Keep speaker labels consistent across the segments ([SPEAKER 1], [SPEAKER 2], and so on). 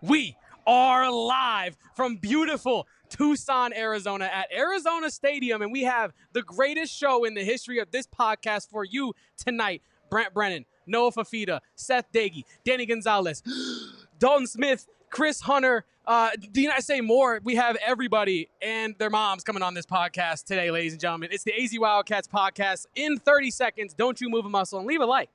[SPEAKER 1] We are live from beautiful Tucson, Arizona at Arizona Stadium, and we have the greatest show in the history of this podcast for you tonight. Brent Brennan, Noah Fifita, Seth Doege, Danny Gonzales, Dalton Smith, Chris Hunter, did I say more? We have everybody and their moms coming on this podcast today, ladies and gentlemen. It's the AZ Wildcats Podcast. In 30 seconds, don't you move a muscle and leave a like.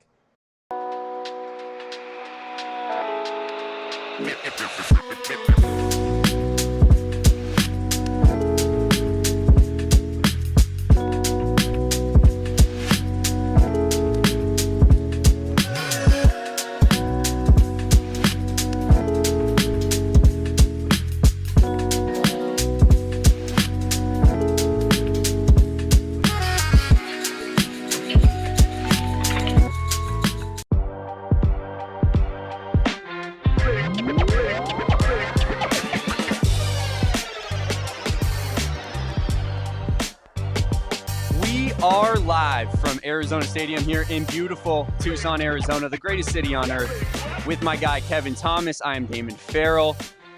[SPEAKER 2] Are live from Arizona Stadium here in beautiful Tucson, Arizona, the greatest city on earth, with my guy Kevin Thomas. I am Damon Fairall.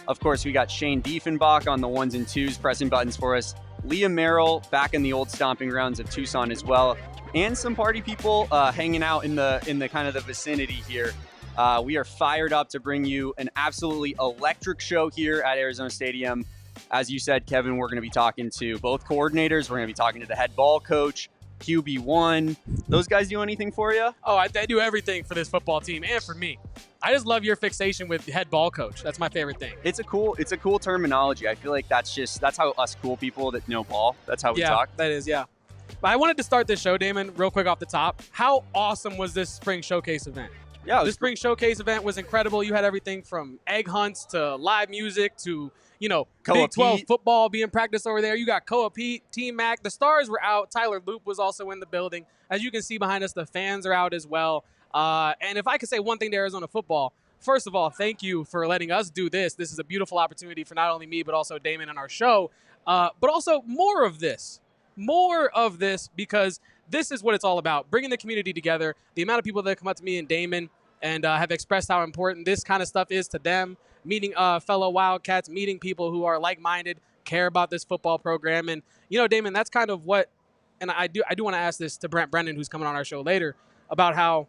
[SPEAKER 2] Of course, we got Shane Diefenbach on the ones and twos pressing buttons for us. Liam Merrill back in the old stomping grounds of Tucson as well, and some party people hanging out in the kind of the vicinity here. We are fired up to bring you an absolutely electric show here at Arizona Stadium. As you said, Kevin, we're going to be talking to both coordinators. We're going to be talking to the head ball coach, QB1. Those guys do anything for you?
[SPEAKER 1] Oh, they do everything for this football team and for me. I just love your fixation with head ball coach. That's my favorite thing.
[SPEAKER 2] It's a cool terminology. I feel like that's how us cool people that know ball, that's how we talk.
[SPEAKER 1] Yeah, that is, yeah. But I wanted to start this show, Damon, real quick off the top. How awesome was this spring showcase event?
[SPEAKER 2] Yeah,
[SPEAKER 1] the spring showcase event was incredible. You had everything from egg hunts to live music to Big 12 football being practiced over there. You got Koa Pete, Team Mac. The stars were out. Tyler Loop was also in the building. As you can see behind us, the fans are out as well. And if I could say one thing to Arizona football, first of all, thank you for letting us do this. This is a beautiful opportunity for not only me, but also Damon and our show. But also more of this, because this is what it's all about, bringing the community together. The amount of people that come up to me and Damon and have expressed how important this kind of stuff is to them. Meeting fellow Wildcats, meeting people who are like-minded, care about this football program. And, Damon, that's kind of what, and I do want to ask this to Brent Brennan, who's coming on our show later, about how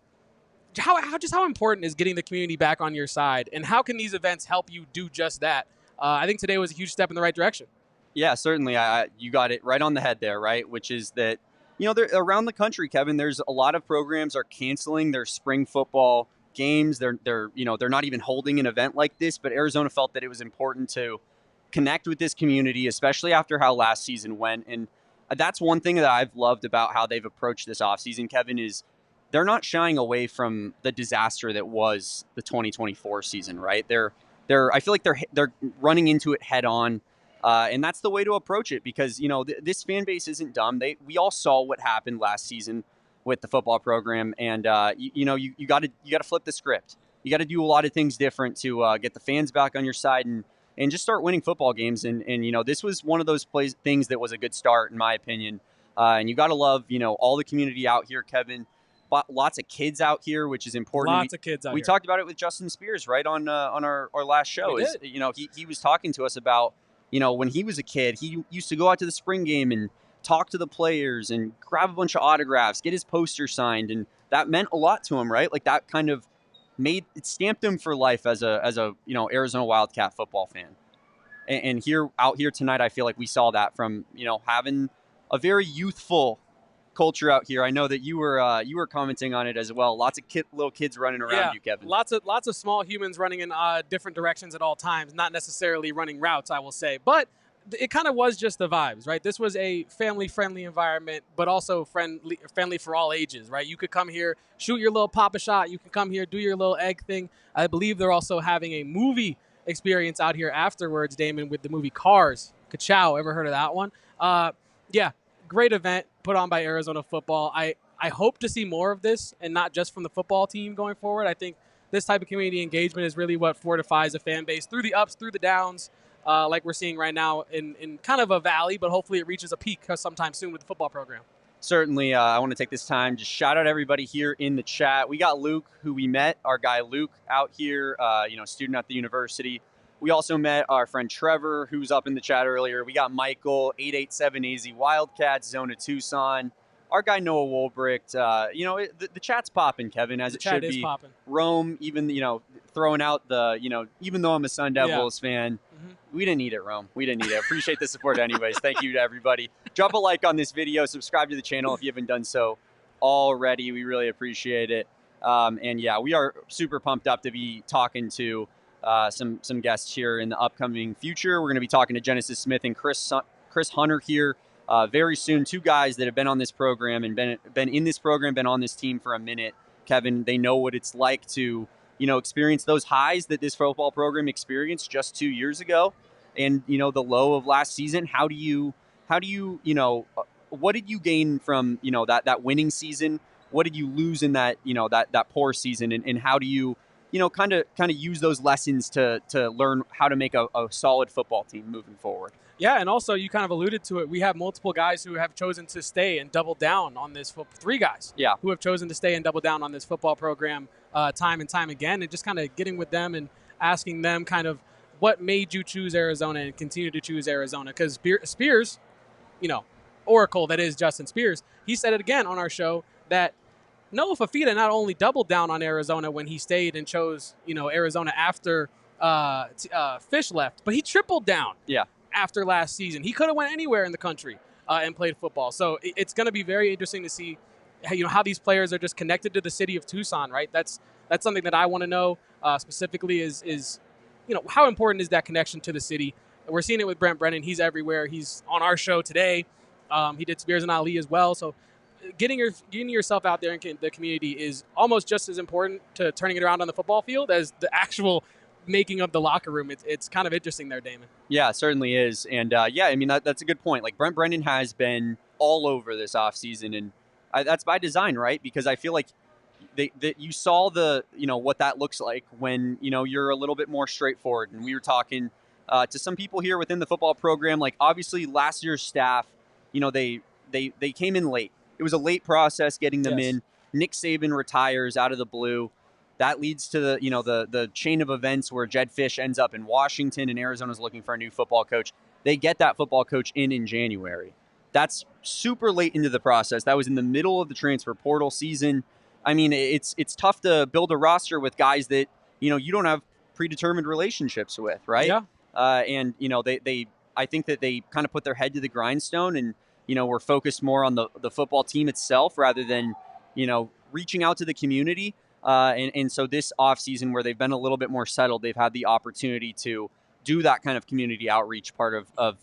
[SPEAKER 1] important is getting the community back on your side, and how can these events help you do just that? I think today was a huge step in the right direction. Yeah,
[SPEAKER 2] certainly. You got it right on the head there, right? Which is that, around the country, Kevin, there's a lot of programs are canceling their spring football games. They're not even holding an event like this, but Arizona felt that it was important to connect with this community, especially after how last season went. And that's one thing that I've loved about how they've approached this offseason, Kevin, is they're not shying away from the disaster that was the 2024 season, right? I feel like they're running into it head on. And that's the way to approach it, because, this fan base isn't dumb. We all saw what happened last season with the football program, and you got to flip the script. You got to do a lot of things different to get the fans back on your side and just start winning football games. And this was one of those things that was a good start, in my opinion. And you got to love all the community out here, Kevin. Lots of kids out here, which is important.
[SPEAKER 1] Lots of kids out here.
[SPEAKER 2] We talked about it with Justin Spears right on our last show. He was talking to us about when he was a kid, he used to go out to the spring game and talk to the players and grab a bunch of autographs, get his poster signed, and that meant a lot to him, right? Like that kind of stamped him for life as a Arizona Wildcat football fan. And out here tonight, I feel like we saw that from having a very youthful culture out here. I know that you were commenting on it as well. Lots of little kids running around you, Kevin.
[SPEAKER 1] Lots of small humans running in different directions at all times, not necessarily running routes, I will say, but it kind of was just the vibes, right? This was a family-friendly environment, but also friendly for all ages, right? You could come here, shoot your little pop-a shot. You can come here, do your little egg thing. I believe they're also having a movie experience out here afterwards, Damon, with the movie Cars. Ka-chow, ever heard of that one? Yeah, great event put on by Arizona football. I hope to see more of this, and not just from the football team going forward. I think this type of community engagement is really what fortifies a fan base through the ups, through the downs, like we're seeing right now in kind of a valley, but hopefully it reaches a peak sometime soon with the football program.
[SPEAKER 2] Certainly, I want to take this time to shout out everybody here in the chat. We got Luke, who we met, our guy Luke, out here, student at the university. We also met our friend Trevor, who's up in the chat earlier. We got Michael, 887 AZ Wildcats, Zona Tucson. Our guy Noah Wolbricht. The chat's popping, Kevin, as it should be. The chat is
[SPEAKER 1] popping.
[SPEAKER 2] Rome, even, throwing out even though I'm a Sun Devils fan, we didn't need it, Rome. We didn't need it. Appreciate the support anyways. Thank you to everybody. Drop a like on this video. Subscribe to the channel if you haven't done so already. We really appreciate it. We are super pumped up to be talking to some guests here in the upcoming future. We're going to be talking to Genesis Smith and Chris Hunter here very soon. Two guys that have been on this program and been in this program, been on this team for a minute. Kevin, they know what it's like to experience those highs that this football program experienced just 2 years ago, and the low of last season. How do you what did you gain from that winning season? What did you lose in that that poor season, and how do you kind of use those lessons to learn how to make a solid football team moving forward?
[SPEAKER 1] Yeah, and also you kind of alluded to it. We have multiple guys who have chosen to stay and double down on this. 3 guys, who have chosen to stay and double down on this football program time and time again, and just kind of getting with them and asking them kind of what made you choose Arizona and continue to choose Arizona. Because Spears, Oracle, that is Justin Spears, he said it again on our show that Noah Fifita not only doubled down on Arizona when he stayed and chose Arizona after Fish left, but he tripled down.
[SPEAKER 2] Yeah.
[SPEAKER 1] After last season, he could have went anywhere in the country and played football. So it's going to be very interesting to see, how these players are just connected to the city of Tucson, right? That's something that I want to know specifically is how important is that connection to the city? We're seeing it with Brent Brennan. He's everywhere. He's on our show today. He did Spears and Ali as well. So getting yourself out there in the community is almost just as important to turning it around on the football field as the actual making of the locker room. It's kind of interesting there, Damon.
[SPEAKER 2] Yeah, it certainly is. And that's a good point. Like, Brent Brennan has been all over this offseason, and that's by design, right? Because I feel like you saw what that looks like when you're a little bit more straightforward. And we were talking to some people here within the football program. Like, obviously last year's staff, they came in late. It was a late process getting them in. Nick Saban retires out of the blue. That leads to the chain of events where Jed Fish ends up in Washington and Arizona's looking for a new football coach. They get that football coach in January. That's super late into the process. That was in the middle of the transfer portal season. I mean, it's tough to build a roster with guys that you don't have predetermined relationships with, right?
[SPEAKER 1] Yeah.
[SPEAKER 2] I think that they kind of put their head to the grindstone and were focused more on the football team itself rather than reaching out to the community. And so this offseason, where they've been a little bit more settled, they've had the opportunity to do that kind of community outreach part of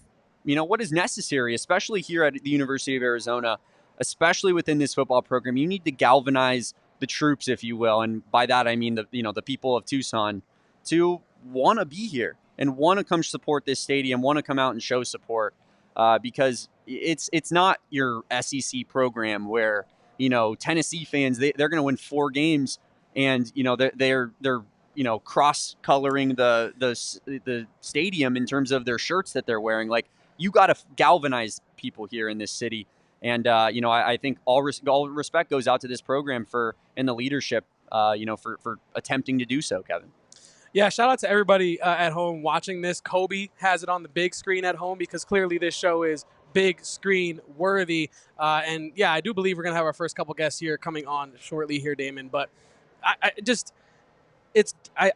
[SPEAKER 2] what is necessary, especially here at the University of Arizona, especially within this football program. You need to galvanize the troops, if you will. And by that, I mean the people of Tucson to want to be here and want to come support this stadium, want to come out and show support because it's not your SEC program where, Tennessee fans, they're going to win 4 games. And they're cross coloring the stadium in terms of their shirts that they're wearing. Like, you got to galvanize people here in this city, and I think all respect goes out to this program and the leadership, for attempting to do so, Kevin.
[SPEAKER 1] Yeah, shout out to everybody at home watching this. Kobe has it on the big screen at home because clearly this show is big screen worthy. And yeah, I do believe we're gonna have our first couple guests here coming on shortly here, Damon. But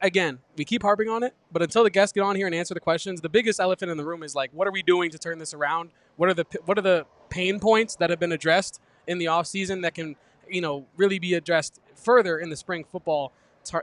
[SPEAKER 1] again, we keep harping on it, but until the guests get on here and answer the questions, the biggest elephant in the room is like, what are we doing to turn this around? What are the pain points that have been addressed in the offseason that can, really be addressed further in the spring football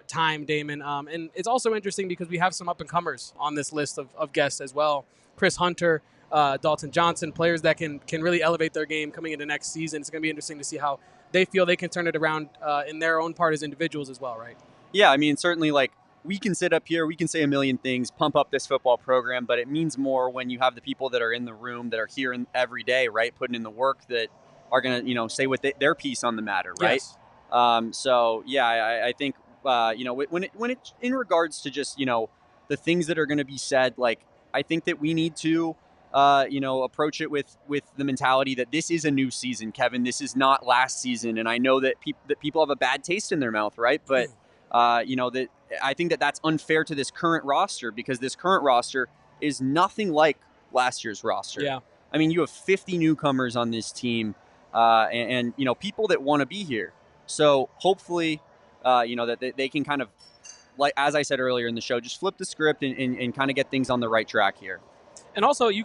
[SPEAKER 1] time, Damon? And it's also interesting because we have some up-and-comers on this list of guests as well. Chris Hunter, Dalton Johnson, players that can really elevate their game coming into next season. It's going to be interesting to see how they feel they can turn it around in their own part as individuals as well, right?
[SPEAKER 2] Yeah, I mean, certainly, like, we can sit up here, we can say a million things, pump up this football program, but it means more when you have the people that are in the room that are here every day, right, putting in the work that are going to, say what their piece on the matter, right?
[SPEAKER 1] Yes.
[SPEAKER 2] I think, when it in regards to just, the things that are going to be said, like, I think that we need to, approach it with the mentality that this is a new season, Kevin. This is not last season. And I know that people have a bad taste in their mouth, right? But, that I think that that's unfair to this current roster because this current roster is nothing like last year's roster.
[SPEAKER 1] Yeah.
[SPEAKER 2] I mean, you have 50 newcomers on this team and people that want to be here. So hopefully, that they can kind of, like as I said earlier in the show, just flip the script and kind of get things on the right track here.
[SPEAKER 1] And also, you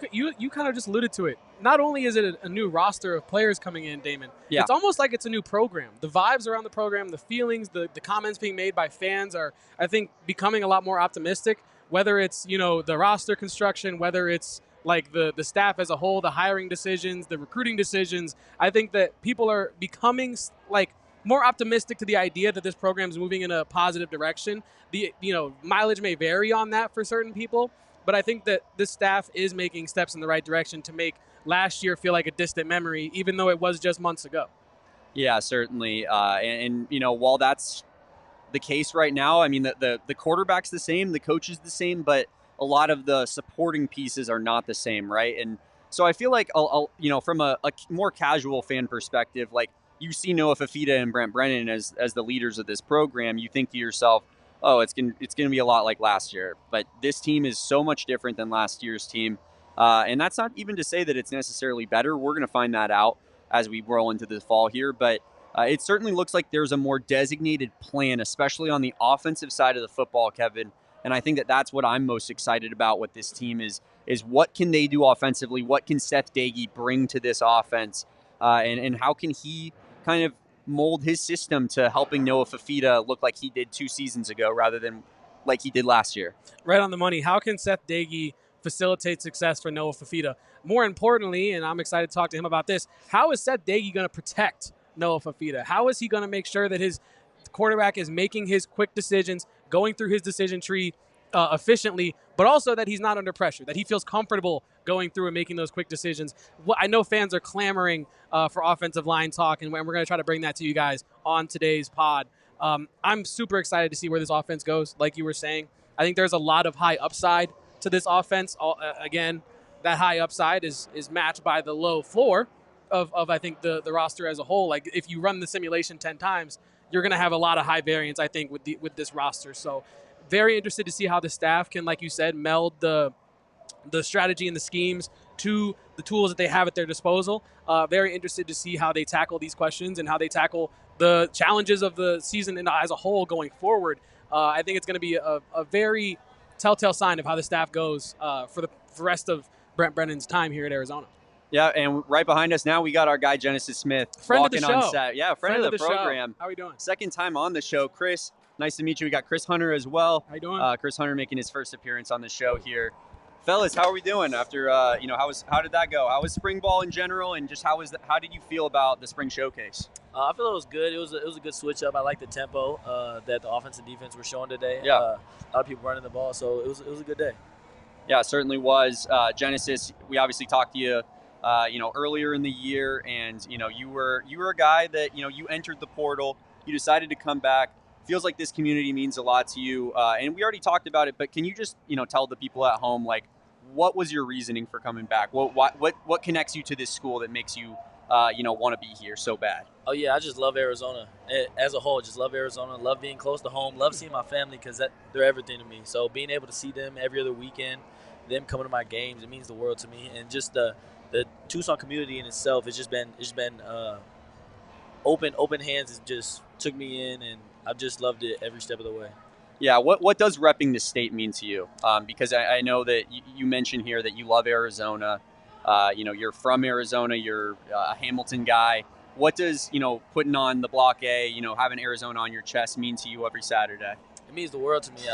[SPEAKER 1] kind of just alluded to it. Not only is it a new roster of players coming in, Damon, it's almost like it's a new program. The vibes around the program, the feelings, the comments being made by fans are, I think, becoming a lot more optimistic, whether it's, the roster construction, whether it's like the staff as a whole, the hiring decisions, the recruiting decisions. I think that people are becoming like more optimistic to the idea that this program is moving in a positive direction. The mileage may vary on that for certain people, but I think that this staff is making steps in the right direction to make last year feel like a distant memory, even though it was just months ago.
[SPEAKER 2] Yeah, certainly. And while that's the case right now, I mean, the quarterback's the same, the coach is the same, but a lot of the supporting pieces are not the same, right? And so I feel like, from a more casual fan perspective, like you see Noah Fifita and Brent Brennan as the leaders of this program, you think to yourself, oh, it's gonna be a lot like last year. But this team is so much different than last year's team, and that's not even to say that it's necessarily better. We're gonna find that out as we roll into the fall here, but it certainly looks like there's a more designated plan, especially on the offensive side of the football, Kevin. And I think that that's what I'm most excited about with this team is what can they do offensively? What can Seth Doege bring to this offense? And how can he kind of mold his system to helping Noah Fifita look like he did 2 seasons ago rather than like he did last year?
[SPEAKER 1] Right on the money. How can Seth Doege facilitate success for Noah Fifita? More importantly, and I'm excited to talk to him about this, how is Seth Doege going to protect Noah Fifita? How is he going to make sure that his quarterback is making his quick decisions, going through his decision tree efficiently, but also that he's not under pressure, that he feels comfortable going through and making those quick decisions? Well, I know fans are clamoring for offensive line talk, and we're going to try to bring that to you guys on today's pod. I'm super excited to see where this offense goes. Like you were saying, I think there's a lot of high upside to this offense. Again, that high upside is matched by the low floor of I think the roster as a whole. Like if you run the simulation 10 times, you're going to have a lot of high variance, I think, with this roster. So very interested to see how the staff can, like you said, meld the strategy and the schemes to the tools that they have at their disposal. Very interested to see how they tackle these questions and how they tackle the challenges of the season and as a whole going forward. I think it's going to be a very telltale sign of how the staff goes for the rest of Brent Brennan's time here at Arizona.
[SPEAKER 2] Yeah, and right behind us now, we got our guy, Genesis Smith,
[SPEAKER 1] friend
[SPEAKER 2] walking
[SPEAKER 1] of the show.
[SPEAKER 2] on set. Yeah, friend of the program.
[SPEAKER 1] Show. How are we doing?
[SPEAKER 2] Second time on the show. Chris, nice to meet you. We got Chris Hunter as well.
[SPEAKER 1] How you doing?
[SPEAKER 2] Chris Hunter making his first appearance on the show here. Fellas, how are we doing after, how did that go? How was spring ball in general, and just how did you feel about the spring showcase?
[SPEAKER 3] I feel it was good. It was a good switch up. I like the tempo that the offense and defense were showing today.
[SPEAKER 2] Yeah.
[SPEAKER 3] A lot of people running the ball, so it was a good day.
[SPEAKER 2] Yeah, it certainly was. Genesis, we obviously talked to you, earlier in the year, and you were a guy that you entered the portal. You decided to come back. Feels like this community means a lot to you, and we already talked about it. But can you just tell the people at home, like, what was your reasoning for coming back? What connects you to this school that makes you want to be here so bad?
[SPEAKER 3] Oh yeah, I just love Arizona as a whole. Just love Arizona. Love being close to home. Love seeing my family because they're everything to me. So being able to see them every other weekend, them coming to my games, it means the world to me. And just the Tucson community in itself, it's been open hands. It just took me in, and I've just loved it every step of the way.
[SPEAKER 2] Yeah, what does repping the state mean to you? Because I know that you mentioned here that you love Arizona. You're from Arizona. You're a Hamilton guy. What does putting on the Block A, having Arizona on your chest mean to you every Saturday?
[SPEAKER 3] It means the world to me.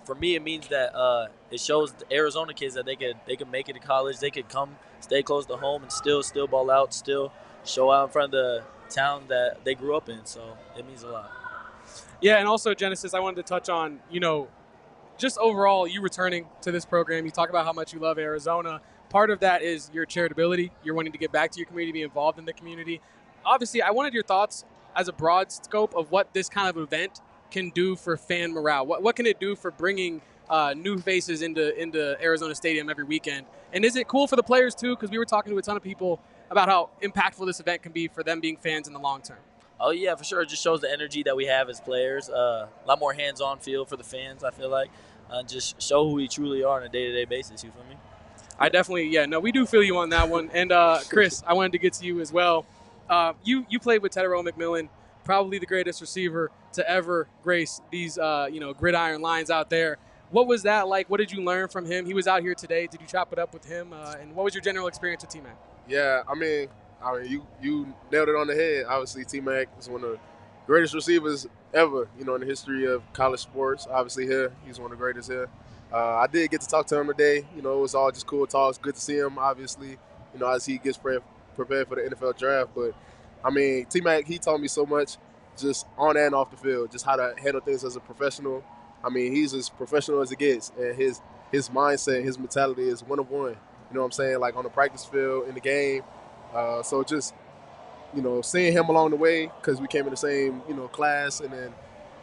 [SPEAKER 3] For me, it means that it shows the Arizona kids that they could make it to college. They could come, stay close to home, and still ball out, still show out in front of the town that they grew up in. So it means a lot.
[SPEAKER 1] Yeah, and also, Genesis, I wanted to touch on, just overall, you returning to this program. You talk about how much you love Arizona. Part of that is your charitability. You're wanting to get back to your community, be involved in the community. Obviously, I wanted your thoughts as a broad scope of what this kind of event can do for fan morale. What can it do for bringing new faces into Arizona Stadium every weekend? And is it cool for the players, too? Because we were talking to a ton of people about how impactful this event can be for them being fans in the long term.
[SPEAKER 3] Oh, yeah, for sure. It just shows the energy that we have as players. A lot more hands-on feel for the fans, I feel like. Just show who we truly are on a day-to-day basis, you feel me?
[SPEAKER 1] I definitely, we do feel you on that one. And Chris, I wanted to get to you as well. You played with Tedero McMillan, probably the greatest receiver to ever grace these, gridiron lines out there. What was that like? What did you learn from him? He was out here today. Did you chop it up with him? And what was your general experience with T-Mac?
[SPEAKER 4] Yeah, I mean, you nailed it on the head. Obviously, T-Mac is one of the greatest receivers ever, in the history of college sports. Obviously, here, he's one of the greatest here. I did get to talk to him today. It was all just cool talks. Good to see him, obviously, as he gets prepared for the NFL draft. But, I mean, T-Mac, he taught me so much just on and off the field, just how to handle things as a professional. I mean, he's as professional as it gets, and his mindset, his mentality is one of one. You know what I'm saying? Like on the practice field, in the game. So just, seeing him along the way, because we came in the same, class, and then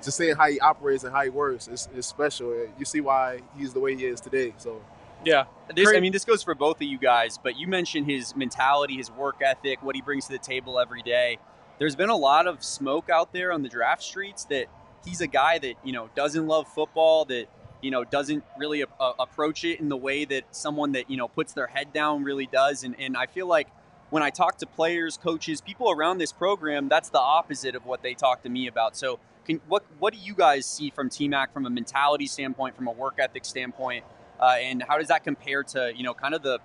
[SPEAKER 4] just seeing how he operates and how he works is special. You see why he's the way he is today. So,
[SPEAKER 1] yeah.
[SPEAKER 2] This goes for both of you guys, but you mentioned his mentality, his work ethic, what he brings to the table every day. There's been a lot of smoke out there on the draft streets that he's a guy that, doesn't love football, that, doesn't really approach it in the way that someone that, puts their head down really does. And I feel like when I talk to players, coaches, people around this program, that's the opposite of what they talk to me about. So what do you guys see from T-Mac from a mentality standpoint, from a work ethic standpoint, and how does that compare to, kind of the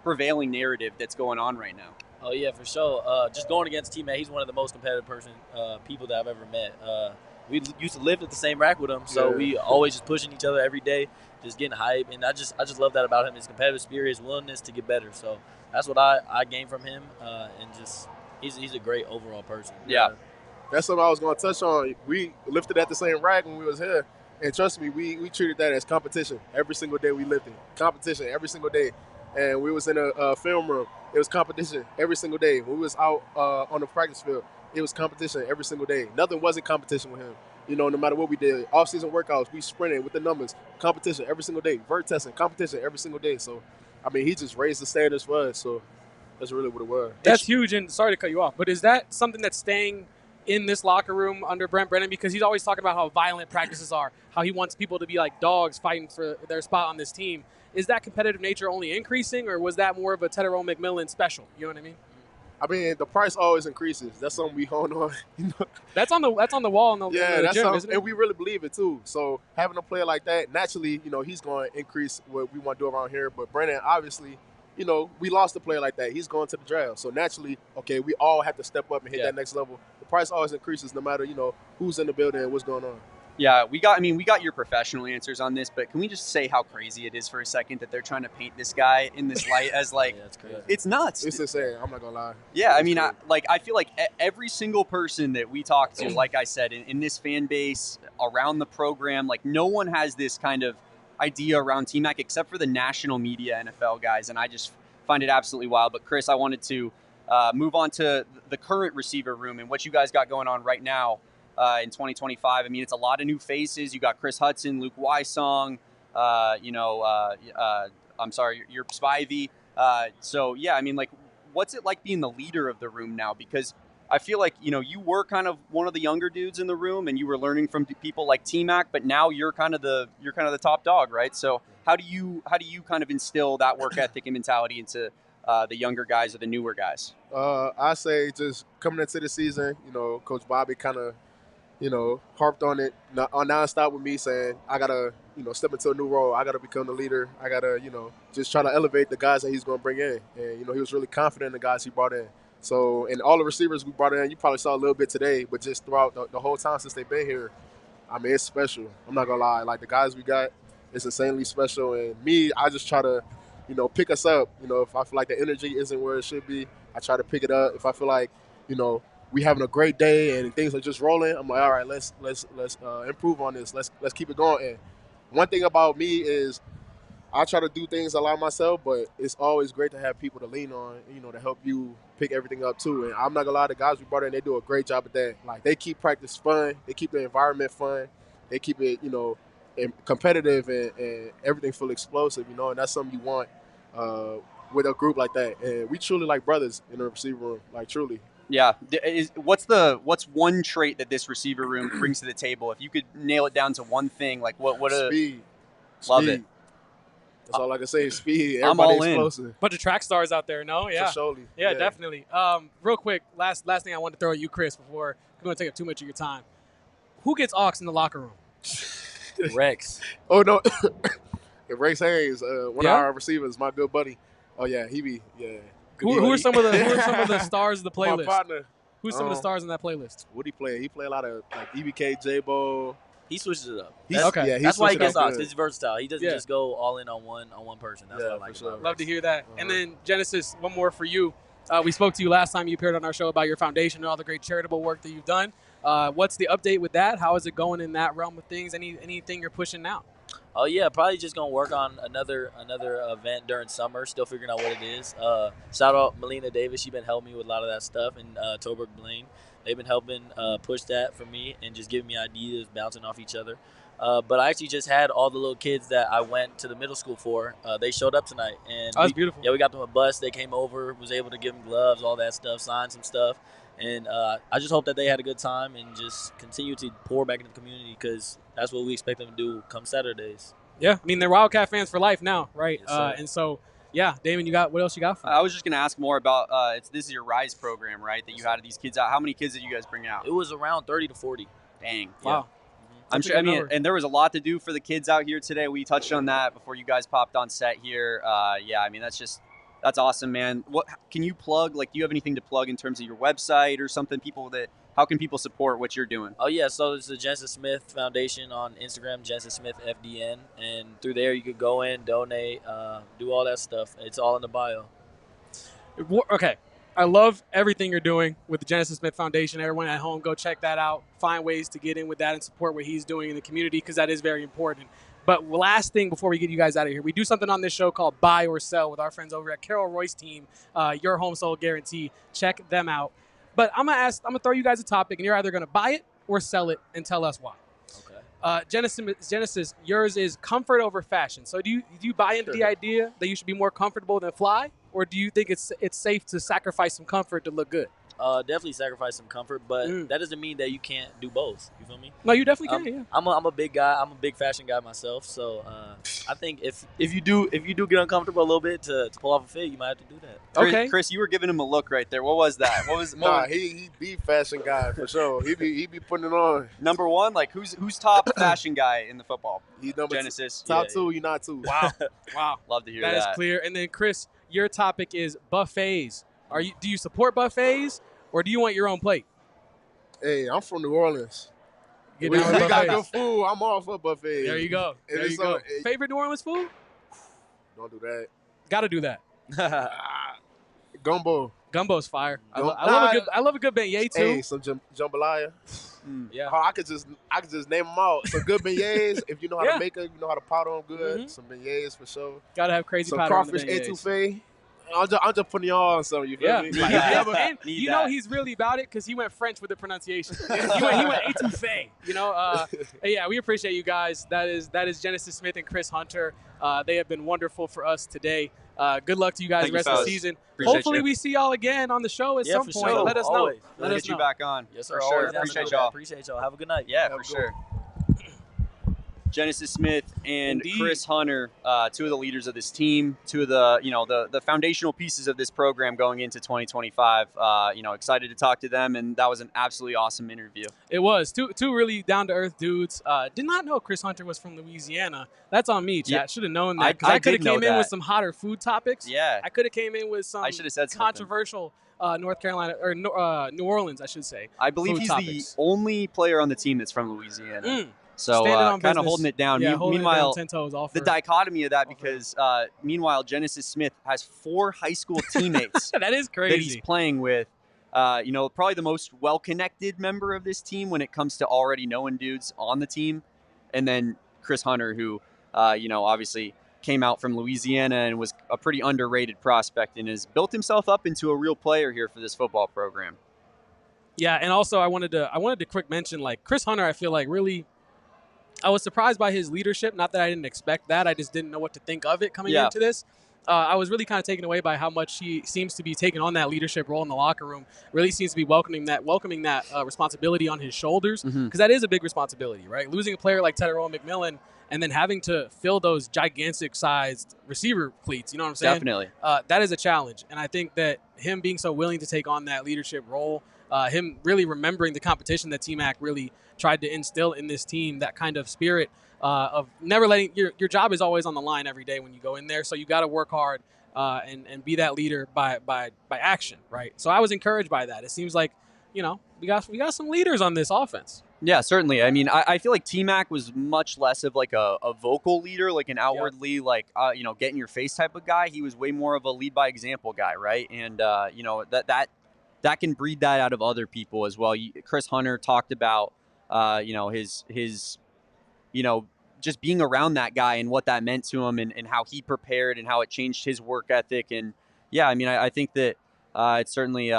[SPEAKER 2] prevailing narrative that's going on right now?
[SPEAKER 3] Oh, yeah, for sure. Just going against T-Mac, he's one of the most competitive people that I've ever met. We used to live at the same rack with him, so we always just pushing each other every day, just getting hype. And I just love that about him, his competitive spirit, his willingness to get better. So that's what I gained from him, and just he's a great overall person.
[SPEAKER 2] Yeah.
[SPEAKER 4] That's something I was going to touch on. We lifted at the same rack when we was here, and trust me, we treated that as competition. Every single day we lifted. Competition every single day. And we was in a film room. It was competition every single day. When we was out on the practice field, it was competition every single day. Nothing wasn't competition with him. No matter what we did. Off-season workouts, we sprinted with the numbers. Competition every single day. Vert testing, competition every single day. So, I mean, he just raised the standards for us. So, that's really what it was.
[SPEAKER 1] That's huge. And sorry to cut you off, but is that something that's staying in this locker room under Brent Brennan? Because he's always talking about how violent practices are, how he wants people to be like dogs fighting for their spot on this team. Is that competitive nature only increasing, or was that more of a Tedero McMillan special? You know what I mean?
[SPEAKER 4] I mean, the price always increases. That's something we hold on.
[SPEAKER 1] That's on the wall in the
[SPEAKER 4] that's
[SPEAKER 1] gym, isn't it?
[SPEAKER 4] And we really believe it too. So having a player like that, naturally, he's going to increase what we want to do around here. But Brennan, obviously, we lost a player like that. He's going to the draft. So naturally, okay, we all have to step up and hit that next level. The price always increases no matter, who's in the building and what's going on.
[SPEAKER 2] Yeah, we got your professional answers on this, but can we just say how crazy it is for a second that they're trying to paint this guy in this light as like,
[SPEAKER 3] yeah, it's crazy.
[SPEAKER 2] It's nuts.
[SPEAKER 4] It's insane. I'm not gonna lie.
[SPEAKER 2] Yeah, I mean, I feel like every single person that we talk to, like I said, in this fan base, around the program, like no one has this kind of idea around T-Mac except for the national media NFL guys, and I just find it absolutely wild. But Chris, I wanted to move on to the current receiver room and what you guys got going on right now. In 2025, I mean, it's a lot of new faces. You got Chris Hudson, Luke Wysong, I'm sorry, you're Spivey. So, yeah, I mean, like, what's it like being the leader of the room now? Because I feel like, you were kind of one of the younger dudes in the room and you were learning from people like T-Mac, but now you're kind of the top dog, right? So how do you kind of instill that work ethic and mentality into the younger guys or the newer guys?
[SPEAKER 4] I say just coming into the season, Coach Bobby kind of, harped on it nonstop with me, saying I gotta, step into a new role. I gotta become the leader. I gotta, just try to elevate the guys that he's gonna bring in. And he was really confident in the guys he brought in. So, and all the receivers we brought in, you probably saw a little bit today, but just throughout the whole time since they've been here, I mean, it's special. I'm not gonna lie. Like the guys we got, it's insanely special. And me, I just try to, pick us up. If I feel like the energy isn't where it should be, I try to pick it up. If I feel like, we having a great day and things are just rolling, I'm like, all right, let's improve on this. Let's keep it going. And one thing about me is I try to do things a lot myself, but it's always great to have people to lean on, to help you pick everything up too. And I'm not gonna lie, the guys we brought in, they do a great job at that. Like they keep practice fun, they keep the environment fun, they keep it, competitive and everything full explosive, and that's something you want with a group like that. And we truly like brothers in the receiver room, like truly.
[SPEAKER 2] Yeah. What's one trait that this receiver room brings to the table? If you could nail it down to one thing, like what
[SPEAKER 4] Speed.
[SPEAKER 2] Love it.
[SPEAKER 4] That's all I can say is speed.
[SPEAKER 2] I'm
[SPEAKER 4] Everybody
[SPEAKER 2] all in.
[SPEAKER 4] explosive.
[SPEAKER 1] Bunch of track stars out there, no? Yeah.
[SPEAKER 4] For surely.
[SPEAKER 1] Yeah, definitely. Real quick, last thing I wanted to throw at you, Chris, before we're going to take up too much of your time. Who gets aux in the locker room?
[SPEAKER 3] Rex.
[SPEAKER 4] Oh, no. Rex Hayes, one of our receivers, my good buddy. Oh, yeah, he be,
[SPEAKER 1] Who are some of the stars of the playlist?
[SPEAKER 4] My partner.
[SPEAKER 1] Who's some of the stars in that playlist?
[SPEAKER 4] What he play? He play a lot of like EBK, J-Bo.
[SPEAKER 3] He switches it up.
[SPEAKER 4] That's
[SPEAKER 3] why he gets aux. He's versatile. He doesn't just go all in on one person. That's what I like about
[SPEAKER 1] Love to hear that. And then, Genesis, one more for you. We spoke to you last time you appeared on our show about your foundation and all the great charitable work that you've done. What's the update with that? How is it going in that realm of things? Anything you're pushing now?
[SPEAKER 3] Oh, yeah, probably just going to work on another event during summer, still figuring out what it is. Shout out Melina Davis. She's been helping me with a lot of that stuff, and Toberg Blaine. They've been helping push that for me and just giving me ideas, bouncing off each other. But I actually just had all the little kids that I went to the middle school for. They showed up tonight. And
[SPEAKER 1] that's beautiful.
[SPEAKER 3] Yeah, we got them a bus. They came over, was able to give them gloves, all that stuff, sign some stuff. And I just hope that they had a good time and just continue to pour back into the community because that's what we expect them to do come Saturdays.
[SPEAKER 1] Yeah, I mean, they're Wildcat fans for life now, right?
[SPEAKER 3] Yes,
[SPEAKER 1] and so, yeah, Damon, what else you got for me?
[SPEAKER 2] I was just going to ask more about this is your Rise program, right, that you had these kids out. How many kids did you guys bring out?
[SPEAKER 3] It was around 30 to 40.
[SPEAKER 2] Dang.
[SPEAKER 1] Wow.
[SPEAKER 2] Yeah. I'm sure. I mean, and there was a lot to do for the kids out here today. We touched on that before you guys popped on set here. Yeah, I mean, that's awesome, man. What can you plug? Like, do you have anything to plug in terms of your website or something? How can people support what you're doing?
[SPEAKER 3] Oh, yeah. So it's the Genesis Smith Foundation on Instagram, Genesis Smith FDN. And through there, you could go in, donate, do all that stuff. It's all in the bio.
[SPEAKER 1] Okay. I love everything you're doing with the Genesis Smith Foundation. Everyone at home, go check that out. Find ways to get in with that and support what he's doing in the community because that is very important. But last thing before we get you guys out of here, we do something on this show called Buy or Sell with our friends over at Carol Royse Team, Your Home Sold Guarantee. Check them out. But I'm gonna throw you guys a topic, and you're either gonna buy it or sell it, and tell us why. Okay. Genesis, yours is comfort over fashion. So do you buy into the idea that you should be more comfortable than fly, or do you think it's safe to sacrifice some comfort to look good?
[SPEAKER 3] Definitely sacrifice some comfort, but that doesn't mean that you can't do both. You feel me?
[SPEAKER 1] No, you definitely can. Yeah.
[SPEAKER 3] I'm a big guy. I'm a big fashion guy myself. So I think if you do get uncomfortable a little bit to pull off a fit, you might have to do that.
[SPEAKER 1] Okay,
[SPEAKER 2] Chris, you were giving him a look right there. What was that?
[SPEAKER 4] He be fashion guy for sure. He be putting it on.
[SPEAKER 2] Number one, like who's top fashion guy in the football?
[SPEAKER 4] He's number
[SPEAKER 2] Genesis.
[SPEAKER 4] Top two. You're not two.
[SPEAKER 1] Wow.
[SPEAKER 2] Love to hear that.
[SPEAKER 1] That is clear. And then Chris, your topic is buffets. Do you support buffets? Or do you want your own plate?
[SPEAKER 4] Hey, I'm from New Orleans.
[SPEAKER 1] We
[SPEAKER 4] got good food. I'm all for buffets.
[SPEAKER 1] There you go. Favorite New Orleans food?
[SPEAKER 4] Don't do that.
[SPEAKER 1] Got to do that.
[SPEAKER 4] Gumbo.
[SPEAKER 1] Gumbo's fire. I love a good beignet too.
[SPEAKER 4] Hey, some jambalaya.
[SPEAKER 1] Yeah.
[SPEAKER 4] I could just name them out. Some good beignets. If you know how to make them, you know how to powder them good. Some beignets for sure.
[SPEAKER 1] Gotta have crazy
[SPEAKER 4] some
[SPEAKER 1] powder on the
[SPEAKER 4] crawfish
[SPEAKER 1] beignets.
[SPEAKER 4] etouffee. I'm just putting y'all on something. You feel me?
[SPEAKER 1] And you know he's really about it because he went French with the pronunciation. he went etouffee. You know. Yeah, we appreciate you guys. That is Genesis Smith and Chris Hunter. They have been wonderful for us today. Good luck to you guys the rest of the season. Hopefully we see y'all again on the show at some point.
[SPEAKER 3] Sure.
[SPEAKER 1] Let us
[SPEAKER 3] Always.
[SPEAKER 1] know.
[SPEAKER 2] Let us get you back on.
[SPEAKER 3] Yes, sir.
[SPEAKER 2] For sure.
[SPEAKER 3] Appreciate y'all. Have a good night.
[SPEAKER 2] Yeah, for sure. Genesis Smith and Chris Hunter, two of the leaders of this team, two of the foundational pieces of this program going into 2025. Excited to talk to them, and that was an absolutely awesome interview.
[SPEAKER 1] It was two really down to earth dudes. Did not know Chris Hunter was from Louisiana. That's on me, chat.
[SPEAKER 2] Yeah.
[SPEAKER 1] Should have known that because I could have came in with some hotter food topics.
[SPEAKER 2] Yeah,
[SPEAKER 1] I could have came in with some controversial North Carolina or New Orleans, I should say.
[SPEAKER 2] I believe he's the only player on the team that's from Louisiana. So kind of holding it down.
[SPEAKER 1] Yeah,
[SPEAKER 2] meanwhile,
[SPEAKER 1] 10 toes, all
[SPEAKER 2] the dichotomy of that because meanwhile, Genesis Smith has 4 high school teammates
[SPEAKER 1] that is crazy
[SPEAKER 2] that he's playing with. Probably the most well-connected member of this team when it comes to already knowing dudes on the team. And then Chris Hunter, who, obviously came out from Louisiana and was a pretty underrated prospect and has built himself up into a real player here for this football program.
[SPEAKER 1] Yeah, and also I wanted to quick mention, like, Chris Hunter, I feel like really – I was surprised by his leadership. Not that I didn't expect that. I just didn't know what to think of it coming into this. I was really kind of taken away by how much he seems to be taking on that leadership role in the locker room. Really seems to be welcoming that responsibility on his shoulders, because that is a big responsibility, right? Losing a player like Tyrone McMillan and then having to fill those gigantic-sized receiver cleats, you know what I'm saying?
[SPEAKER 2] Definitely.
[SPEAKER 1] That is a challenge, and I think that him being so willing to take on that leadership role, him really remembering the competition that T-Mac really tried to instill in this team, that kind of spirit of never letting your job is always on the line every day when you go in there. So you got to work hard and be that leader by action, right? So I was encouraged by that. It seems like, we got some leaders on this offense.
[SPEAKER 2] Yeah, certainly. I mean, I feel like T-Mac was much less of like a vocal leader, like an outwardly get in your face type of guy. He was way more of a lead by example guy, right? And that can breed that out of other people as well. Chris Hunter talked about his just being around that guy and what that meant to him and how he prepared and how it changed his work ethic. And yeah, I mean, I think that it's certainly,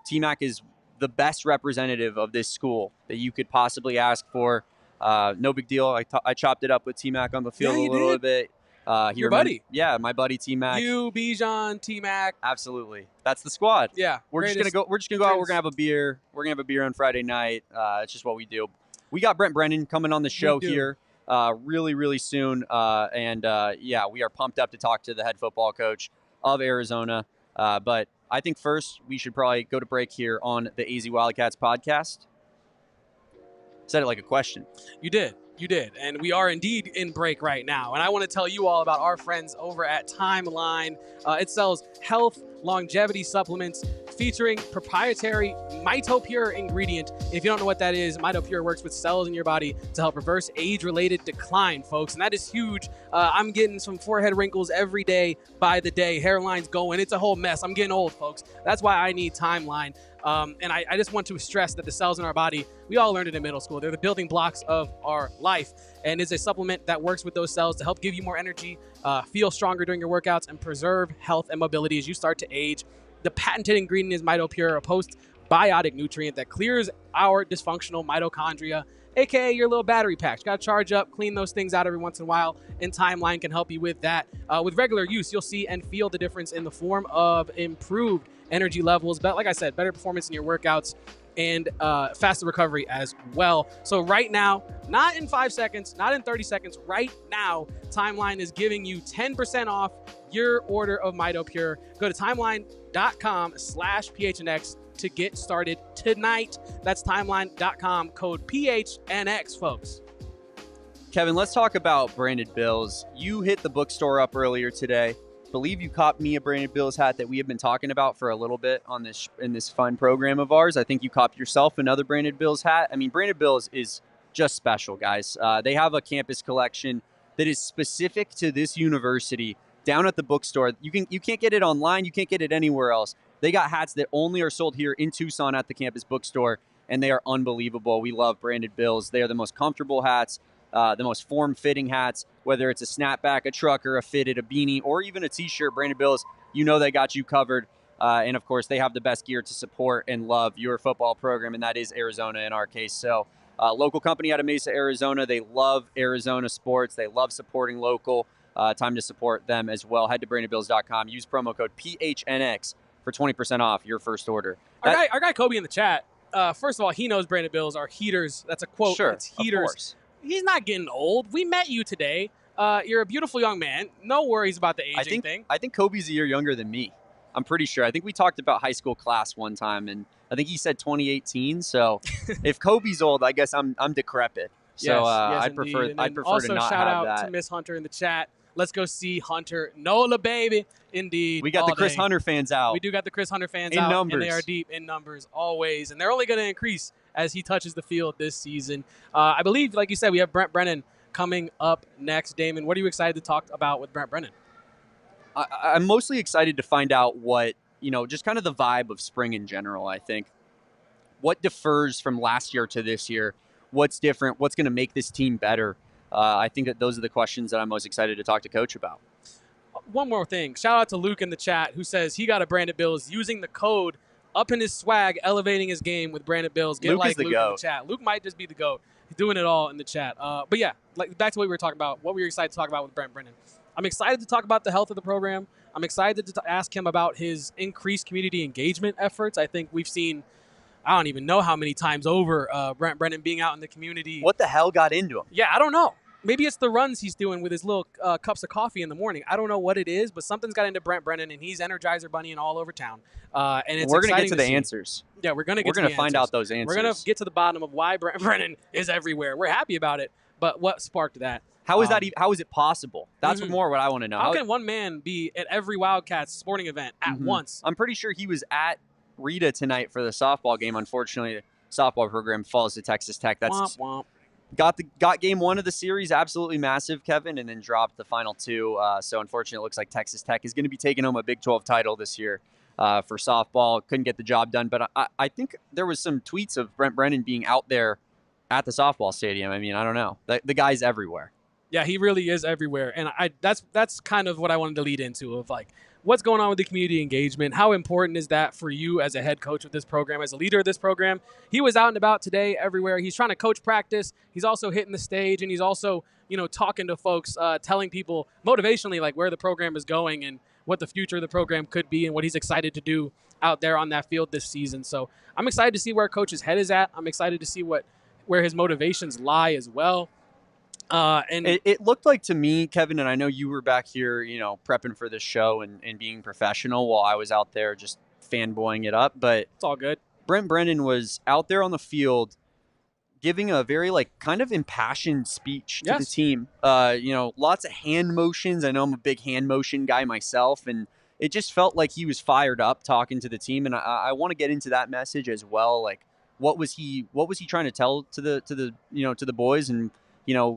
[SPEAKER 2] T-Mac is the best representative of this school that you could possibly ask for. No big deal. I chopped it up with T-Mac on the field a little bit.
[SPEAKER 1] Your buddy.
[SPEAKER 2] Yeah, my buddy T-Mac.
[SPEAKER 1] You, Bijan, T-Mac.
[SPEAKER 2] Absolutely. That's the squad.
[SPEAKER 1] Yeah.
[SPEAKER 2] We're just gonna go out. We're gonna have a beer. We're gonna have a beer on Friday night. It's just what we do. We got Brent Brennan coming on the show here really, really soon. We are pumped up to talk to the head football coach of Arizona. But I think first we should probably go to break here on the AZ Wildcats podcast. Said it like a question.
[SPEAKER 1] You did. And we are indeed in break right now. And I want to tell you all about our friends over at Timeline. It sells health longevity supplements featuring proprietary MitoPure ingredient. If you don't know what that is, MitoPure works with cells in your body to help reverse age-related decline, folks. And that is huge. I'm getting some forehead wrinkles every day by the day. Hairline's going. It's a whole mess. I'm getting old, folks. That's why I need Timeline. And I just want to stress that the cells in our body, we all learned it in middle school. They're the building blocks of our life. And it's a supplement that works with those cells to help give you more energy, feel stronger during your workouts, and preserve health and mobility as you start to age. The patented ingredient is MitoPure, a postbiotic nutrient that clears our dysfunctional mitochondria, aka your little battery packs. Got to charge up, clean those things out every once in a while, and Timeline can help you with that. With regular use, you'll see and feel the difference in the form of improved energy levels, but like I said, better performance in your workouts and faster recovery as well. So right now, not in 5 seconds, not in 30 seconds, right now, Timeline is giving you 10% off your order of MitoPure. Go to timeline.com/PHNX to get started tonight. That's timeline.com, code PHNX, folks.
[SPEAKER 2] Kevin, let's talk about branded bills. You hit the bookstore up earlier today. Believe you copped me a branded bills hat that we have been talking about for a little bit on this in this fun program of ours. I think you copped yourself another branded bills hat. I mean, branded bills is just special, guys. They have a campus collection that is specific to this university down at the bookstore. You can't get it online. You can't get it anywhere else. They got hats that only are sold here in Tucson at the campus bookstore, and they are unbelievable. We love branded bills. They are the most comfortable hats. The most form-fitting hats, whether it's a snapback, a trucker, a fitted, a beanie, or even a t-shirt. Branded Bills, they got you covered. And, of course, they have the best gear to support and love your football program, and that is Arizona in our case. So, local company out of Mesa, Arizona. They love Arizona sports. They love supporting local. Time to support them as well. Head to brandedbills.com. Use promo code PHNX for 20% off your first order.
[SPEAKER 1] Our guy Kobe in the chat, first of all, he knows Branded Bills are heaters. That's a quote.
[SPEAKER 2] Sure,
[SPEAKER 1] it's heaters.
[SPEAKER 2] Of course.
[SPEAKER 1] He's not getting old. We met you today. You're a beautiful young man. No worries about the aging thing.
[SPEAKER 2] I think Kobe's a year younger than me. I'm pretty sure. I think we talked about high school class one time, and I think he said 2018. So if Kobe's old, I guess I'm decrepit. So
[SPEAKER 1] yes,
[SPEAKER 2] I'd prefer to not have that.
[SPEAKER 1] Also, shout out to Miss Hunter in the chat. Let's go see Hunter Nola, baby. Indeed.
[SPEAKER 2] We got the Chris Hunter fans out.
[SPEAKER 1] We do got the Chris Hunter fans
[SPEAKER 2] out. In numbers.
[SPEAKER 1] And they are deep in numbers always. And they're only going to increase as he touches the field this season. I believe, like you said, we have Brent Brennan coming up next. Damon, what are you excited to talk about with Brent Brennan?
[SPEAKER 2] I'm mostly excited to find out what, just kind of the vibe of spring in general, I think. What differs from last year to this year? What's different? What's going to make this team better? I think that those are the questions that I'm most excited to talk to Coach about.
[SPEAKER 1] One more thing. Shout out to Luke in the chat who says he got a Branded Bills using the code up in his swag, elevating his game with Branded Bills. Get
[SPEAKER 2] Luke is the
[SPEAKER 1] Luke
[SPEAKER 2] GOAT.
[SPEAKER 1] In the chat. Luke might just be the GOAT. He's doing it all in the chat. But yeah, back to what we were talking about. What were you excited to talk about with Brent Brennan? I'm excited to talk about the health of the program. I'm excited to ask him about his increased community engagement efforts. I think we've seen, I don't even know how many times over, Brent Brennan being out in the community.
[SPEAKER 2] What the hell got into him?
[SPEAKER 1] Yeah, I don't know. Maybe it's the runs he's doing with his little cups of coffee in the morning. I don't know what it is, but something's got into Brent Brennan, and he's Energizer Bunnying all over town. And it's
[SPEAKER 2] we're going
[SPEAKER 1] to
[SPEAKER 2] get to the answers.
[SPEAKER 1] Yeah, we're going to get to the answers.
[SPEAKER 2] We're going to find out those answers.
[SPEAKER 1] We're going to get to the bottom of why Brent Brennan is everywhere. We're happy about it, but what sparked that?
[SPEAKER 2] How is that? How is it possible? That's more what I want to know.
[SPEAKER 1] How can one man be at every Wildcats sporting event at once?
[SPEAKER 2] I'm pretty sure he was at Rita tonight for the softball game. Unfortunately, the softball program falls to Texas Tech. That's
[SPEAKER 1] womp, womp.
[SPEAKER 2] Got game one of the series, absolutely massive, Kevin, and then dropped the final two. So unfortunately, it looks like Texas Tech is going to be taking home a Big 12 title this year for softball. Couldn't get the job done, but I think there was some tweets of Brent Brennan being out there at the softball stadium. I mean, I don't know. The guy's everywhere.
[SPEAKER 1] Yeah, he really is everywhere, and that's kind of what I wanted to lead into of like what's going on with the community engagement. How important is that for you as a head coach of this program, as a leader of this program? He was out and about today everywhere. He's trying to coach practice. He's also hitting the stage, and he's also talking to folks, telling people motivationally like where the program is going and what the future of the program could be and what he's excited to do out there on that field this season. So I'm excited to see where Coach's head is at. I'm excited to see where his motivations lie as well. And
[SPEAKER 2] it looked like to me, Kevin, and I know you were back here, prepping for this show and being professional while I was out there just fanboying it up. But
[SPEAKER 1] it's all good.
[SPEAKER 2] Brent Brennan was out there on the field giving a very kind of impassioned speech to the team. Lots of hand motions. I know I'm a big hand motion guy myself, and it just felt like he was fired up talking to the team. And I want to get into that message as well. Like, what was he trying to tell to the boys, and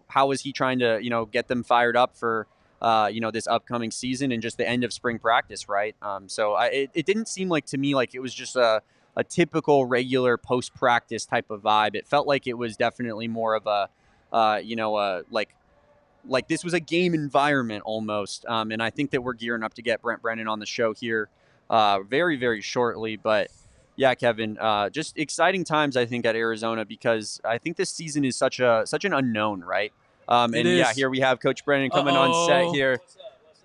[SPEAKER 2] how was he trying to, get them fired up for, this upcoming season and just the end of spring practice, right? So it didn't seem like to me like it was just a typical regular post-practice type of vibe. It felt like it was definitely more of a, like this was a game environment almost. And I think that we're gearing up to get Brent Brennan on the show here very, very shortly. But yeah, Kevin, just exciting times, I think, at Arizona, because I think this season is such an unknown, right? Here we have Coach Brennan coming on set here. What's up?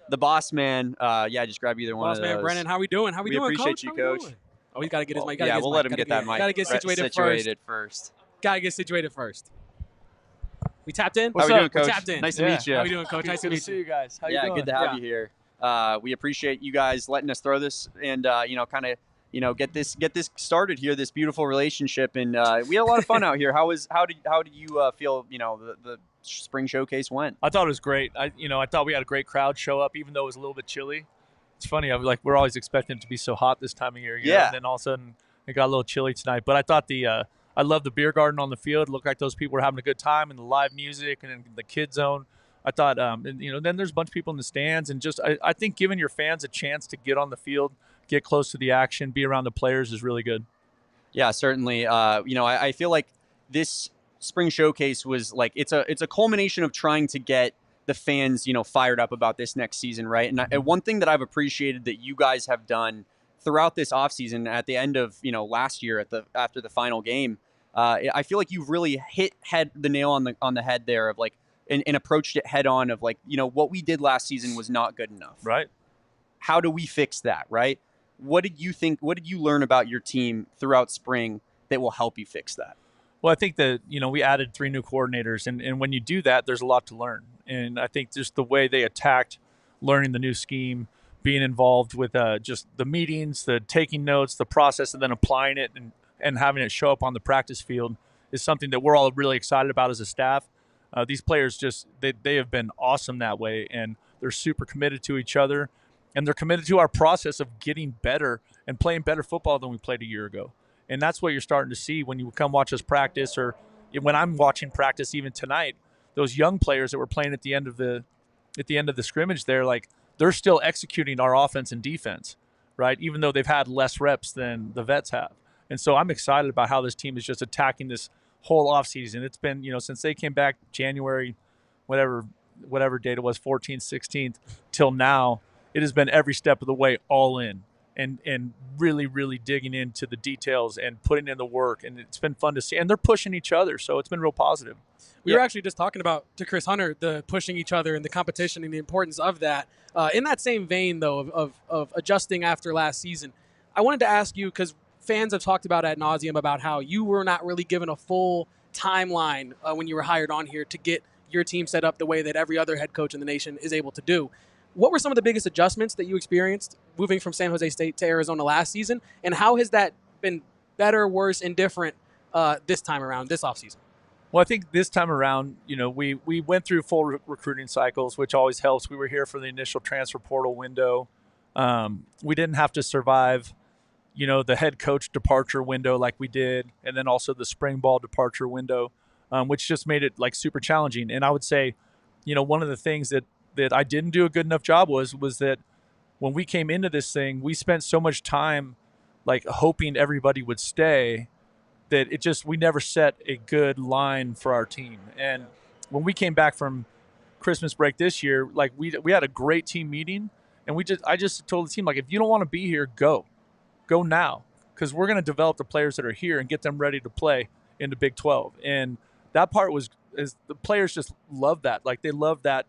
[SPEAKER 2] The boss man. Just grab either one of those.
[SPEAKER 1] Boss man Brennan, how we doing?
[SPEAKER 2] We appreciate you, Coach.
[SPEAKER 1] Oh, he's got to get his mic.
[SPEAKER 2] We'll let him get that mic.
[SPEAKER 1] Got to get situated first. Got to get situated first. We tapped in?
[SPEAKER 2] How we doing, Coach?
[SPEAKER 1] We tapped in.
[SPEAKER 2] Nice to meet you.
[SPEAKER 1] How we doing, Coach? Nice to meet
[SPEAKER 3] you guys. How you doing?
[SPEAKER 2] Good to have you here. We appreciate you guys letting us throw this and, get this started here, this beautiful relationship. And we had a lot of fun out here. How did you feel, the spring showcase went?
[SPEAKER 5] I thought it was great. I thought we had a great crowd show up, even though it was a little bit chilly. It's funny. We're always expecting it to be so hot this time of year. You know? And then all of a sudden it got a little chilly tonight. But I thought I love the beer garden on the field. It looked like those people were having a good time, and the live music and in the kid zone. I thought, then there's a bunch of people in the stands, and just I think giving your fans a chance to get on the field, get close to the action, be around the players is really good.
[SPEAKER 2] Yeah, certainly. I feel like this spring showcase was it's a culmination of trying to get the fans, fired up about this next season, right? And one thing that I've appreciated that you guys have done throughout this offseason at the end of, last year after the final game, I feel like you've really hit the nail on the head there of and approached it head on of what we did last season was not good enough.
[SPEAKER 5] Right.
[SPEAKER 2] How do we fix that, right? What did you think? What did you learn about your team throughout spring that will help you fix that?
[SPEAKER 5] Well, I think that, we added 3 new coordinators, and when you do that, there's a lot to learn. And I think just the way they attacked learning the new scheme, being involved with just the meetings, the taking notes, the process, and then applying it and having it show up on the practice field is something that we're all really excited about as a staff. These players they have been awesome that way, and they're super committed to each other, and they're committed to our process of getting better and playing better football than we played a year ago. And that's what you're starting to see when you come watch us practice, or when I'm watching practice even tonight. Those young players that were playing at the end of the scrimmage there, they're still executing our offense and defense, right? Even though they've had less reps than the vets have. And so I'm excited about how this team is just attacking this whole offseason. It's been, since they came back January, whatever date it was, 14th, 16th, till now, it has been every step of the way all in. and really, really digging into the details and putting in the work. And it's been fun to see. And they're pushing each other, so it's been real positive.
[SPEAKER 1] We were actually just talking about, to Chris Hunter, the pushing each other and the competition and the importance of that. In that same vein, though, of adjusting after last season, I wanted to ask you, because fans have talked about ad nauseum about how you were not really given a full timeline when you were hired on here to get your team set up the way that every other head coach in the nation is able to do. What were some of the biggest adjustments that you experienced moving from San Jose State to Arizona last season, and how has that been better, worse, and different this time around, this offseason?
[SPEAKER 5] Well, I think this time around, we went through full recruiting cycles, which always helps. We were here for the initial transfer portal window. We didn't have to survive, the head coach departure window like we did, and then also the spring ball departure window, which just made it like super challenging. And I would say, one of the things that I didn't do a good enough job was that when we came into this thing, we spent so much time like hoping everybody would stay that we never set a good line for our team. And when we came back from Christmas break this year, like we had a great team meeting, and I just told the team, like, if you don't want to be here, go now, because we're going to develop the players that are here and get them ready to play in the Big 12. And that part is the players just love that. Like, they love that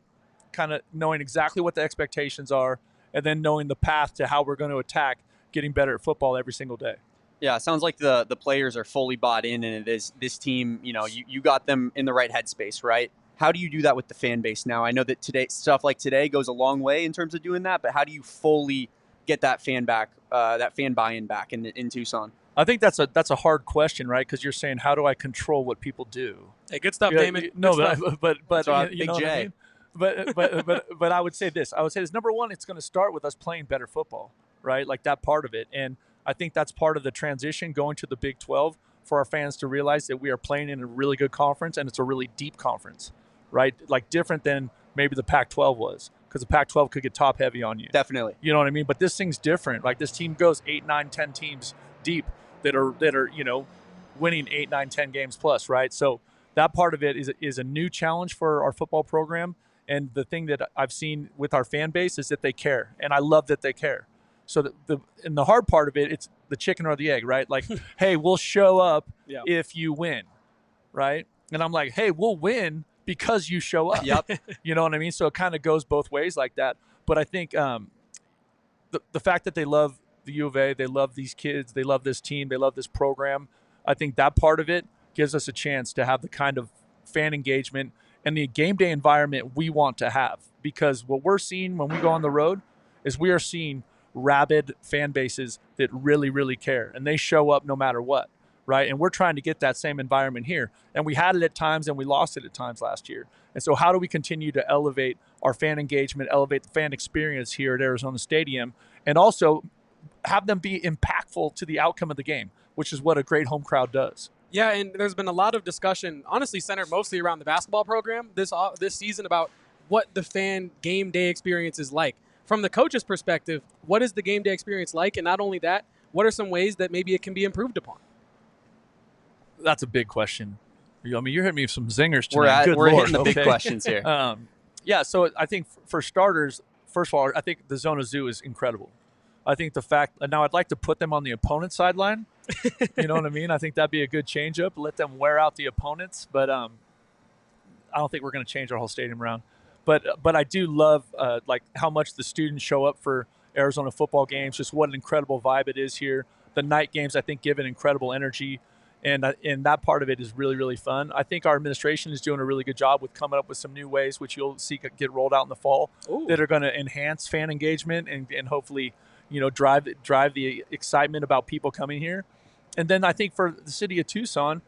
[SPEAKER 5] kind of knowing exactly what the expectations are, and then knowing the path to how we're going to attack getting better at football every single day.
[SPEAKER 2] Yeah, it sounds like the players are fully bought in, and it is this team, you got them in the right headspace, right? How do you do that with the fan base now? I know that stuff like today goes a long way in terms of doing that, but how do you fully get that fan buy-in back in Tucson?
[SPEAKER 5] I think that's a hard question, right? Because you're saying, how do I control what people do?
[SPEAKER 1] Hey, good stuff, Damon.
[SPEAKER 5] No,
[SPEAKER 1] good
[SPEAKER 5] but
[SPEAKER 2] so,
[SPEAKER 5] you
[SPEAKER 2] Big
[SPEAKER 5] know
[SPEAKER 2] J.
[SPEAKER 5] what I mean? But I would say this. Number one, it's going to start with us playing better football, right? Like that part of it. And I think that's part of the transition going to the Big 12 for our fans to realize that we are playing in a really good conference, and it's a really deep conference, right? Like different than maybe the Pac-12 was, because the Pac-12 could get top heavy on you.
[SPEAKER 2] Definitely.
[SPEAKER 5] You know what I mean? But this thing's different. Like, this team goes 8, 9, 10 teams deep that are winning 8, 9, 10 games plus, right? So that part of it is a new challenge for our football program. And the thing that I've seen with our fan base is that they care, and I love that they care. So the hard part of it, it's the chicken or the egg, right? Like, hey, we'll show up if you win, right? And I'm like, hey, we'll win because you show up.
[SPEAKER 2] Yep.
[SPEAKER 5] You know what I mean? So it kind of goes both ways like that. But I think the fact that they love the U of A, they love these kids, they love this team, they love this program, I think that part of it gives us a chance to have the kind of fan engagement and the game day environment we want to have. Because what we're seeing when we go on the road is we are seeing rabid fan bases that really, really care, and they show up no matter what, right? And we're trying to get that same environment here, and we had it at times and we lost it at times last year. And so how do we continue to elevate our fan engagement, elevate the fan experience here at Arizona Stadium, and also have them be impactful to the outcome of the game, which is what a great home crowd does.
[SPEAKER 1] Yeah, and there's been a lot of discussion, honestly centered mostly around the basketball program this season, about what the fan game day experience is like. From the coach's perspective, what is the game day experience like? And not only that, what are some ways that maybe it can be improved upon?
[SPEAKER 5] That's a big question. I mean, you're hitting me with some zingers tonight.
[SPEAKER 2] We're hitting the big questions here.
[SPEAKER 5] So I think for starters, first of all, I think the Zona Zoo is incredible. I think the fact – now I'd like to put them on the opponent's sideline. You know what I mean? I think that'd be a good change-up. Let them wear out the opponents. But I don't think we're going to change our whole stadium around. But I do love like how much the students show up for Arizona football games, just what an incredible vibe it is here. The night games, I think, give an incredible energy. And that part of it is really, really fun. I think our administration is doing a really good job with coming up with some new ways, which you'll see get rolled out in the fall, that are going to enhance fan engagement and hopefully – drive the excitement about people coming here. And then I think for the city of Tucson,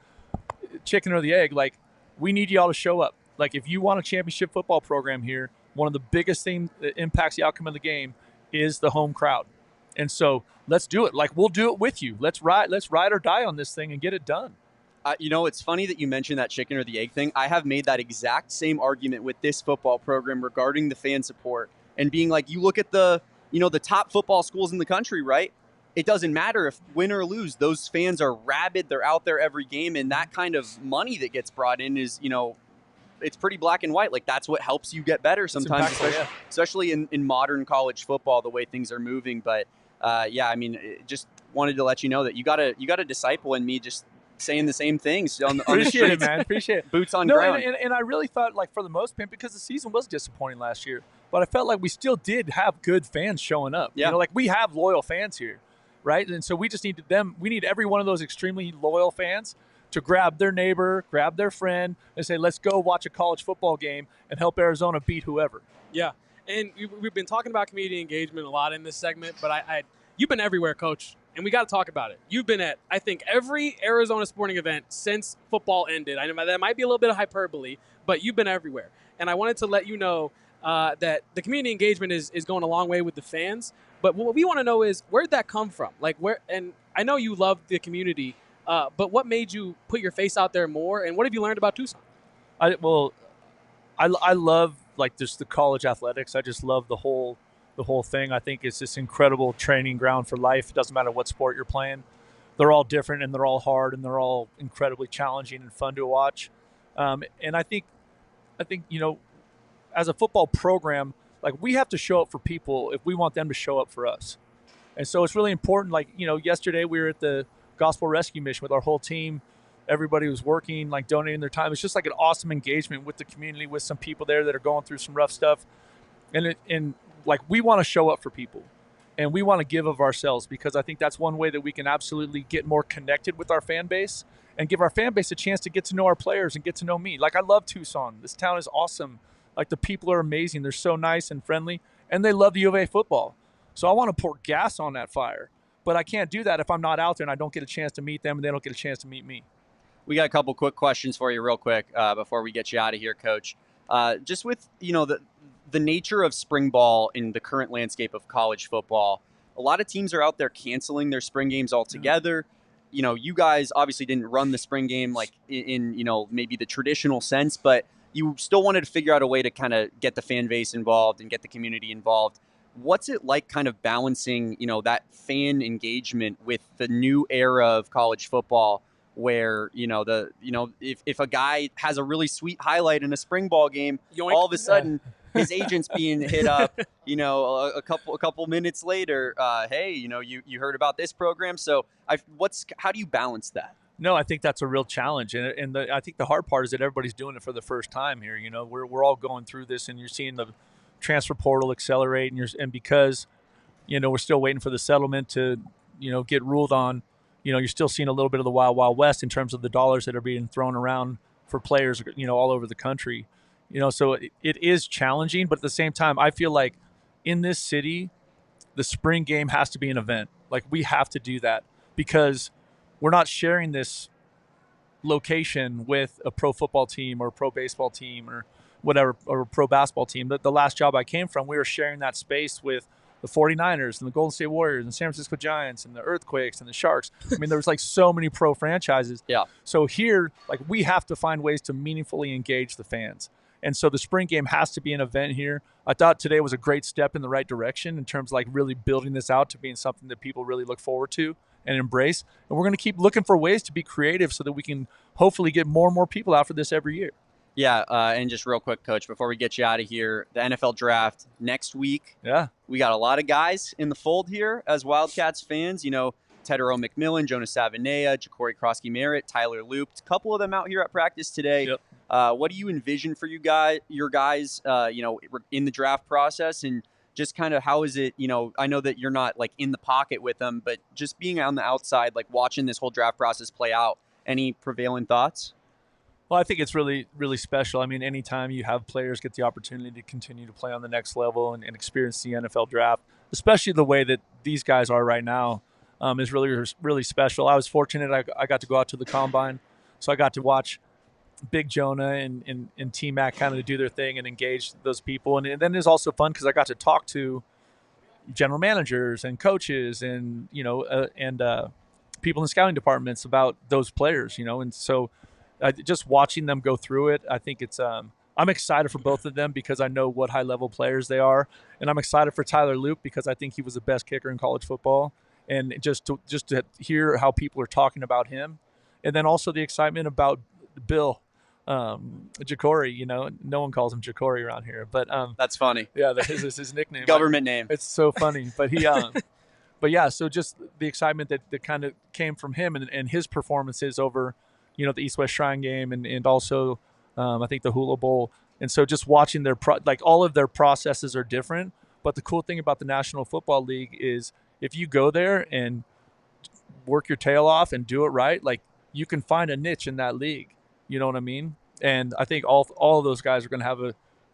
[SPEAKER 5] chicken or the egg, like, we need y'all to show up. Like, if you want a championship football program here, one of the biggest things that impacts the outcome of the game is the home crowd. And so let's do it. Like, we'll do it with you. Let's ride or die on this thing and get it done.
[SPEAKER 2] It's funny that you mentioned that chicken or the egg thing. I have made that exact same argument with this football program regarding the fan support and being like, you look at the top football schools in the country, right? It doesn't matter if win or lose. Those fans are rabid. They're out there every game. And that kind of money that gets brought in is, it's pretty black and white. Like, that's what helps you get better sometimes, especially in modern college football, the way things are moving. But yeah, I mean, just wanted to let you know that you got a disciple in me, just saying the same things on the
[SPEAKER 5] Appreciate
[SPEAKER 2] streets.
[SPEAKER 5] it, man. Appreciate it.
[SPEAKER 2] Boots on ground.
[SPEAKER 5] And I really thought, like, for the most part, because the season was disappointing last year, but I felt like we still did have good fans showing up.
[SPEAKER 2] Yeah.
[SPEAKER 5] Like, we have loyal fans here, right? And so we just need we need every one of those extremely loyal fans to grab their neighbor, grab their friend, and say, let's go watch a college football game and help Arizona beat whoever.
[SPEAKER 1] Yeah. And we've been talking about community engagement a lot in this segment, but you've been everywhere, Coach. And we got to talk about it. You've been at, I think, every Arizona sporting event since football ended. I know that might be a little bit of hyperbole, but you've been everywhere. And I wanted to let you know that the community engagement is going a long way with the fans. But what we want to know is, where'd that come from? Like, where? And I know you love the community, but what made you put your face out there more? And what have you learned about Tucson?
[SPEAKER 5] I love, like, just the college athletics. I just love the whole thing. I think it's this incredible training ground for life. It doesn't matter what sport you're playing. They're all different, and they're all hard, and they're all incredibly challenging and fun to watch. And I think, as a football program, like, we have to show up for people if we want them to show up for us. And so it's really important. Like, yesterday we were at the Gospel Rescue Mission with our whole team. Everybody was working, like, donating their time. It's just like an awesome engagement with the community, with some people there that are going through some rough stuff. And like, we want to show up for people, and we want to give of ourselves, because I think that's one way that we can absolutely get more connected with our fan base and give our fan base a chance to get to know our players and get to know me. Like, I love Tucson. This town is awesome. Like, the people are amazing. They're so nice and friendly, and they love the U of A football. So I want to pour gas on that fire, but I can't do that if I'm not out there and I don't get a chance to meet them and they don't get a chance to meet me.
[SPEAKER 2] We got a couple quick questions for you real quick before we get you out of here, Coach. Just with, the nature of spring ball in the current landscape of college football, a lot of teams are out there canceling their spring games altogether. You guys obviously didn't run the spring game like in maybe the traditional sense, but you still wanted to figure out a way to kind of get the fan base involved and get the community involved. What's it like kind of balancing, that fan engagement with the new era of college football, where if a guy has a really sweet highlight in a spring ball game,
[SPEAKER 1] Yoink.
[SPEAKER 2] all of a sudden his agent's being hit up, a couple minutes later, hey, you heard about this program. So how do you balance that?
[SPEAKER 5] No, I think that's a real challenge, and I think the hard part is that everybody's doing it for the first time here. We're all going through this, and you're seeing the transfer portal accelerate, and because we're still waiting for the settlement to get ruled on. You're still seeing a little bit of the wild, wild west in terms of the dollars that are being thrown around for players, all over the country. So it is challenging, but at the same time, I feel like in this city, the spring game has to be an event. Like, we have to do that, because we're not sharing this location with a pro football team or a pro baseball team or whatever, or a pro basketball team. The last job I came from, we were sharing that space with the 49ers and the Golden State Warriors and the San Francisco Giants and the Earthquakes and the Sharks. I mean, there was like so many pro franchises.
[SPEAKER 2] Yeah.
[SPEAKER 5] So here, like, we have to find ways to meaningfully engage the fans. And so the spring game has to be an event here. I thought today was a great step in the right direction in terms of, like, really building this out to being something that people really look forward to and embrace. And we're going to keep looking for ways to be creative so that we can hopefully get more and more people out for this every year.
[SPEAKER 2] Yeah, and just real quick, Coach, before we get you out of here, the NFL draft next week.
[SPEAKER 5] Yeah.
[SPEAKER 2] We got a lot of guys in the fold here as Wildcats fans. Tedero McMillan, Jonas Savanea, Ja'Cory Krosky-Merritt, Tyler Loop. A couple of them out here at practice today.
[SPEAKER 5] Yep.
[SPEAKER 2] What do you envision for your guys, in the draft process? And just kind of how is it, I know that you're not, like, in the pocket with them, but just being on the outside, like, watching this whole draft process play out, any prevailing thoughts?
[SPEAKER 5] Well, I think it's really, really special. I mean, anytime you have players get the opportunity to continue to play on the next level and experience the NFL draft, especially the way that these guys are right now, is really, really special. I was fortunate. I got to go out to the Combine, so I got to watch Big Jonah and T-Mac kind of do their thing and engage those people. And then it's also fun because I got to talk to general managers and coaches and, people in scouting departments about those players, and so just watching them go through it, I think it's I'm excited for both of them because I know what high-level players they are, and I'm excited for Tyler Loop because I think he was the best kicker in college football, and just to hear how people are talking about him, and then also the excitement about Bill Ja'Cory. No one calls him Ja'Cory around here, but
[SPEAKER 2] that's funny.
[SPEAKER 5] Yeah, his nickname.
[SPEAKER 2] Government name.
[SPEAKER 5] It's so funny, but he But yeah, so just the excitement that kind of came from him and his performances over, the East-West Shrine game and also I think the Hula Bowl. And so just watching their all of their processes are different. But the cool thing about the National Football League is if you go there and work your tail off and do it right, like you can find a niche in that league. You know what I mean? And I think all of those guys are going to have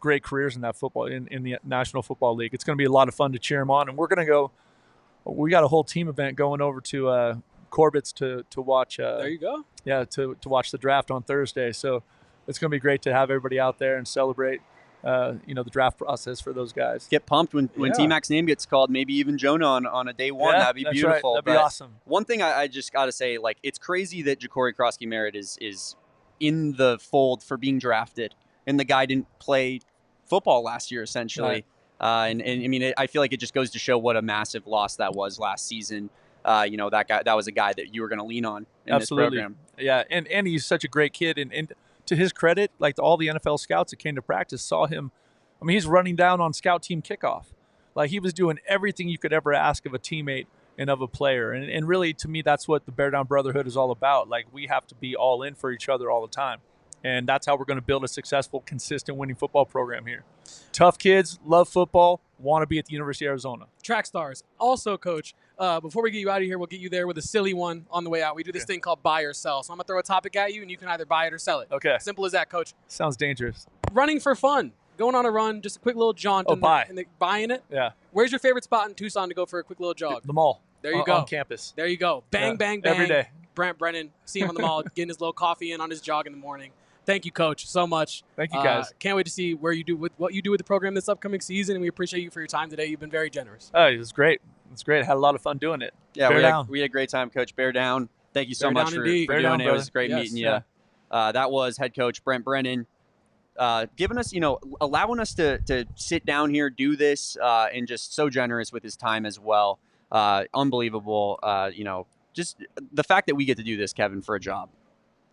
[SPEAKER 5] great careers in that football in the National Football League. It's going to be a lot of fun to cheer them on. And we're going to go. We got a whole team event going over to Corbett's to watch.
[SPEAKER 1] There you go.
[SPEAKER 5] Yeah, to watch the draft on Thursday. So it's going to be great to have everybody out there and celebrate. The draft process for those guys.
[SPEAKER 2] Get pumped when T-Mac's name gets called, maybe even Jonah on a day one. That'd be beautiful.
[SPEAKER 5] Right. That'd be awesome.
[SPEAKER 2] One thing I just got to say, like, it's crazy that Ja'Cory Krosky-Merritt is in the fold for being drafted, and the guy didn't play football last year, essentially. Right. And I mean, I feel like it just goes to show what a massive loss that was last season. That was a guy that you were going to lean on in
[SPEAKER 5] Absolutely.
[SPEAKER 2] this program.
[SPEAKER 5] Yeah, and he's such a great kid, and to his credit, like all the NFL scouts that came to practice saw him. I mean, he's running down on scout team kickoff. Like he was doing everything you could ever ask of a teammate and of a player. And really, to me, that's what the Bear Down Brotherhood is all about. Like we have to be all in for each other all the time. And that's how we're going to build a successful, consistent winning football program here. Tough kids, love football, want to be at the University of Arizona.
[SPEAKER 1] Track stars. Also, Coach, before we get you out of here, we'll get you there with a silly one on the way out. We do this thing called buy or sell. So I'm going to throw a topic at you, and you can either buy it or sell it.
[SPEAKER 5] Okay.
[SPEAKER 1] Simple as that, Coach.
[SPEAKER 5] Sounds dangerous.
[SPEAKER 1] Running for fun. Going on a run, just a quick little jaunt. Buying it?
[SPEAKER 5] Yeah.
[SPEAKER 1] Where's your favorite spot in Tucson to go for a quick little jog?
[SPEAKER 5] The mall.
[SPEAKER 1] There you go.
[SPEAKER 5] On campus.
[SPEAKER 1] There you go. Bang, bang, bang.
[SPEAKER 5] Every day.
[SPEAKER 1] Brent Brennan, see him on the mall, getting his little coffee in on his jog in the morning. Thank you, Coach, so much.
[SPEAKER 5] Thank you, guys.
[SPEAKER 1] Can't wait to see what you do with the program this upcoming season, and we appreciate you for your time today. You've been very generous.
[SPEAKER 5] Oh, it was great. It's great. I had a lot of fun doing it.
[SPEAKER 2] Yeah, we had a great time, Coach. Bear down. Thank you so much for doing it. It was great meeting you. That was head coach Brent Brennan, giving us, allowing us to sit down here, do this, and just so generous with his time as well. Unbelievable. Just the fact that we get to do this, Kevin, for a job.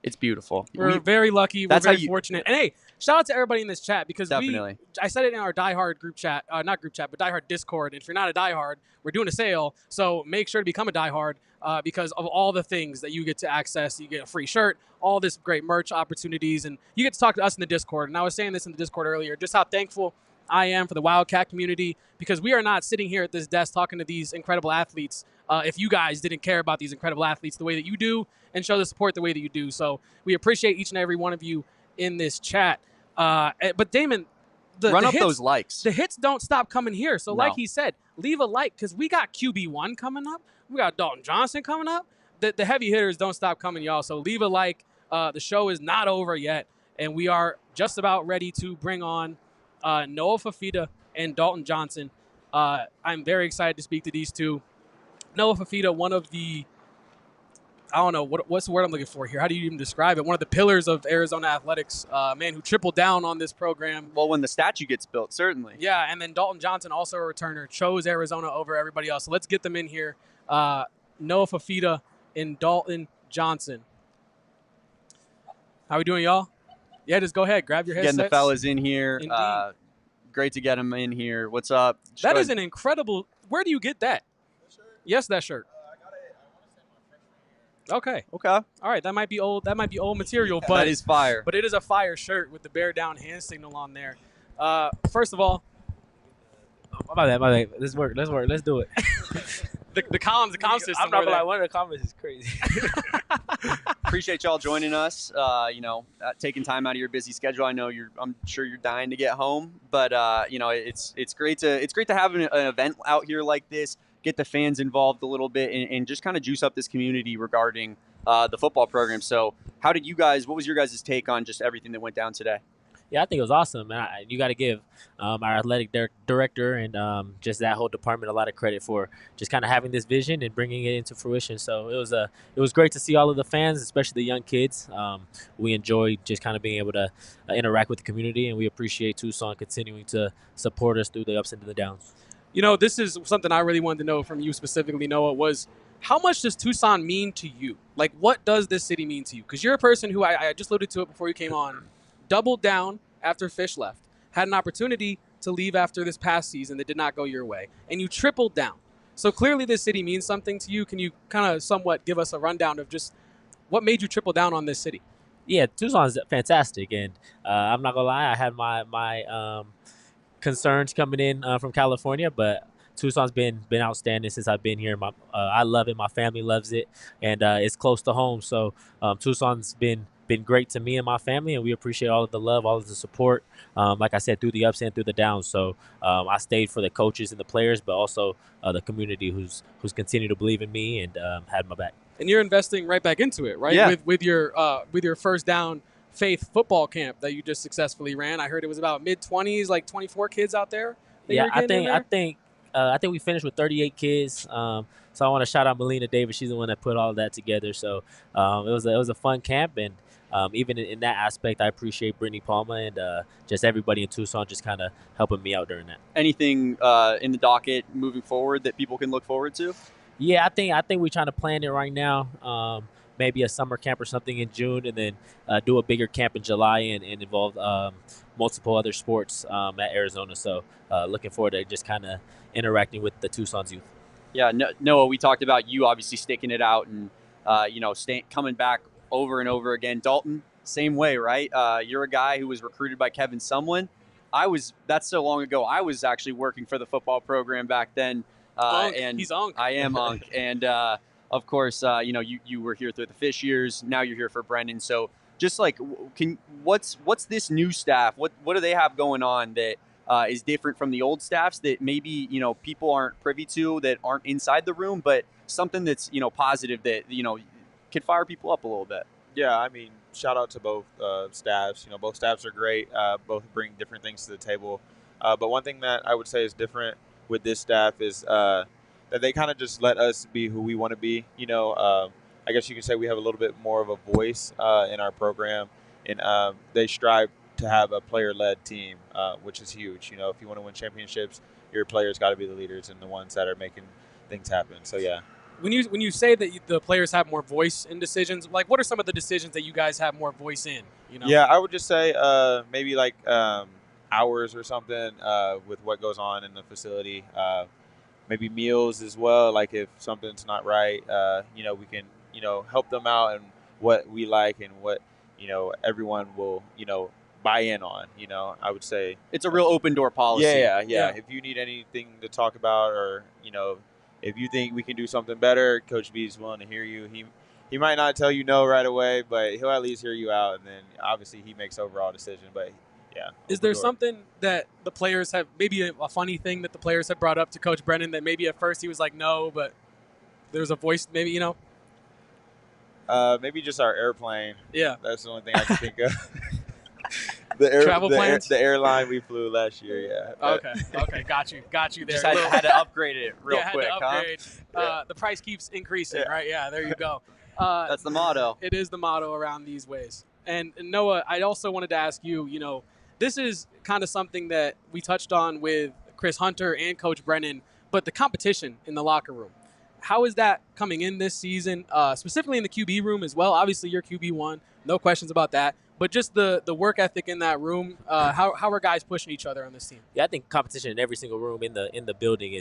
[SPEAKER 2] It's beautiful.
[SPEAKER 1] We're very lucky. We're very fortunate. And hey, shout out to everybody in this chat because I said it in our diehard group chat, not group chat, but diehard Discord. And if you're not a diehard, we're doing a sale. So make sure to become a diehard because of all the things that you get to access. You get a free shirt, all this great merch opportunities, and you get to talk to us in the Discord. And I was saying this in the Discord earlier, just how thankful I am for the Wildcat community because we are not sitting here at this desk talking to these incredible athletes if you guys didn't care about these incredible athletes the way that you do and show the support the way that you do. So we appreciate each and every one of you in this chat. But Damon,
[SPEAKER 2] run up those likes.
[SPEAKER 1] The hits don't stop coming here. So like he said, leave a like because we got QB1 coming up. We got Dalton Johnson coming up. The heavy hitters don't stop coming, y'all. So leave a like. The show is not over yet. And we are just about ready to bring on Noah Fifita and Dalton Johnson. I'm very excited to speak to these two. Noah Fifita, one of the, I don't know, what's the word I'm looking for here? How do you even describe it? One of the pillars of Arizona athletics, man who tripled down on this program.
[SPEAKER 2] Well, when the statue gets built, certainly.
[SPEAKER 1] Yeah, and then Dalton Johnson, also a returner, chose Arizona over everybody else. So let's get them in here. Noah Fifita and Dalton Johnson. How we doing, y'all? Yeah, just go ahead. Grab your headsets.
[SPEAKER 2] Getting the fellas in here. Great to get them in here. What's up?
[SPEAKER 1] That is an incredible – where do you get that? Yes, that shirt.
[SPEAKER 4] I got it. I want to say my freshman year.
[SPEAKER 2] Okay.
[SPEAKER 1] All right, that might be old. That might be old material, but
[SPEAKER 2] that is fire.
[SPEAKER 1] But it is a fire shirt with the bear down hand signal on there. First of all,
[SPEAKER 3] my bad. Let's work. Let's do it.
[SPEAKER 1] the comms system.
[SPEAKER 3] I'm not gonna lie. One of the comments is crazy.
[SPEAKER 2] Appreciate y'all joining us. Taking time out of your busy schedule. I'm sure you're dying to get home, but it's great to have an event out here like this. Get the fans involved a little bit and just kind of juice up this community regarding the football program. So what was your guys' take on just everything that went down today?
[SPEAKER 3] Yeah, I think it was awesome. You got to give our athletic director and just that whole department a lot of credit for just kind of having this vision and bringing it into fruition. So it was great to see all of the fans, especially the young kids. We enjoyed just kind of being able to interact with the community, and we appreciate Tucson continuing to support us through the ups and the downs.
[SPEAKER 1] This is something I really wanted to know from you specifically, Noah, was how much does Tucson mean to you? Like, what does this city mean to you? Because you're a person who, I just alluded to it before you came on, doubled down after Fish left, had an opportunity to leave after this past season that did not go your way, and you tripled down. So clearly this city means something to you. Can you kind of somewhat give us a rundown of just what made you triple down on this city?
[SPEAKER 6] Yeah, Tucson's fantastic, and I'm not gonna lie, I had my concerns coming in from California, but Tucson's been outstanding since I've been here. I love it. My family loves it, and it's close to home. So Tucson's been great to me and my family, and we appreciate all of the love, all of the support. Like I said, through the ups and through the downs. So I stayed for the coaches and the players, but also the community who's continued to believe in me and had my back.
[SPEAKER 1] And you're investing right back into it, right?
[SPEAKER 2] Yeah.
[SPEAKER 1] With your first down faith football camp that you just successfully ran. I heard it was about mid-20s, like 24 kids out there.
[SPEAKER 6] Yeah, I think we finished with 38 kids. So I want to shout out Melina Davis. She's the one that put all of that together. So it was a fun camp, and even in that aspect, I appreciate Brittany Palma and just everybody in Tucson just kind of helping me out during that.
[SPEAKER 2] Anything in the docket moving forward that people can look forward to?
[SPEAKER 6] Yeah, I think we're trying to plan it right now. Maybe a summer camp or something in June, and then do a bigger camp in July and involve multiple other sports at Arizona. So looking forward to just kind of interacting with the Tucson's youth.
[SPEAKER 2] Yeah, Noah, we talked about you obviously sticking it out and coming back over and over again. Dalton, same way, right? You're a guy who was recruited by Kevin Sumlin. That's so long ago. I was actually working for the football program back then. And
[SPEAKER 1] he's Unc.
[SPEAKER 2] I am Unc. And of course, you were here through the Fish years. Now you're here for Brennan. So just like, what's this new staff? What do they have going on that is different from the old staffs that maybe people aren't privy to, that aren't inside the room, but something that's positive that could fire people up a little bit?
[SPEAKER 7] Yeah, I mean, shout out to both staffs. Both staffs are great. Both bring different things to the table. But one thing that I would say is different with this staff is that they kind of just let us be who we want to be. I guess you could say we have a little bit more of a voice in our program, and they strive to have a player-led team, which is huge. If you want to win championships, your players got to be the leaders and the ones that are making things happen. So yeah.
[SPEAKER 1] When you say that the players have more voice in decisions, like what are some of the decisions that you guys have more voice in?
[SPEAKER 7] Yeah, I would just say maybe like hours or something with what goes on in the facility. Maybe meals as well. Like if something's not right, we can help them out and what we like and what everyone will buy in on. I would say
[SPEAKER 2] it's a real open door policy.
[SPEAKER 7] Yeah. If you need anything to talk about, or if you think we can do something better, Coach B is willing to hear you. He might not tell you no right away, but he'll at least hear you out, and then obviously he makes overall decision. But yeah.
[SPEAKER 1] Is there something that the players have, maybe a funny thing that the players have brought up to Coach Brennan that maybe at first he was like no, but there's a voice, maybe
[SPEAKER 7] maybe just our airplane.
[SPEAKER 1] Yeah,
[SPEAKER 7] that's the only thing I can think of.
[SPEAKER 1] Travel plans?
[SPEAKER 7] The airline we flew last year, yeah.
[SPEAKER 1] Okay, got you there.
[SPEAKER 2] Just had to upgrade it real quick,
[SPEAKER 1] had to upgrade.
[SPEAKER 7] Huh?
[SPEAKER 1] The price keeps increasing, right? Yeah, there you go.
[SPEAKER 2] That's the motto.
[SPEAKER 1] It is the motto around these ways. And Noah, I also wanted to ask you, this is kind of something that we touched on with Chris Hunter and Coach Brennan, but the competition in the locker room. How is that coming in this season, specifically in the QB room as well? Obviously, you're QB1, no questions about that. But just the work ethic in that room, how are guys pushing each other on this team?
[SPEAKER 6] Yeah, I think competition in every single room in the building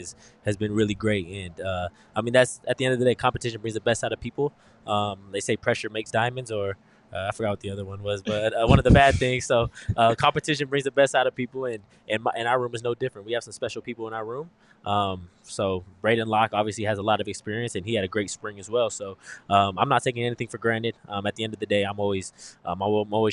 [SPEAKER 6] has been really great, and I mean that's at the end of the day, competition brings the best out of people. They say pressure makes diamonds, or I forgot what the other one was, but one of the bad things. So competition brings the best out of people, and our room is no different. We have some special people in our room. So Braden Locke obviously has a lot of experience, and he had a great spring as well. So I'm not taking anything for granted. At the end of the day, I'm always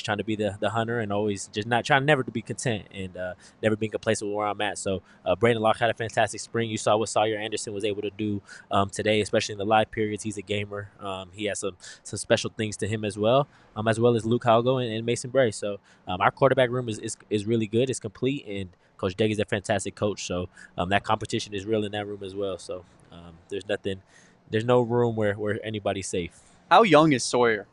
[SPEAKER 6] trying to be the hunter, and always just never to be content, and never being complacent with where I'm at. So Braden Locke had a fantastic spring. You saw what Sawyer Anderson was able to do today, especially in the live periods. He's a gamer. He has some special things to him as well as Luke Halgo and Mason Bray. So our quarterback room is really good. It's complete, and Coach Doege is a fantastic coach. So that competition is real in that room as well. So there's no room where anybody's safe.
[SPEAKER 2] How young is Sawyer?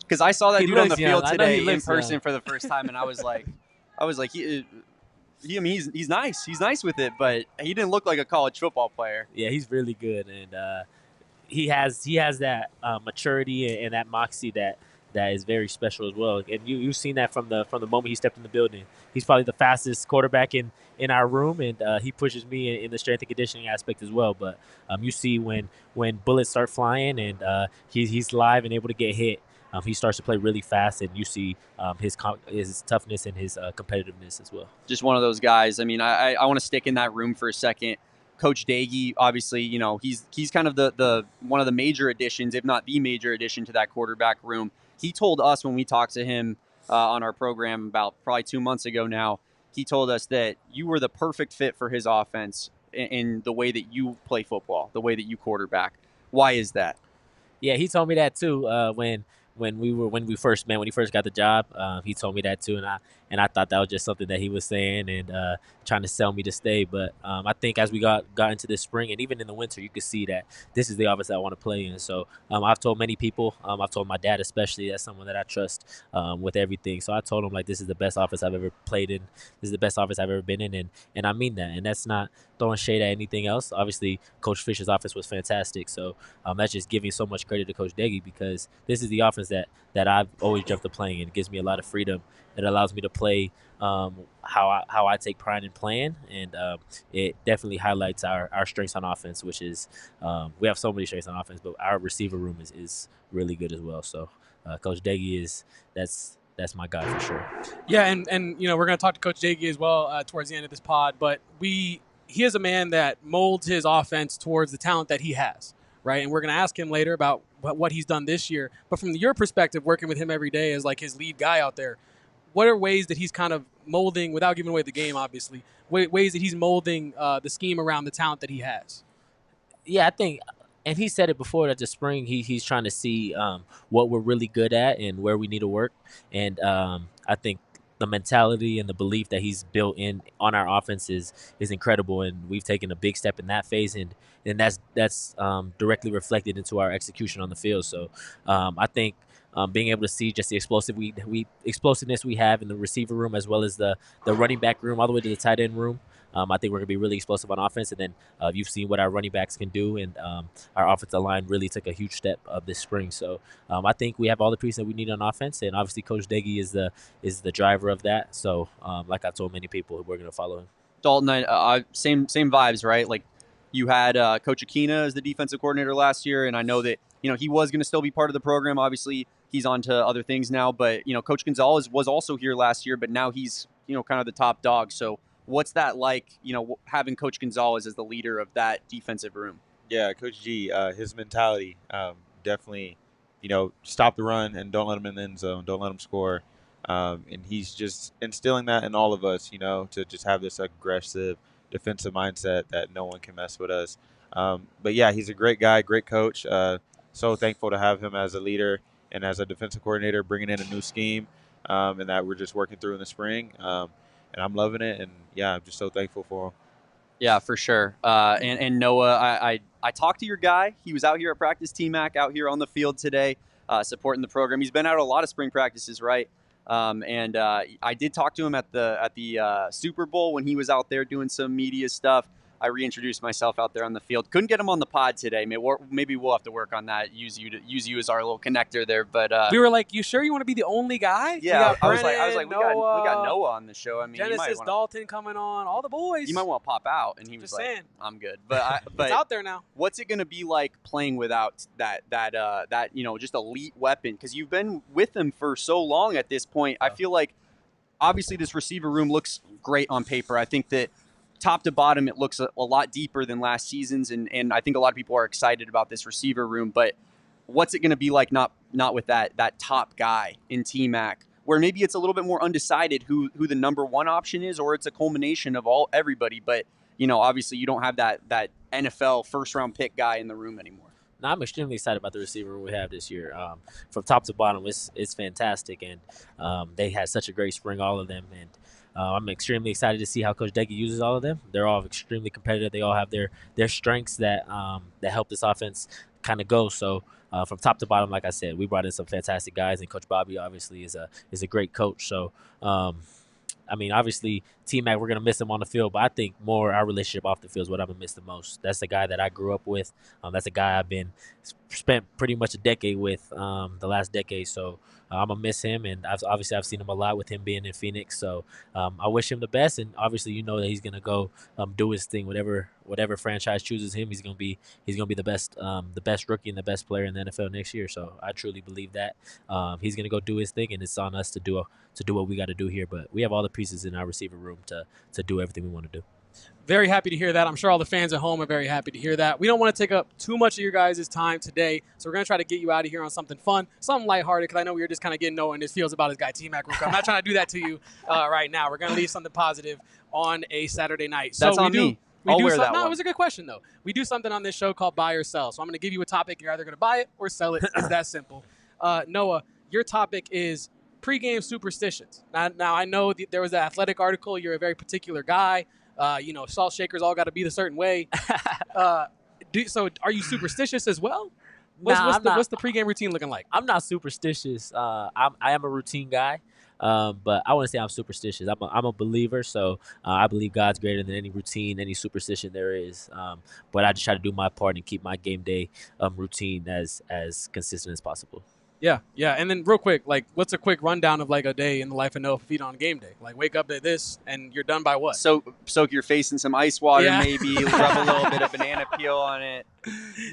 [SPEAKER 2] Because I saw that dude on the field today in person
[SPEAKER 6] young.
[SPEAKER 2] for the first time, and I was like, he's nice. He's nice with it, but he didn't look like a college football player.
[SPEAKER 6] Yeah, he's really good, and he has that maturity and that moxie that that is very special as well. And you've seen that from the moment he stepped in the building. He's probably the fastest quarterback in our room, and he pushes me in the strength and conditioning aspect as well. But you see when bullets start flying and he's live and able to get hit, he starts to play really fast, and you see his toughness and his competitiveness as well.
[SPEAKER 2] Just one of those guys. I mean, I want to stick in that room for a second. Coach Doege, obviously, he's kind of the one of the major additions, if not the major addition to that quarterback room. He told us when we talked to him on our program about probably 2 months ago now, he told us that you were the perfect fit for his offense in the way that you play football, the way that you quarterback. Why is that?
[SPEAKER 6] Yeah, he told me that too when we first met, when he first got the job. He told me that too, and I thought that was just something that he was saying and trying to sell me to stay. But I think as we got into this spring and even in the winter, you could see that this is the offense that I want to play in. So I've told many people, I've told my dad especially, that's someone that I trust with everything. So I told him, like, this is the best offense I've ever played in. This is the best offense I've ever been in, and I mean that. And that's not throwing shade at anything else. Obviously, Coach Fisher's offense was fantastic. So that's just giving so much credit to Coach Doege, because this is the offense that I've always dreamt of playing, and it gives me a lot of freedom. It allows me to play how I take pride in playing, and it definitely highlights our strengths on offense, which is we have so many strengths on offense, but our receiver room is really good as well. So Coach Doege that's my guy for sure.
[SPEAKER 1] Yeah, and we're going to talk to Coach Doege as well towards the end of this pod, but he is a man that molds his offense towards the talent that he has, right? And we're going to ask him later about what he's done this year. But from your perspective, working with him every day as like his lead guy out there, what are ways that he's kind of molding, without giving away the game, obviously, ways that he's molding the scheme around the talent that he has?
[SPEAKER 6] Yeah, I think, and he said it before, that the spring he's trying to see what we're really good at and where we need to work. And I think the mentality and the belief that he's built in on our offense is incredible, and we've taken a big step in that phase, and that's directly reflected into our execution on the field. So I think being able to see just the explosiveness we have in the receiver room, as well as the running back room, all the way to the tight end room, I think we're going to be really explosive on offense. And then you've seen what our running backs can do, and our offensive line really took a huge step this spring. So I think we have all the pieces that we need on offense, and obviously Coach Doege is the driver of that. So like I told many people, we're going to follow him.
[SPEAKER 2] Dalton, same vibes, right? Like, you had Coach Aquina as the defensive coordinator last year, and I know that he was going to still be part of the program. Obviously, he's on to other things now, but Coach Gonzales was also here last year, but now he's kind of the top dog. So what's that like, having Coach Gonzales as the leader of that defensive room?
[SPEAKER 7] Yeah, Coach G, his mentality, definitely, stop the run and don't let him in the end zone, don't let him score. And he's just instilling that in all of us, to just have this aggressive defensive mindset that no one can mess with us. But yeah, he's a great guy, great coach. So thankful to have him as a leader and as a defensive coordinator, bringing in a new scheme, and that we're just working through in the spring. And I'm loving it. And yeah, I'm just so thankful for him.
[SPEAKER 2] Yeah, for sure. And Noah, I talked to your guy. He was out here at practice, T-Mac, out here on the field today, supporting the program. He's been out at a lot of spring practices, right? And I did talk to him at the Super Bowl when he was out there doing some media stuff. I reintroduced myself out there on the field. Couldn't get him on the pod today. Maybe we'll have to work on that. Use you as our little connector there. But we
[SPEAKER 1] were like, "You sure you want to be the only guy?"
[SPEAKER 2] Yeah, I was
[SPEAKER 1] Brennan,
[SPEAKER 2] like, we got Noah on the show. I mean,
[SPEAKER 1] Genesis, Dalton coming on, all the boys.
[SPEAKER 2] You might want to pop out, and he was like, "I'm good." But
[SPEAKER 1] it's out there now.
[SPEAKER 2] What's it going to be like playing without that just elite weapon? Because you've been with them for so long at this point. I feel like obviously this receiver room looks great on paper. I think that top to bottom, it looks a lot deeper than last season's, and I think a lot of people are excited about this receiver room. But what's it going to be like not with that top guy in T-Mac, where maybe it's a little bit more undecided who the number one option is, or it's a culmination of everybody. But obviously you don't have that NFL first round pick guy in the room anymore.
[SPEAKER 6] No, I'm extremely excited about the receiver we have this year. From top to bottom, it's fantastic, and they had such a great spring, all of them, and I'm extremely excited to see how Coach Doege uses all of them. They're all extremely competitive. They all have their strengths that help this offense kind of go. So from top to bottom, like I said, we brought in some fantastic guys, and Coach Bobby obviously is a great coach. So I mean, obviously, T-Mac, we're going to miss him on the field, but I think more our relationship off the field is what I'm going to miss the most. That's the guy that I grew up with. That's a guy I've spent pretty much a decade with, the last decade. So I'm going to miss him, and I've seen him a lot with him being in Phoenix. So I wish him the best, and obviously that he's going to go do his thing. Whatever franchise chooses him, he's going to be the best rookie and the best player in the NFL next year. So I truly believe that he's going to go do his thing, and it's on us to do what we got to do here. But we have all the pieces in our receiver room to do everything we want to do.
[SPEAKER 1] Very happy to hear that. I'm sure all the fans at home are very happy to hear that. We don't want to take up too much of your guys' time today, so we're going to try to get you out of here on something fun, something lighthearted, because I know we were just kind of getting knowing his feels about his guy T-Mac. I'm not trying to do that to you right now. We're going to leave something positive on a Saturday night.
[SPEAKER 2] That's on me. I'll wear that one.
[SPEAKER 1] It was a good question, though. We do something on this show called Buy or Sell. So I'm going to give you a topic. You're either going to buy it or sell it. It's that simple. Noah, your topic is pregame superstitions. Now I know there was an athletic article. You're a very particular guy. Salt shakers all got to be the certain way. So are you superstitious as well? What's the pregame routine looking like?
[SPEAKER 6] I'm not superstitious. I am a routine guy, but I wouldn't say I'm superstitious. I'm a believer, so I believe God's greater than any routine, any superstition there is. But I just try to do my part and keep my game day routine as consistent as possible.
[SPEAKER 1] Yeah. And then real quick, what's a quick rundown of a day in the life of Noah Fifita on game day? Wake up at this and you're done by what?
[SPEAKER 2] Soak your face in some ice water, maybe rub a little bit of banana peel on it.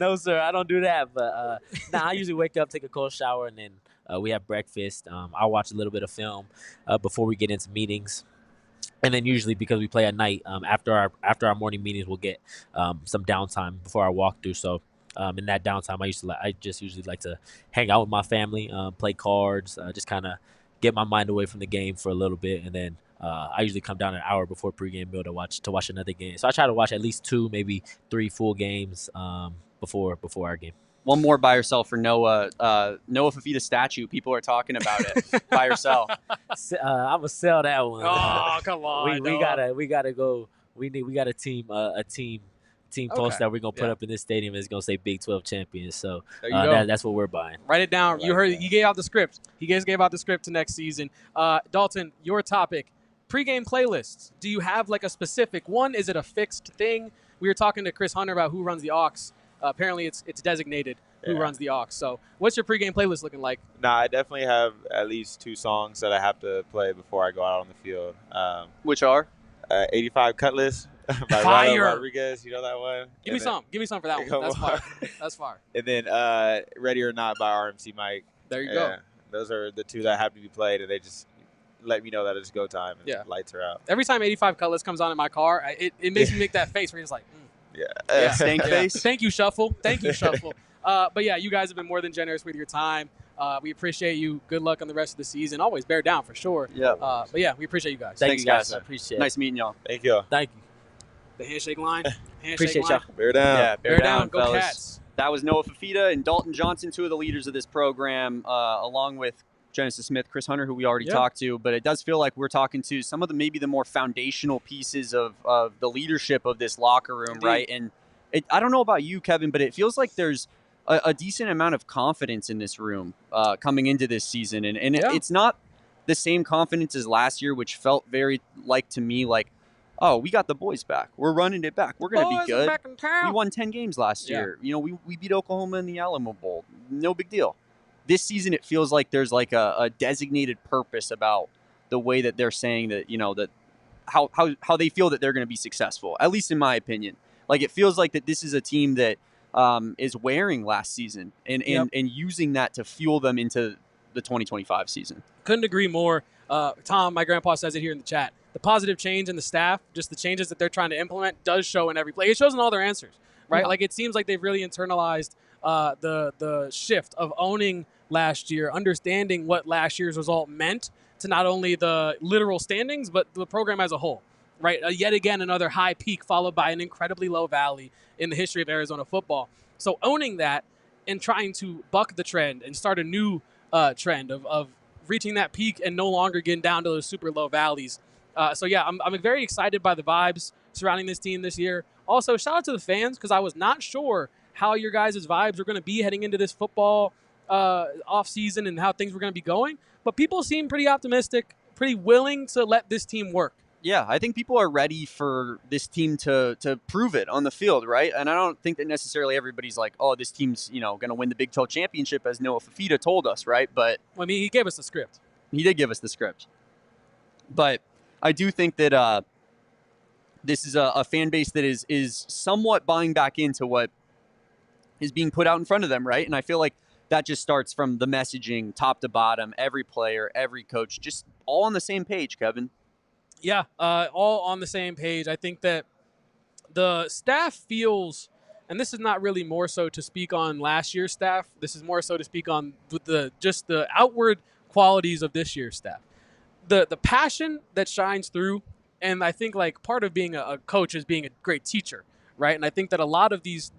[SPEAKER 6] No, sir, I don't do that. But I usually wake up, take a cold shower, and then we have breakfast. I'll watch a little bit of film before we get into meetings. And then usually, because we play at night, after our morning meetings, we'll get some downtime before our walkthrough. So in that downtime, I just usually like to hang out with my family, play cards, just kind of get my mind away from the game for a little bit, and then I usually come down an hour before pregame meal to watch another game. So I try to watch at least 2, maybe 3 full games before our game.
[SPEAKER 2] One more buy or sell for Noah. Noah Fifita statue. People are talking about it. Buy or sell.
[SPEAKER 6] I'm gonna sell that one.
[SPEAKER 1] Oh, come on.
[SPEAKER 6] We gotta go. We got a team post that we're gonna put up in this stadium is gonna say Big 12 champions. So that's what we're buying.
[SPEAKER 1] Write it down. You heard he gave out the script. He gave out the script to next season. Dalton, your topic: pregame playlists. Do you have a specific one? Is it a fixed thing? We were talking to Chris Hunter about who runs the aux. Apparently, it's designated who runs the aux. So, what's your pregame playlist looking like?
[SPEAKER 7] Nah, I definitely have at least 2 songs that I have to play before I go out on the field.
[SPEAKER 2] Which are?
[SPEAKER 7] 85 Cutlass by
[SPEAKER 1] Fire.
[SPEAKER 7] Rodriguez. You know that one?
[SPEAKER 1] Give me some for that one. That's fire. That's fire.
[SPEAKER 7] And then Ready or Not by RMC Mike.
[SPEAKER 1] There you go.
[SPEAKER 7] Those are the 2 that have to be played, and they just let me know that it's go time and lights are out.
[SPEAKER 1] Every time 85 Cutlass comes on in my car, it makes me make that face where you're just like,
[SPEAKER 2] stank face.
[SPEAKER 1] Thank you, Shuffle. But yeah, you guys have been more than generous with your time. We appreciate you. Good luck on the rest of the season. Always bear down for sure.
[SPEAKER 2] Yeah.
[SPEAKER 1] But yeah, we appreciate you guys.
[SPEAKER 6] Thanks, guys. I appreciate it.
[SPEAKER 2] Nice meeting y'all.
[SPEAKER 7] Thank you.
[SPEAKER 6] Thank you.
[SPEAKER 1] The handshake line.
[SPEAKER 6] Appreciate y'all.
[SPEAKER 7] Bear down.
[SPEAKER 2] Yeah,
[SPEAKER 1] bear down. Go
[SPEAKER 2] fellas.
[SPEAKER 1] Cats.
[SPEAKER 2] That was Noah Fifita and Dalton Johnson, 2 of the leaders of this program, along with Genesis Smith, Chris Hunter, who we already talked to. But it does feel like we're talking to some of the more foundational pieces of the leadership of this locker room,
[SPEAKER 1] Indeed.
[SPEAKER 2] right? And I don't know about you, Kevin, but it feels like there's a decent amount of confidence in this room coming into this season. And it's not the same confidence as last year, which felt very to me oh, we got the boys back. We're running it back. We're going to be good.
[SPEAKER 1] Back in town.
[SPEAKER 2] We won 10 games last year. We beat Oklahoma in the Alamo Bowl. No big deal. This season, it feels like there's a designated purpose about the way that they're saying that, that how they feel that they're going to be successful, at least in my opinion. It feels like that this is a team that is wearing last season and using that to fuel them into the 2025 season.
[SPEAKER 1] Couldn't agree more. Tom, my grandpa says it here in the chat. The positive change in the staff, just the changes that they're trying to implement, does show in every play. It shows in all their answers, right?
[SPEAKER 2] Yeah.
[SPEAKER 1] It seems like they've really internalized the shift of owning last year, understanding what last year's result meant to not only the literal standings, but the program as a whole, right? Yet again, another high peak followed by an incredibly low valley in the history of Arizona football. So owning that and trying to buck the trend and start a new trend of reaching that peak and no longer getting down to those super low valleys. I'm very excited by the vibes surrounding this team this year. Also, shout out to the fans, because I was not sure how your guys' vibes were going to be heading into this football offseason and how things were going to be going. But people seem pretty optimistic, pretty willing to let this team work,
[SPEAKER 2] Yeah, I think people are ready for this team to prove it on the field, right? And I don't think that necessarily everybody's like, oh, this team's, going to win the Big 12 championship, as Noah Fifita told us, right? But
[SPEAKER 1] I mean, he gave us the script.
[SPEAKER 2] He did give us the script. But I do think that this is a fan base that is somewhat buying back into what is being put out in front of them, right? And I feel like that just starts from the messaging, top to bottom, every player, every coach, just all on the same page, Kevin.
[SPEAKER 1] Yeah, all on the same page. I think that the staff feels, and this is not really more so to speak on last year's staff. This is more so to speak on the outward qualities of this year's staff. The passion that shines through, and I think like part of being a coach is being a great teacher, right? And I think that a lot of these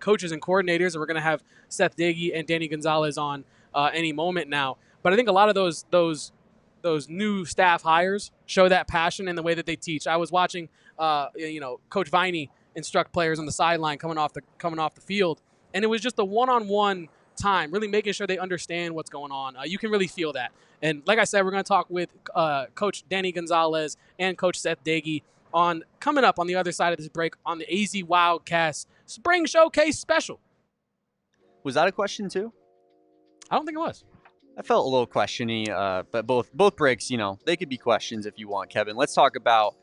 [SPEAKER 1] coaches and coordinators, and we're going to have Seth Doege and Danny Gonzales on any moment now, but I think a lot of those new staff hires show that passion in the way that they teach. I was watching, Coach Viney instruct players on the sideline coming off the field, and it was just a one-on-one time, really making sure they understand what's going on. You can really feel that. And like I said, we're going to talk with Coach Danny Gonzales and Coach Seth Doege coming up on the other side of this break on the AZ Wildcats Spring Showcase Special.
[SPEAKER 2] Was that a question too?
[SPEAKER 1] I don't think it was.
[SPEAKER 2] I felt a little questiony, but both breaks, they could be questions if you want, Kevin. Let's talk about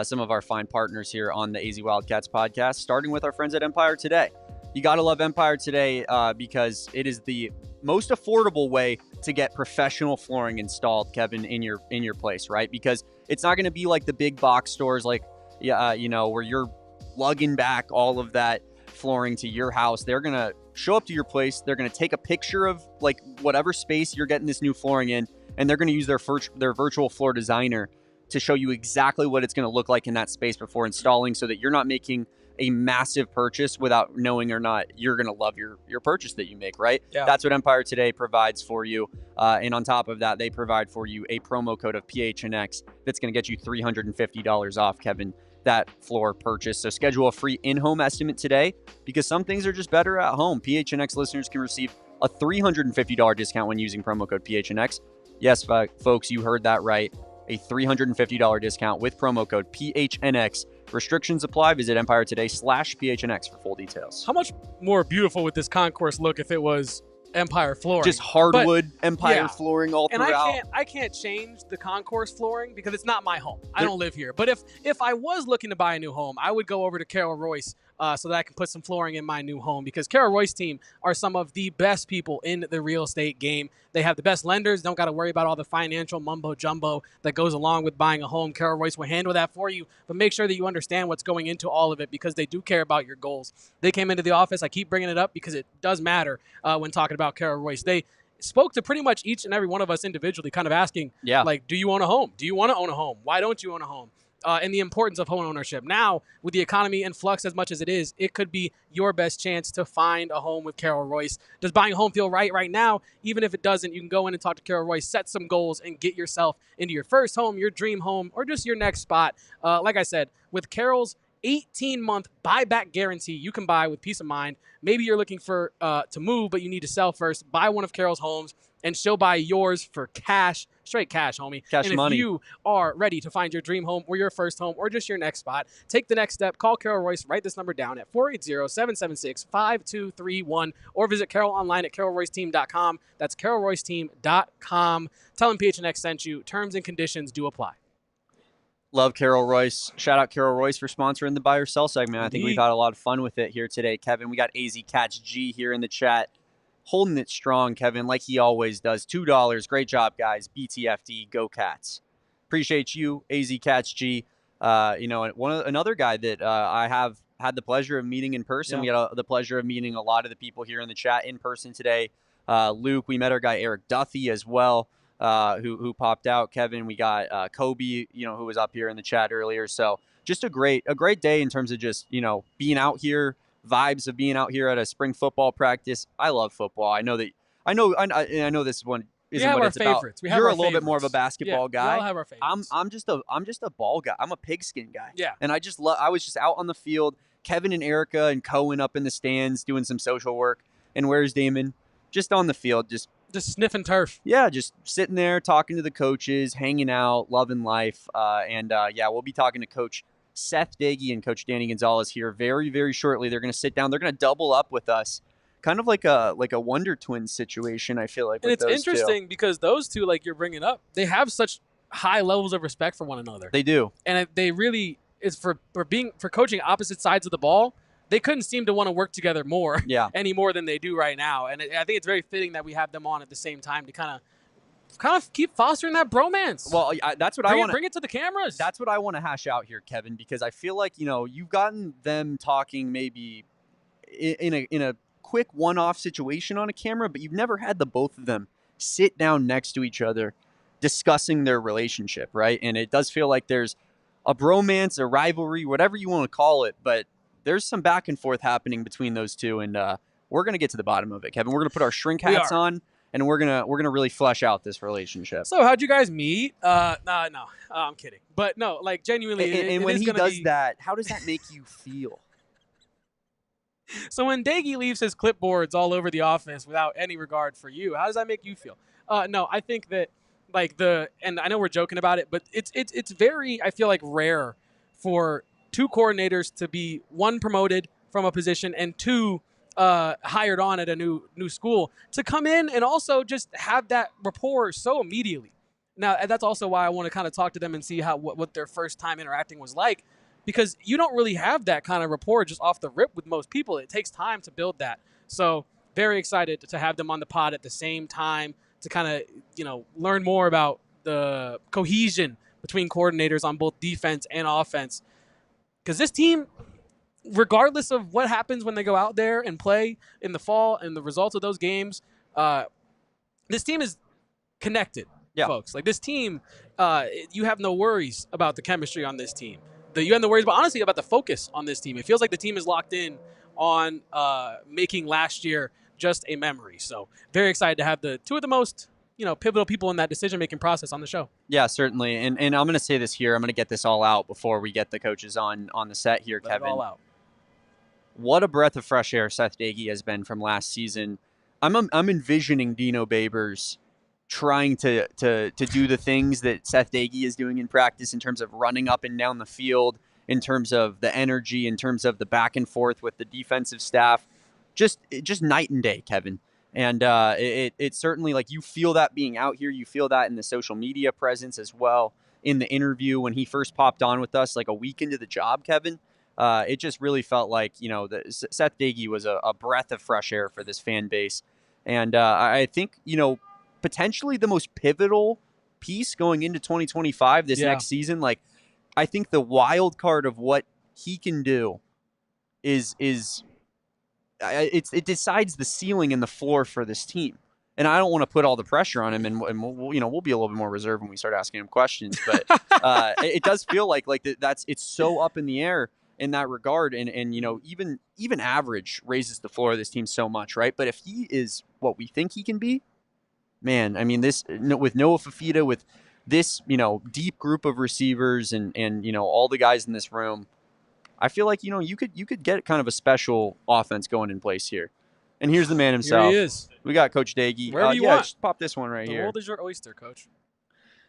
[SPEAKER 2] some of our fine partners here on the AZ Wildcats podcast, starting with our friends at Empire Today. You got to love Empire Today because it is the most affordable way to get professional flooring installed, Kevin, in your place, right? Because it's not going to be like the big box stores, like where you're lugging back all of that flooring to your house. They're going to show up to your place. They're going to take a picture of like whatever space you're getting this new flooring in, and they're going to use their virtual floor designer to show you exactly what it's going to look like in that space before installing, so that you're not making a massive purchase without knowing or not you're going to love your purchase that you make, right?
[SPEAKER 1] Yeah.
[SPEAKER 2] That's what Empire Today provides for you. And on top of that, they provide for you a promo code of PHNX that's going to get you $350 off, Kevin, that floor purchase. So schedule a free in-home estimate today, because some things are just better at home. PHNX listeners can receive a $350 discount when using promo code PHNX. Yes, folks, you heard that right. A $350 discount with promo code PHNX. Restrictions apply. Visit EmpireToday/PHNX for full details.
[SPEAKER 1] How much more beautiful would this concourse look if it was Empire flooring?
[SPEAKER 2] Just hardwood Empire flooring all throughout.
[SPEAKER 1] And I can't change the concourse flooring because it's not my home. I don't live here. But if I was looking to buy a new home, I would go over to Carol Royse so that I can put some flooring in my new home, because Carol Royse Team are some of the best people in the real estate game. They have the best lenders. Don't got to worry about all the financial mumbo jumbo that goes along with buying a home. Carol Royse will handle that for you, but make sure that you understand what's going into all of it, because they do care about your goals. They came into the office. I keep bringing it up because it does matter when talking about Carol Royse. They spoke to pretty much each and every one of us individually, kind of asking, like, do you own a home? Do you want to own a home? Why don't you own a home? And the importance of home ownership. Now, with the economy in flux as much as it is, it could be your best chance to find a home with Carol Royse. Does buying a home feel right now? Even if it doesn't, you can go in and talk to Carol Royse, set some goals, and get yourself into your first home, your dream home, or just your next spot. Like I said, with Carol's 18-month buyback guarantee, you can buy with peace of mind. Maybe you're looking for to move, but you need to sell first. Buy one of Carol's homes, and she'll buy yours for cash, straight cash, homie.
[SPEAKER 2] Cash
[SPEAKER 1] and
[SPEAKER 2] money.
[SPEAKER 1] If you are ready to find your dream home or your first home or just your next spot, take the next step. Call Carol Royse. Write this number down at 480-776-5231, or visit Carol online at carolroyseteam.com. That's carolroyseteam.com. Tell them PHNX sent you. Terms and conditions do apply.
[SPEAKER 2] Love Carol Royse. Shout out Carol Royse for sponsoring the Buy or Sell segment. I think we've had a lot of fun with it here today, Kevin. We got AZ Cats G here in the chat, holding it strong, Kevin, like he always does. $2. Great job, guys. BTFD. Go Cats. Appreciate you, AZ Cats G. Another guy that I have had the pleasure of meeting in person. We had the pleasure of meeting a lot of the people here in the chat in person today. Luke, we met our guy Eric Duffy as well. Who popped out. Kevin, we got Kobe, who was up here in the chat earlier. So just a great day in terms of just, being out here, vibes of being out here at a spring football practice. I love football. I know this one isn't what it's
[SPEAKER 1] favorites.
[SPEAKER 2] about. You're a little bit more of a basketball guy.
[SPEAKER 1] We all have our favorites.
[SPEAKER 2] I'm just a ball guy. I'm a pigskin guy.
[SPEAKER 1] Yeah.
[SPEAKER 2] And I was just out on the field. Kevin and Erica and Cohen up in the stands doing some social work. And where's Damon? Just on the field, just
[SPEAKER 1] Just sniffing turf.
[SPEAKER 2] Yeah, just sitting there talking to the coaches, hanging out, loving life. We'll be talking to Coach Seth Doege and Coach Danny Gonzales here very, very shortly. They're going to sit down. They're going to double up with us, kind of like a Wonder Twins situation, I feel like.
[SPEAKER 1] And it's interesting
[SPEAKER 2] two.
[SPEAKER 1] Because those two, like you're bringing up, they have such high levels of respect for one another.
[SPEAKER 2] They do.
[SPEAKER 1] And they really, is for coaching opposite sides of the ball, they couldn't seem to want to work together more any more than they do right now. And I think it's very fitting that we have them on at the same time to kind of keep fostering that bromance.
[SPEAKER 2] Well, that's what I want to
[SPEAKER 1] bring it to the cameras.
[SPEAKER 2] That's what I want to hash out here, Kevin, because I feel like, you've gotten them talking maybe in a quick one-off situation on a camera, but you've never had the both of them sit down next to each other discussing their relationship, right? And it does feel like there's a bromance, a rivalry, whatever you want to call it, but there's some back and forth happening between those two, and we're going to get to the bottom of it, Kevin. We're going to put our shrink hats on, and we're gonna really flesh out this relationship.
[SPEAKER 1] So how'd you guys meet? No, I'm kidding. But no, like genuinely.
[SPEAKER 2] And when he does that, how does that make you feel?
[SPEAKER 1] So when Doege leaves his clipboards all over the office without any regard for you, how does that make you feel? No, I think that and I know we're joking about it, but it's very, I feel like, rare for two coordinators to be, one, promoted from a position, and two, hired on at a new school, to come in and also just have that rapport so immediately. Now, that's also why I want to kind of talk to them and see what their first time interacting was like, because you don't really have that kind of rapport just off the rip with most people. It takes time to build that. So very excited to have them on the pod at the same time to kind of, learn more about the cohesion between coordinators on both defense and offense. Because this team, regardless of what happens when they go out there and play in the fall and the results of those games, this team is connected, folks. Like, this team, you have no worries about the chemistry on this team. You have no worries, but honestly, about the focus on this team. It feels like the team is locked in on making last year just a memory. So very excited to have the two of the most pivotal people in that decision-making process on the show.
[SPEAKER 2] Yeah, certainly. And I'm going to say this here. I'm going to get this all out before we get the coaches on the set here, Kevin.
[SPEAKER 1] Let it all out.
[SPEAKER 2] What a breath of fresh air Seth Doege has been from last season. I'm envisioning Dino Babers trying to do the things that Seth Doege is doing in practice in terms of running up and down the field, in terms of the energy, in terms of the back and forth with the defensive staff. Just night and day, Kevin. And it's certainly, like, you feel that being out here. You feel that in the social media presence as well. In the interview when he first popped on with us, like a week into the job, Kevin, it just really felt like, Seth Doege was a breath of fresh air for this fan base. And I think, potentially the most pivotal piece going into 2025 this next season. Like, I think the wild card of what he can do it decides the ceiling and the floor for this team. And I don't want to put all the pressure on him, and we'll be a little bit more reserved when we start asking him questions. But it does feel like it's so up in the air in that regard. And even average raises the floor of this team so much, right? But if he is what we think he can be, man, I mean, this with Noah Fifita, with this deep group of receivers and all the guys in this room, I feel like you could get kind of a special offense going in place here. And here's the man himself.
[SPEAKER 1] Here he is.
[SPEAKER 2] We got Coach Doege.
[SPEAKER 1] Wherever you want.
[SPEAKER 2] Just pop this one right here.
[SPEAKER 1] The world is your oyster, Coach.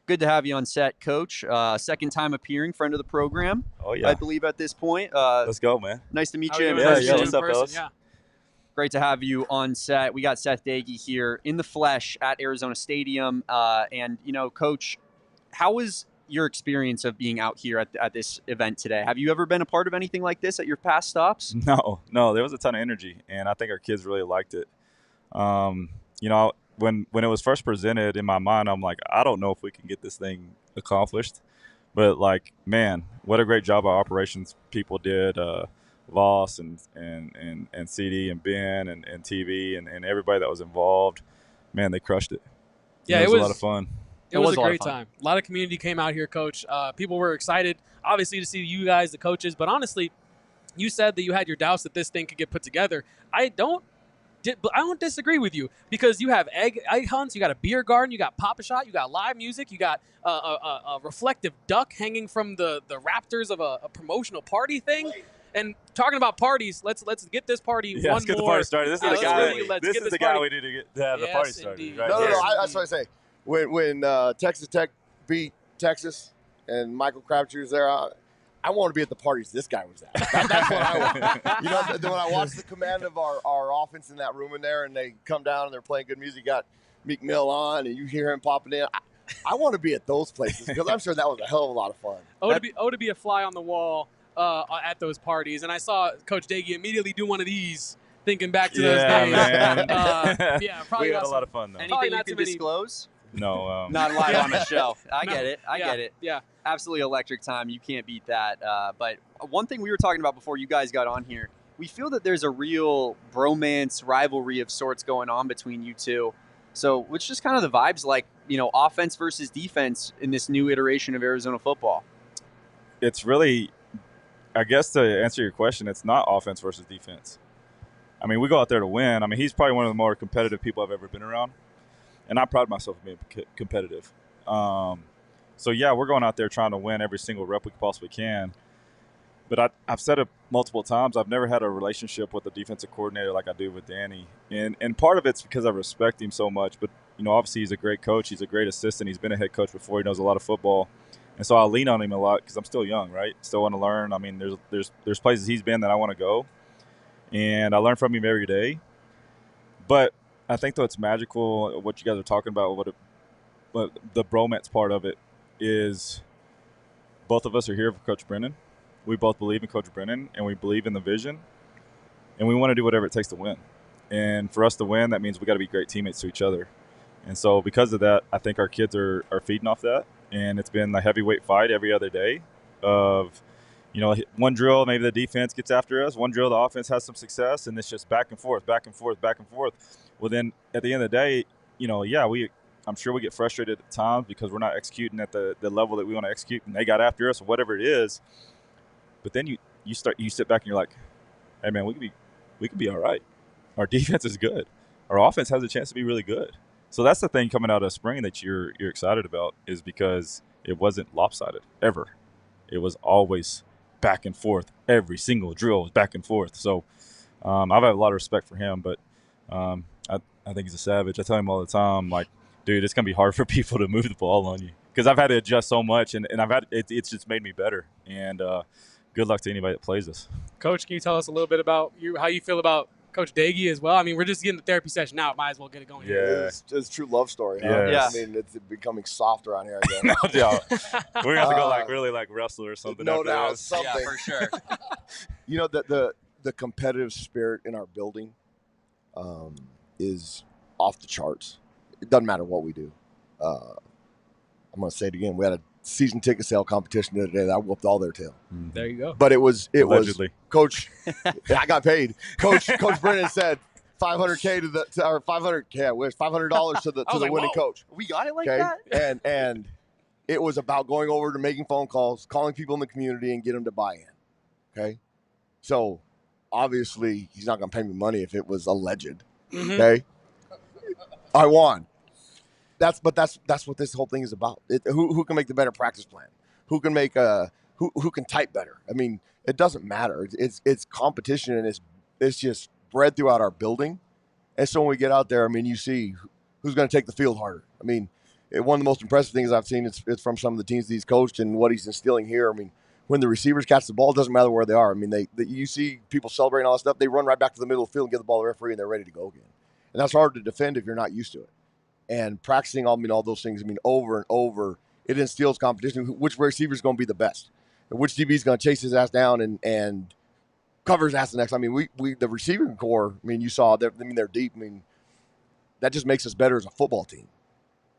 [SPEAKER 2] Good to have you on set, Coach. Second time appearing, friend of the program.
[SPEAKER 8] Oh, yeah.
[SPEAKER 2] I believe at this point.
[SPEAKER 8] Let's go, man.
[SPEAKER 2] Nice to meet
[SPEAKER 1] How
[SPEAKER 2] you.
[SPEAKER 1] are you?
[SPEAKER 8] Yeah,
[SPEAKER 1] Nice to meet you
[SPEAKER 8] what's
[SPEAKER 1] in
[SPEAKER 8] up,
[SPEAKER 1] person,
[SPEAKER 8] fellas?
[SPEAKER 1] Yeah.
[SPEAKER 2] Great to have you on set. We got Seth Doege here in the flesh at Arizona Stadium. And, Coach, how was your experience of being out here at this event today? Have you ever been a part of anything like this at your past stops?
[SPEAKER 8] No, there was a ton of energy, and I think our kids really liked it. When it was first presented in my mind, I'm like, I don't know if we can get this thing accomplished, but like, man, what a great job our operations people did. Voss and CD and Ben and TV and everybody that was involved, man, they crushed it.
[SPEAKER 1] Yeah,
[SPEAKER 8] it was a lot of fun.
[SPEAKER 1] It was a great time. A lot of community came out here, Coach. People were excited, obviously, to see you guys, the coaches. But honestly, you said that you had your doubts that this thing could get put together. I don't disagree with you, because you have egg hunts, you got a beer garden, you got Pop-A-Shot, you got live music, you got a reflective duck hanging from the rafters of a promotional party thing. And talking about parties, let's get this party
[SPEAKER 8] Yeah, let's get the party started. This is the guy. This is the guy we need to have the party started. Right?
[SPEAKER 9] No. That's what I say. When Texas Tech beat Texas and Michael Crabtree was there, I want to be at the parties this guy was at. That's what I want. You know, then when I watch the command of our offense in that room in there, and they come down and they're playing good music, got Meek Mill on, and you hear him popping in. I want to be at those places because I'm sure that was a hell of a lot of fun.
[SPEAKER 1] To be a fly on the wall at those parties, and I saw Coach Doege immediately do one of these, thinking back to those days.
[SPEAKER 8] Man.
[SPEAKER 1] Probably
[SPEAKER 8] we had a lot of fun though.
[SPEAKER 2] Anything you can disclose?
[SPEAKER 8] No,
[SPEAKER 2] not live on the show. I get it.
[SPEAKER 1] Yeah,
[SPEAKER 2] absolutely electric time. You can't beat that. But one thing we were talking about before you guys got on here, we feel that there's a real bromance rivalry of sorts going on between you two. So what's just kind of the vibes like, offense versus defense in this new iteration of Arizona football?
[SPEAKER 8] It's really, I guess to answer your question, it's not offense versus defense. I mean, we go out there to win. I mean, he's probably one of the more competitive people I've ever been around. And I pride myself in being competitive. So, yeah, we're going out there trying to win every single rep we possibly can. But I've said it multiple times. I've never had a relationship with a defensive coordinator like I do with Danny. And part of it's because I respect him so much. But, obviously he's a great coach. He's a great assistant. He's been a head coach before. He knows a lot of football. And so I lean on him a lot because I'm still young, right? Still want to learn. I mean, there's places he's been that I want to go. And I learn from him every day. But I think, though, it's magical what you guys are talking about. But the bromance part of it is both of us are here for Coach Brennan. We both believe in Coach Brennan, and we believe in the vision. And we want to do whatever it takes to win. And for us to win, that means we got to be great teammates to each other. And so because of that, I think our kids are feeding off that. And it's been a heavyweight fight every other day of, one drill, maybe the defense gets after us. One drill, the offense has some success, and it's just back and forth, back and forth, back and forth. Well, then at the end of the day, I'm sure we get frustrated at times because we're not executing at the level that we want to execute, and they got after us or whatever it is. But then you sit back and you're like, hey man, we could be all right. Our defense is good. Our offense has a chance to be really good. So that's the thing coming out of spring that you're excited about, is because it wasn't lopsided ever. It was always back and forth. Every single drill was back and forth. So I've had a lot of respect for him, but I think he's a savage. I tell him all the time, like, dude, it's gonna be hard for people to move the ball on you because I've had to adjust so much, and it's just made me better. And good luck to anybody that plays us.
[SPEAKER 1] Coach, can you tell us a little bit about how you feel about Coach Doege as well? I mean, we're just getting the therapy session now. Might as well get it going.
[SPEAKER 8] Yeah,
[SPEAKER 9] it's a true love story. Huh?
[SPEAKER 8] Yeah.
[SPEAKER 9] I mean, it's becoming soft around here again.
[SPEAKER 8] No doubt. We're gonna have to go really wrestle or something.
[SPEAKER 9] No
[SPEAKER 8] after
[SPEAKER 9] doubt,
[SPEAKER 8] this.
[SPEAKER 9] something.
[SPEAKER 2] Yeah, for sure.
[SPEAKER 9] The competitive spirit in our building is off the charts. It doesn't matter what we do. I'm going to say it again. We had a season ticket sale competition the other day that I whooped all their tail.
[SPEAKER 1] There you go.
[SPEAKER 9] But it was
[SPEAKER 8] Allegedly.
[SPEAKER 9] Coach. I got paid. Coach Brennan said $500K or $500K. I wish $500 to the winning coach.
[SPEAKER 2] We got it like that.
[SPEAKER 9] And it was about going over to making phone calls, calling people in the community, and get them to buy in. Okay, so obviously he's not going to pay me money if it was alleged.
[SPEAKER 1] Mm-hmm.
[SPEAKER 9] Okay, I won. That's what this whole thing is about. Who can make the better practice plan? Who can make who can type better? I mean, it doesn't matter. It's competition, and it's just spread throughout our building. And so when we get out there, I mean, you see who's going to take the field harder. I mean, one of the most impressive things I've seen is from some of the teams that he's coached and what he's instilling here. I mean, when the receivers catch the ball, it doesn't matter where they are. I mean, you see people celebrating all that stuff. They run right back to the middle of the field and get the ball to the referee, and they're ready to go again. And that's hard to defend if you're not used to it. And practicing all those things, over and over, it instills competition. Which receiver is going to be the best? And which DB is going to chase his ass down and cover his ass the next? I mean, we the receiving core, you saw, they're deep. I mean, that just makes us better as a football team.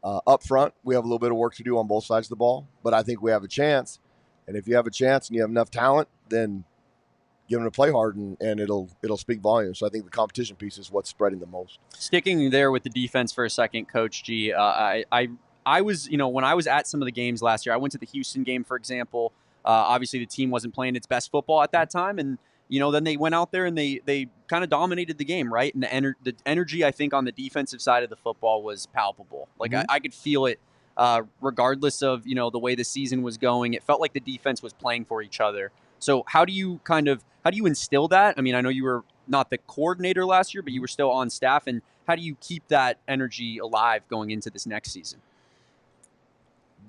[SPEAKER 9] Up front, we have a little bit of work to do on both sides of the ball, but I think we have a chance. And if you have a chance and you have enough talent, then give them to play hard, and it'll speak volumes. So I think the competition piece is what's spreading the most.
[SPEAKER 2] Sticking there with the defense for a second, Coach G, I was, when I was at some of the games last year, I went to the Houston game, for example. Obviously, the team wasn't playing its best football at that time, and then they went out there and they kind of dominated the game, right? And the energy, I think, on the defensive side of the football was palpable. Like I could feel it, regardless of the way the season was going. It felt like the defense was playing for each other. So how do you instill that? I mean, I know you were not the coordinator last year, but you were still on staff. And how do you keep that energy alive going into this next season?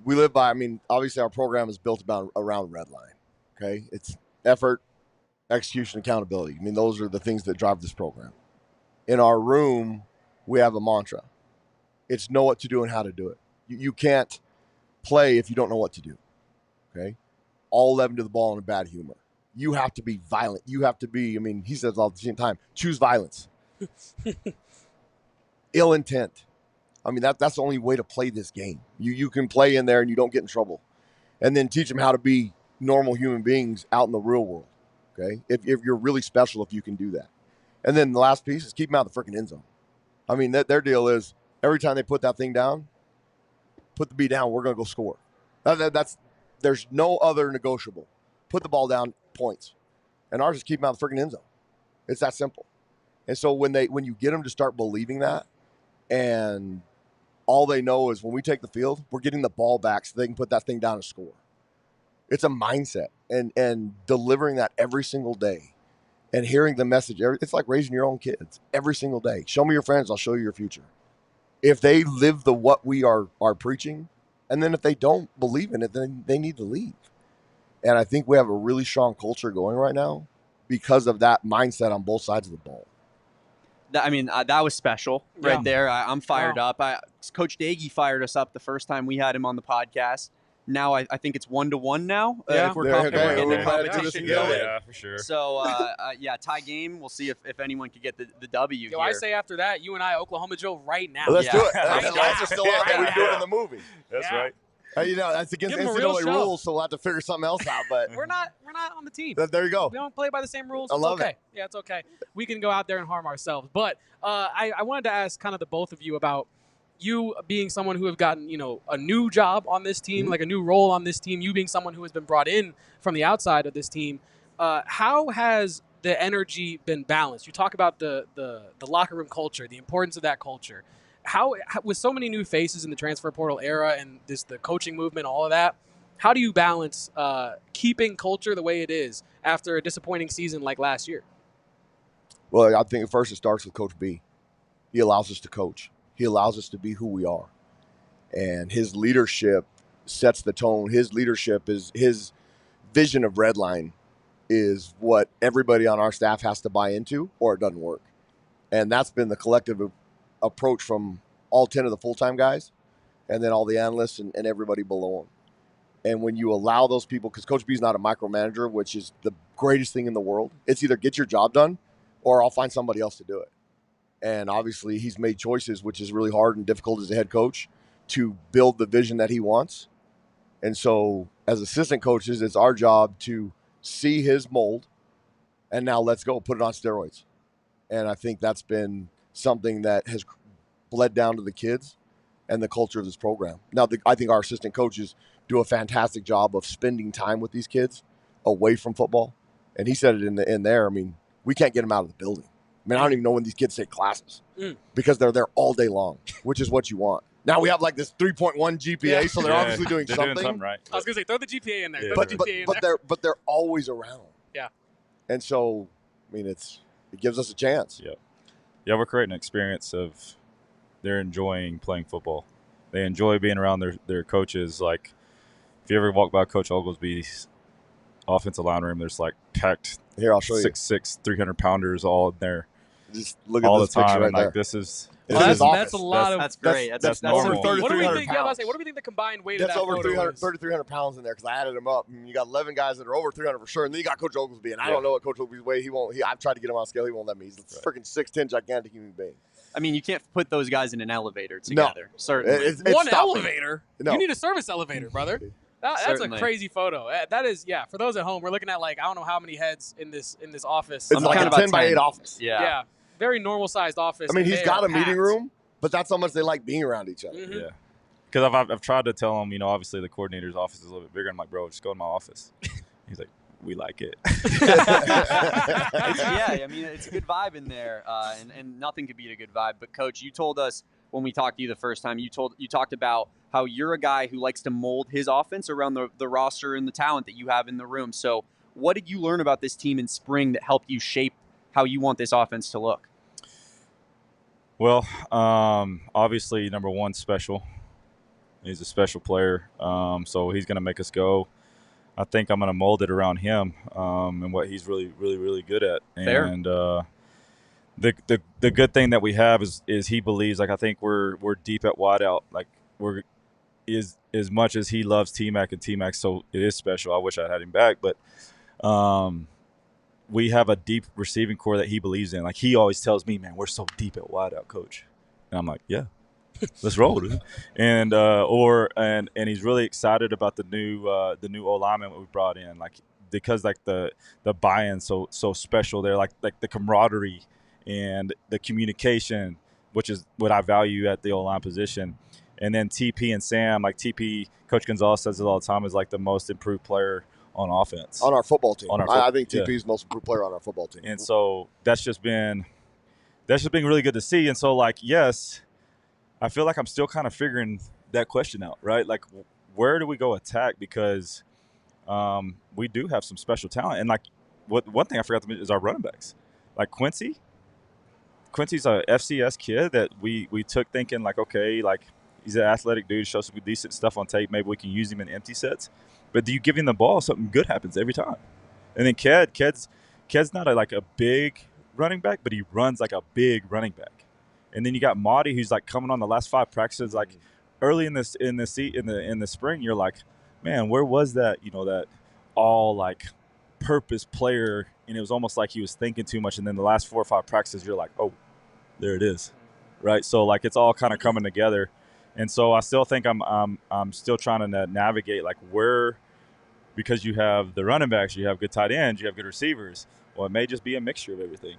[SPEAKER 9] We live by, obviously our program is built around red line. Okay. It's effort, execution, accountability. Those are the things that drive this program. In our room, we have a mantra. It's know what to do and how to do it. You can't play if you don't know what to do. Okay. All 11 to the ball in a bad humor. You have to be violent. You have to be, he says all the same time, choose violence. Ill intent. That's the only way to play this game. You can play in there and you don't get in trouble. And then teach them how to be normal human beings out in the real world. Okay? If you're really special, if you can do that. And then the last piece is keep them out of the freaking end zone. Their deal is every time they put that thing down, put the B down, we're going to go score. There's no other negotiable. Put the ball down, points. And ours is keep them out of the freaking end zone. It's that simple. And so when you get them to start believing that, and all they know is when we take the field, we're getting the ball back so they can put that thing down and score. It's a mindset. And delivering that every single day and hearing the message, it's like raising your own kids every single day. Show me your friends, I'll show you your future. If they live what we are preaching, and then if they don't believe in it, then they need to leave. And I think we have a really strong culture going right now because of that mindset on both sides of the ball.
[SPEAKER 2] That was special right there. I'm fired up. Coach Doege fired us up the first time we had him on the podcast. Now I think it's 1-1 now. If we're getting the competition going.
[SPEAKER 8] Yeah, for sure.
[SPEAKER 2] So, tie game. We'll see if anyone could get the W here.
[SPEAKER 1] I say after that, you and I, Oklahoma Joe, right now.
[SPEAKER 9] Let's do it. The lights are still out there. We do it in the movie.
[SPEAKER 8] That's right.
[SPEAKER 9] That's against NCAA rules, so we'll have to figure something else out. But
[SPEAKER 1] we're not on the team.
[SPEAKER 9] There you go.
[SPEAKER 1] We don't play by the same rules.
[SPEAKER 9] I love
[SPEAKER 1] it.
[SPEAKER 9] it.
[SPEAKER 1] Yeah, it's okay. We can go out there and harm ourselves. But I wanted to ask kind of the both of you about you being someone who have gotten, a new job on this team, like a new role on this team, you being someone who has been brought in from the outside of this team. How has the energy been balanced? You talk about the locker room culture, the importance of that culture. How with so many new faces in the transfer portal era and the coaching movement, all of that, how do you balance keeping culture the way it is after a disappointing season like last year?
[SPEAKER 9] Well, I think first it starts with Coach B. He allows us to coach. He allows us to be who we are. And his leadership sets the tone. His leadership is his vision of Redline is what everybody on our staff has to buy into or it doesn't work. And that's been the collective approach from all 10 of the full-time guys and then all the analysts and everybody below them. And when you allow those people, because Coach B is not a micromanager, which is the greatest thing in the world. It's either get your job done or I'll find somebody else to do it. And obviously he's made choices, which is really hard and difficult as a head coach, to build the vision that he wants. And so as assistant coaches, it's our job to see his mold and now let's go put it on steroids. And I think that's been something that has bled down to the kids and the culture of this program. Now, I think our assistant coaches do a fantastic job of spending time with these kids away from football. And he said it in there. We can't get them out of the building. I don't even know when these kids take classes because they're there all day long, which is what you want. Now we have like this 3.1 GPA, so they're obviously doing something
[SPEAKER 8] right.
[SPEAKER 1] I was going to say, throw the GPA in there.
[SPEAKER 8] Yeah.
[SPEAKER 9] But they're always around.
[SPEAKER 1] Yeah.
[SPEAKER 9] And so, it gives us a chance.
[SPEAKER 8] Yeah, we're creating an experience of they're enjoying playing football. They enjoy being around their coaches. Like, if you ever walk by Coach Oglesby's offensive line room, there's like packed
[SPEAKER 9] Here, I'll show you.
[SPEAKER 8] 6'6", 300-pounders all in there.
[SPEAKER 9] Just look at
[SPEAKER 8] all
[SPEAKER 9] this
[SPEAKER 8] the time.
[SPEAKER 9] picture right
[SPEAKER 8] And like
[SPEAKER 9] there.
[SPEAKER 8] this is
[SPEAKER 1] that's a lot of.
[SPEAKER 2] That's great.
[SPEAKER 8] That's
[SPEAKER 9] over
[SPEAKER 8] normal.
[SPEAKER 9] 3,300 pounds.
[SPEAKER 1] What do we think the combined weight
[SPEAKER 9] That's
[SPEAKER 1] of that
[SPEAKER 9] over
[SPEAKER 1] photo is?
[SPEAKER 9] 3,300 pounds in there because I added them up. You got 11 guys that are over 300 for sure, and then you got Coach Oglesby, and I don't know what Coach Oglesby's weight. I've tried to get him on scale. He won't let me. He's a freaking 6'10", gigantic human being.
[SPEAKER 2] You can't put those guys in an elevator together.
[SPEAKER 9] No.
[SPEAKER 2] Certainly.
[SPEAKER 9] It's
[SPEAKER 1] One
[SPEAKER 9] stopping.
[SPEAKER 1] elevator?
[SPEAKER 9] No.
[SPEAKER 1] You need a service elevator, brother. That's
[SPEAKER 2] Certainly.
[SPEAKER 1] a crazy photo. That is, for those at home, we're looking at I don't know how many heads in this office.
[SPEAKER 9] It's like a 10 by 8 office.
[SPEAKER 2] Yeah.
[SPEAKER 1] Very normal sized office.
[SPEAKER 9] He's got a meeting room, but that's how much they like being around each other.
[SPEAKER 1] Mm-hmm.
[SPEAKER 8] Yeah. Because I've tried to tell him, obviously the coordinator's office is a little bit bigger. I'm like, bro, just go to my office. He's like, we like it.
[SPEAKER 2] It's a good vibe in there, and nothing could beat a good vibe. But Coach, you told us when we talked to you the first time, you talked about how you're a guy who likes to mold his offense around the roster and the talent that you have in the room. So What did you learn about this team in spring that helped you shape how you want this offense to look?
[SPEAKER 8] Well, obviously, number one, special. He's a special player, so he's going to make us go. I think I'm going to mold it around him and what he's really, really, really good at.
[SPEAKER 2] Fair.
[SPEAKER 8] And the good thing that we have is he believes, like, I think we're deep at wideout. Like, we're is as much as he loves T-Mac and T-Mac, so it is special. I wish I had him back, but we have a deep receiving core that he believes in. Like, he always tells me, man, we're so deep at wideout, coach. And I'm like, yeah, let's roll, dude. And he's really excited about the new O-lineman we brought in, like, because like the buy-in so special there, like the camaraderie and the communication, which is what I value at the O-line position. And then TP and Sam, like TP, Coach Gonzales says it all the time, is like the most improved player on offense.
[SPEAKER 9] On our football team. I think
[SPEAKER 8] yeah.
[SPEAKER 9] TP is the most improved player on our football team.
[SPEAKER 8] And so that's just been really good to see. And so, like, yes, I feel like I'm still kind of figuring that question out, right? Like, where do we go attack? Because we do have some special talent. And, like, one thing I forgot to mention is our running backs. Like, Quincy's a FCS kid that we took thinking, like, okay, like, he's an athletic dude, shows some decent stuff on tape. Maybe we can use him in empty sets. But do you give him the ball, something good happens every time. And then Ked's not a big running back, but he runs like a big running back. And then you got Marty, who's like coming on the last 5 practices, like early in the spring. You're like, man, where was that? You know, that all like purpose player, and it was almost like he was thinking too much. And then the last 4 or 5 practices, you're like, oh, there it is, right? So like it's all kind of coming together. And so I still think I'm still trying to navigate like where, because you have the running backs, you have good tight ends, you have good receivers. Well, it may just be a mixture of everything,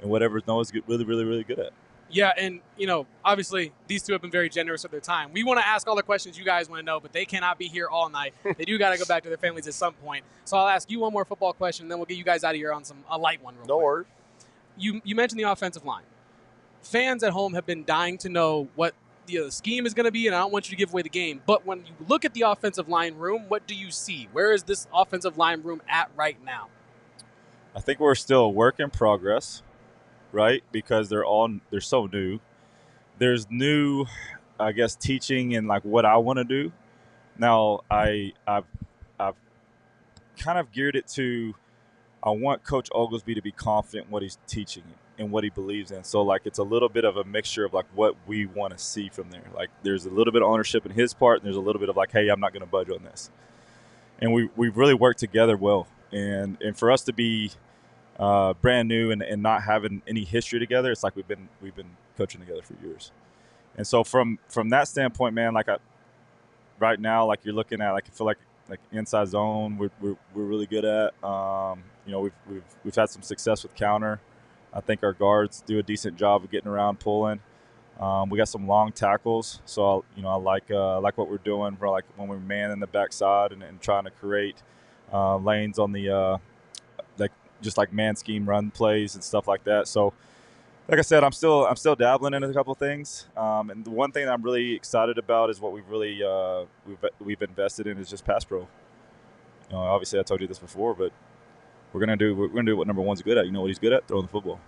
[SPEAKER 8] and whatever Noah's really, really, really good at.
[SPEAKER 1] Yeah, and, obviously these two have been very generous with their time. We want to ask all the questions you guys want to know, but they cannot be here all night. They do got to go back to their families at some point. So I'll ask you one more football question, then we'll get you guys out of here on a light one real quick.
[SPEAKER 9] No worries.
[SPEAKER 1] You mentioned the offensive line. Fans at home have been dying to know what the scheme is going to be, and I don't want you to give away the game. But when you look at the offensive line room, what do you see? Where is this offensive line room at right now?
[SPEAKER 8] I think we're still a work in progress, right? Because they're so new. There's new, I guess, teaching and like what I want to do. Now I've kind of geared it to, I want Coach Oglesby to be confident in what he's teaching and what he believes in. So like it's a little bit of a mixture of like what we want to see from there. Like there's a little bit of ownership in his part, and there's a little bit of like, hey, I'm not going to budge on this. And we've really worked together well. And for us to be brand new and not having any history together, it's like we've been coaching together for years. And so from that standpoint, man, like right now, like you're looking at, like I feel like inside zone, we're really good at. We've had some success with counter. I think our guards do a decent job of getting around, pulling. We got some long tackles, so I like what we're doing. We're like when we're manning the backside and trying to create lanes on the just like man scheme run plays and stuff like that. So, like I said, I'm still dabbling in a couple of things. And the one thing that I'm really excited about is what we've really we've invested in is just pass pro. Obviously, I told you this before, but we're gonna do what number one's good at. You know what he's good at? Throwing the football.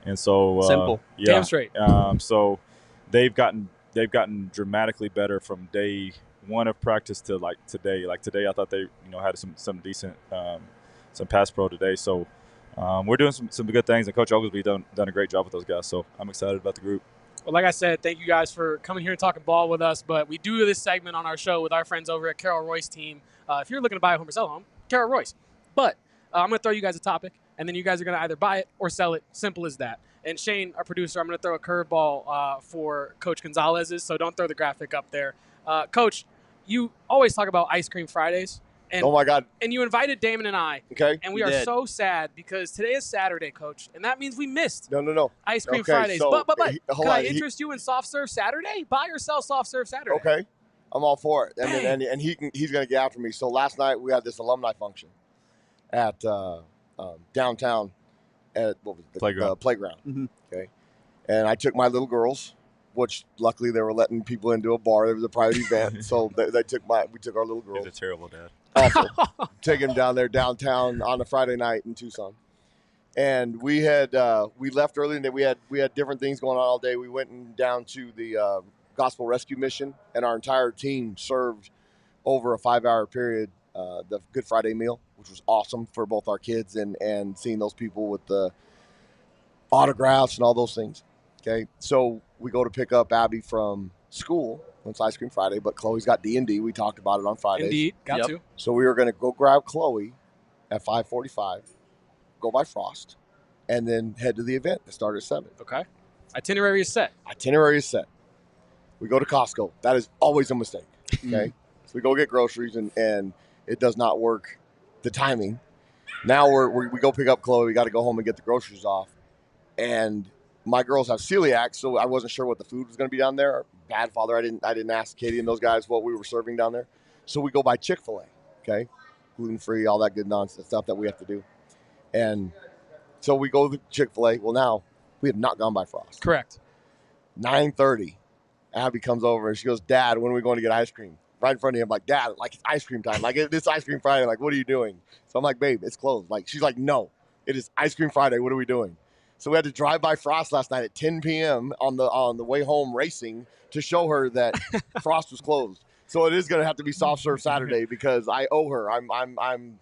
[SPEAKER 8] And so
[SPEAKER 2] simple,
[SPEAKER 8] yeah.
[SPEAKER 1] Damn straight.
[SPEAKER 8] So they've gotten dramatically better from day one of practice to like today. Like today, I thought they had some decent some pass pro today. So we're doing some good things, and Coach Oglesby done a great job with those guys. So I'm excited about the group.
[SPEAKER 1] Well, like I said, thank you guys for coming here and talking ball with us. But we do this segment on our show with our friends over at Carol Royse Team. If you're looking to buy a home or sell a home, Carol Royse. But I'm going to throw you guys a topic, and then you guys are going to either buy it or sell it. Simple as that. And Shane, our producer, I'm going to throw a curveball for Coach Gonzales's, so don't throw the graphic up there. Coach, you always talk about Ice Cream Fridays. And,
[SPEAKER 9] oh, my God.
[SPEAKER 1] And you invited Damon and I.
[SPEAKER 9] Okay.
[SPEAKER 1] And we are so sad because today is Saturday, Coach, and that means we missed
[SPEAKER 9] No.
[SPEAKER 1] Ice Cream Fridays. So but can I interest you in Soft Serve Saturday? Buy or sell Soft Serve Saturday.
[SPEAKER 9] Okay. I'm all for it. And he's going to get after me. So last night we had this alumni function at downtown at what was it?
[SPEAKER 8] Playground.
[SPEAKER 9] Playground.
[SPEAKER 2] Mm-hmm.
[SPEAKER 9] Okay. And I took my little girls, which luckily they were letting people into a bar. It was a private event, so we took our little girl.
[SPEAKER 8] He's a terrible dad.
[SPEAKER 9] Awful. Take him down there downtown on a Friday night in Tucson. And we left early in the day. We had different things going on all day. We went down to the Gospel Rescue Mission, and our entire team served over a 5-hour period the Good Friday meal, which was awesome for both our kids and seeing those people with the autographs and all those things. Okay, so we go to pick up Abby from school. It's Ice Cream Friday, but Chloe's got D&D. We talked about it on Fridays.
[SPEAKER 1] Indeed, got to.
[SPEAKER 9] So we were going to go grab Chloe at 5:45, go by Frost, and then head to the event that started at 7.
[SPEAKER 1] Okay. Itinerary is set.
[SPEAKER 9] We go to Costco. That is always a mistake. Okay. So we go get groceries, and it does not work, the timing. Now we go pick up Chloe. We got to go home and get the groceries off. And my girls have celiac, so I wasn't sure what the food was going to be down there. Bad father. I didn't ask Katie and those guys what we were serving down there. So we go by Chick-fil-A. Okay. Gluten-free, all that good nonsense stuff that we have to do. And so we go to Chick-fil-A. Well, now we have not gone by Frost.
[SPEAKER 1] Correct.
[SPEAKER 9] 9:30, Abby comes over and she goes, "Dad, when are we going to get ice cream?" Right in front of him, like, "Dad, like it's ice cream time. Like it's Ice Cream Friday. Like, what are you doing?" So I'm like, "Babe, it's closed." Like, she's like, "No, it is Ice Cream Friday. What are we doing?" So we had to drive by Frost last night at 10 p.m. on the way home racing to show her that Frost was closed. So it is going to have to be soft serve Saturday because I owe her. I'm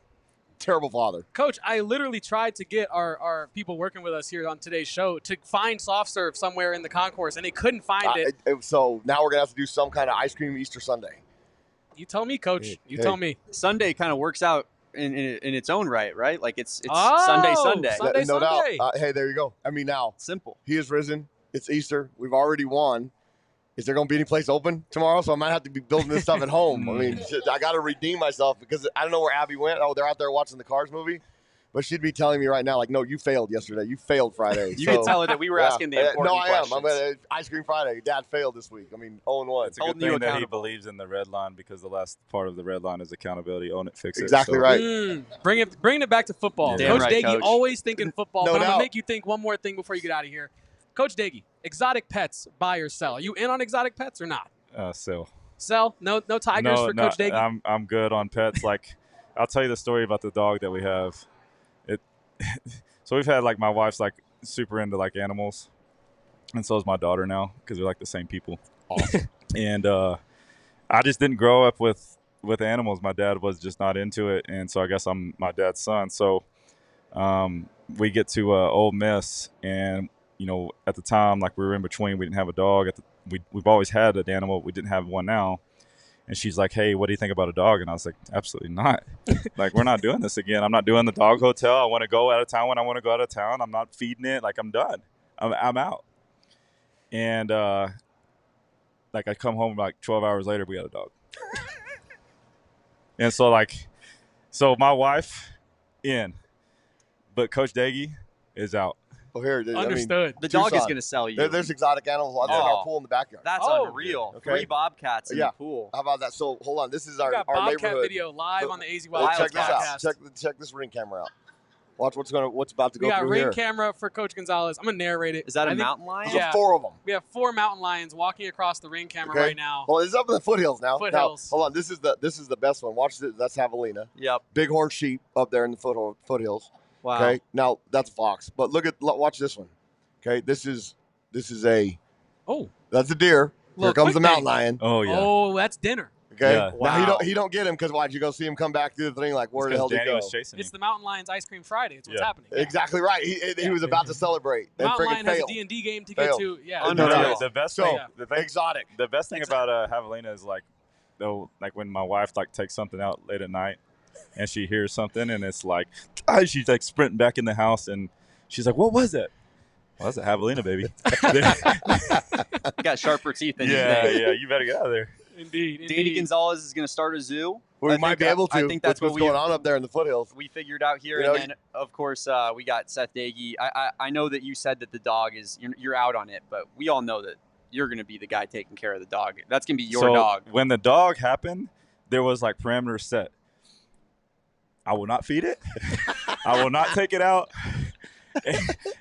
[SPEAKER 9] terrible father.
[SPEAKER 1] Coach, I literally tried to get our people working with us here on today's show to find soft serve somewhere in the concourse, and they couldn't find it.
[SPEAKER 9] So now we're going to have to do some kind of ice cream Easter Sunday.
[SPEAKER 1] You tell me, Coach. You tell me.
[SPEAKER 2] Sunday kind of works out in its own right? Like it's Sunday.
[SPEAKER 9] No doubt. Hey, there you go. I mean, now
[SPEAKER 2] simple.
[SPEAKER 9] He is risen. It's Easter. We've already won. Is there going to be any place open tomorrow? So I might have to be building this stuff at home. I mean, I got to redeem myself because I don't know where Abby went. Oh, they're out there watching the Cars movie. But she'd be telling me right now, like, "No, you failed yesterday. You failed Friday."
[SPEAKER 2] You can tell her that we were asking the important questions.
[SPEAKER 9] No, I am. I'm at Ice Cream Friday. Dad failed this week. I mean, 0-1.
[SPEAKER 8] It's a good thing that he believes in the red line because the last part of the red line is accountability. Own it, fix it.
[SPEAKER 9] Exactly right.
[SPEAKER 1] Bring it back to football.
[SPEAKER 2] Yeah.
[SPEAKER 1] Coach
[SPEAKER 2] Right,
[SPEAKER 1] Doege
[SPEAKER 2] Coach.
[SPEAKER 1] always thinking football.
[SPEAKER 9] No
[SPEAKER 1] but I'm
[SPEAKER 9] doubt.
[SPEAKER 1] going to make you think one more thing before you get out of here. Coach Doege, exotic pets, buy or sell? Are you in on exotic pets or not?
[SPEAKER 8] Sell.
[SPEAKER 1] Sell? No tigers for Coach Doege?
[SPEAKER 8] I'm good on pets. Like, I'll tell you the story about the dog that we have. So we've had, like, my wife's, like, super into, like, animals. And so is my daughter now because they're, like, the same people.
[SPEAKER 9] Awesome.
[SPEAKER 8] And I just didn't grow up with animals. My dad was just not into it. And so I guess I'm my dad's son. So we get to Ole Miss. And, you know, at the time, like, we were in between. We didn't have a dog. We've always had an animal. We didn't have one now. And she's like, "Hey, what do you think about a dog?" And I was like, "Absolutely not. Like, we're not doing this again. I'm not doing the dog hotel. I want to go out of town when I want to go out of town. I'm not feeding it. Like, I'm done. I'm out." And, like, I come home like 12 hours later, we got a dog. And so my wife in, but Coach Doege is out.
[SPEAKER 9] Well, here,
[SPEAKER 1] Understood.
[SPEAKER 9] I mean,
[SPEAKER 2] The dog is
[SPEAKER 9] Tucson.
[SPEAKER 2] going to sell you.
[SPEAKER 9] There's exotic animals in our pool in the backyard.
[SPEAKER 2] That's unreal.
[SPEAKER 9] Okay.
[SPEAKER 2] 3 bobcats in
[SPEAKER 9] Yeah.
[SPEAKER 2] the pool.
[SPEAKER 9] How about that? So hold on. This is
[SPEAKER 1] We
[SPEAKER 9] our
[SPEAKER 1] got Bobcat
[SPEAKER 9] neighborhood
[SPEAKER 1] video live on the AZ
[SPEAKER 9] Check
[SPEAKER 1] Wildcats
[SPEAKER 9] this
[SPEAKER 1] Podcast.
[SPEAKER 9] out. Check this ring camera out. Watch what's about to
[SPEAKER 1] We
[SPEAKER 9] go
[SPEAKER 1] got
[SPEAKER 9] through
[SPEAKER 1] ring
[SPEAKER 9] here.
[SPEAKER 1] camera for Coach Gonzales. I'm going to narrate it.
[SPEAKER 2] Is that
[SPEAKER 1] I
[SPEAKER 2] a
[SPEAKER 1] think
[SPEAKER 2] mountain lion?
[SPEAKER 1] Yeah.
[SPEAKER 9] 4 of them.
[SPEAKER 1] We have 4 mountain lions walking across the ring camera
[SPEAKER 9] Okay.
[SPEAKER 1] right now.
[SPEAKER 9] Well, it's up in the foothills now.
[SPEAKER 1] Foothills.
[SPEAKER 9] Now, hold on. This is the best one. Watch this. That's javelina.
[SPEAKER 2] Yep.
[SPEAKER 9] Bighorn sheep up there in the foothills.
[SPEAKER 2] Wow.
[SPEAKER 9] Okay. Now that's a fox. But watch this one. Okay. This is that's a deer. Here
[SPEAKER 1] Little
[SPEAKER 9] comes the
[SPEAKER 1] quick
[SPEAKER 9] mountain
[SPEAKER 1] thing.
[SPEAKER 9] lion.
[SPEAKER 8] Oh, yeah.
[SPEAKER 1] Oh, that's dinner.
[SPEAKER 9] Okay.
[SPEAKER 8] Yeah.
[SPEAKER 9] Now he don't get him because why'd you go see him come back through the thing like where the hell did he
[SPEAKER 8] Danny
[SPEAKER 9] go?
[SPEAKER 8] was chasing
[SPEAKER 1] It's
[SPEAKER 8] him.
[SPEAKER 1] the Mountain Lions Ice Cream Friday. It's what's
[SPEAKER 8] Yeah.
[SPEAKER 1] happening.
[SPEAKER 9] Exactly right. He was about to celebrate and
[SPEAKER 1] Mountain
[SPEAKER 9] friggin'
[SPEAKER 1] Lion has a
[SPEAKER 9] failed.
[SPEAKER 1] D&D game to
[SPEAKER 9] Failed.
[SPEAKER 1] get to. Yeah.
[SPEAKER 2] Oh,
[SPEAKER 8] No,
[SPEAKER 2] no.
[SPEAKER 8] the best
[SPEAKER 9] So,
[SPEAKER 8] thing,
[SPEAKER 9] exotic.
[SPEAKER 8] the best thing about javelina is like when my wife like takes something out late at night and she hears something and it's like she's like sprinting back in the house and she's like, "What was it?" "Well, that's a javelina, baby."
[SPEAKER 2] Got sharper teeth than
[SPEAKER 8] yeah, you better get out of there.
[SPEAKER 1] Indeed.
[SPEAKER 2] Danny Gonzales is going to start a zoo.
[SPEAKER 9] We
[SPEAKER 2] I
[SPEAKER 9] might
[SPEAKER 2] think
[SPEAKER 9] be able to.
[SPEAKER 2] I think that's
[SPEAKER 9] what's
[SPEAKER 2] what
[SPEAKER 9] going on up there in the foothills.
[SPEAKER 2] we figured out here.
[SPEAKER 9] You know,
[SPEAKER 2] And then, of course, we got Seth Doege. I know that you said that the dog is you're out on it, but we all know that you're going to be the guy taking care of the dog. That's going to be your
[SPEAKER 8] So
[SPEAKER 2] dog.
[SPEAKER 8] when the dog happened, there was like parameters set. I will not feed it. I will not take it out.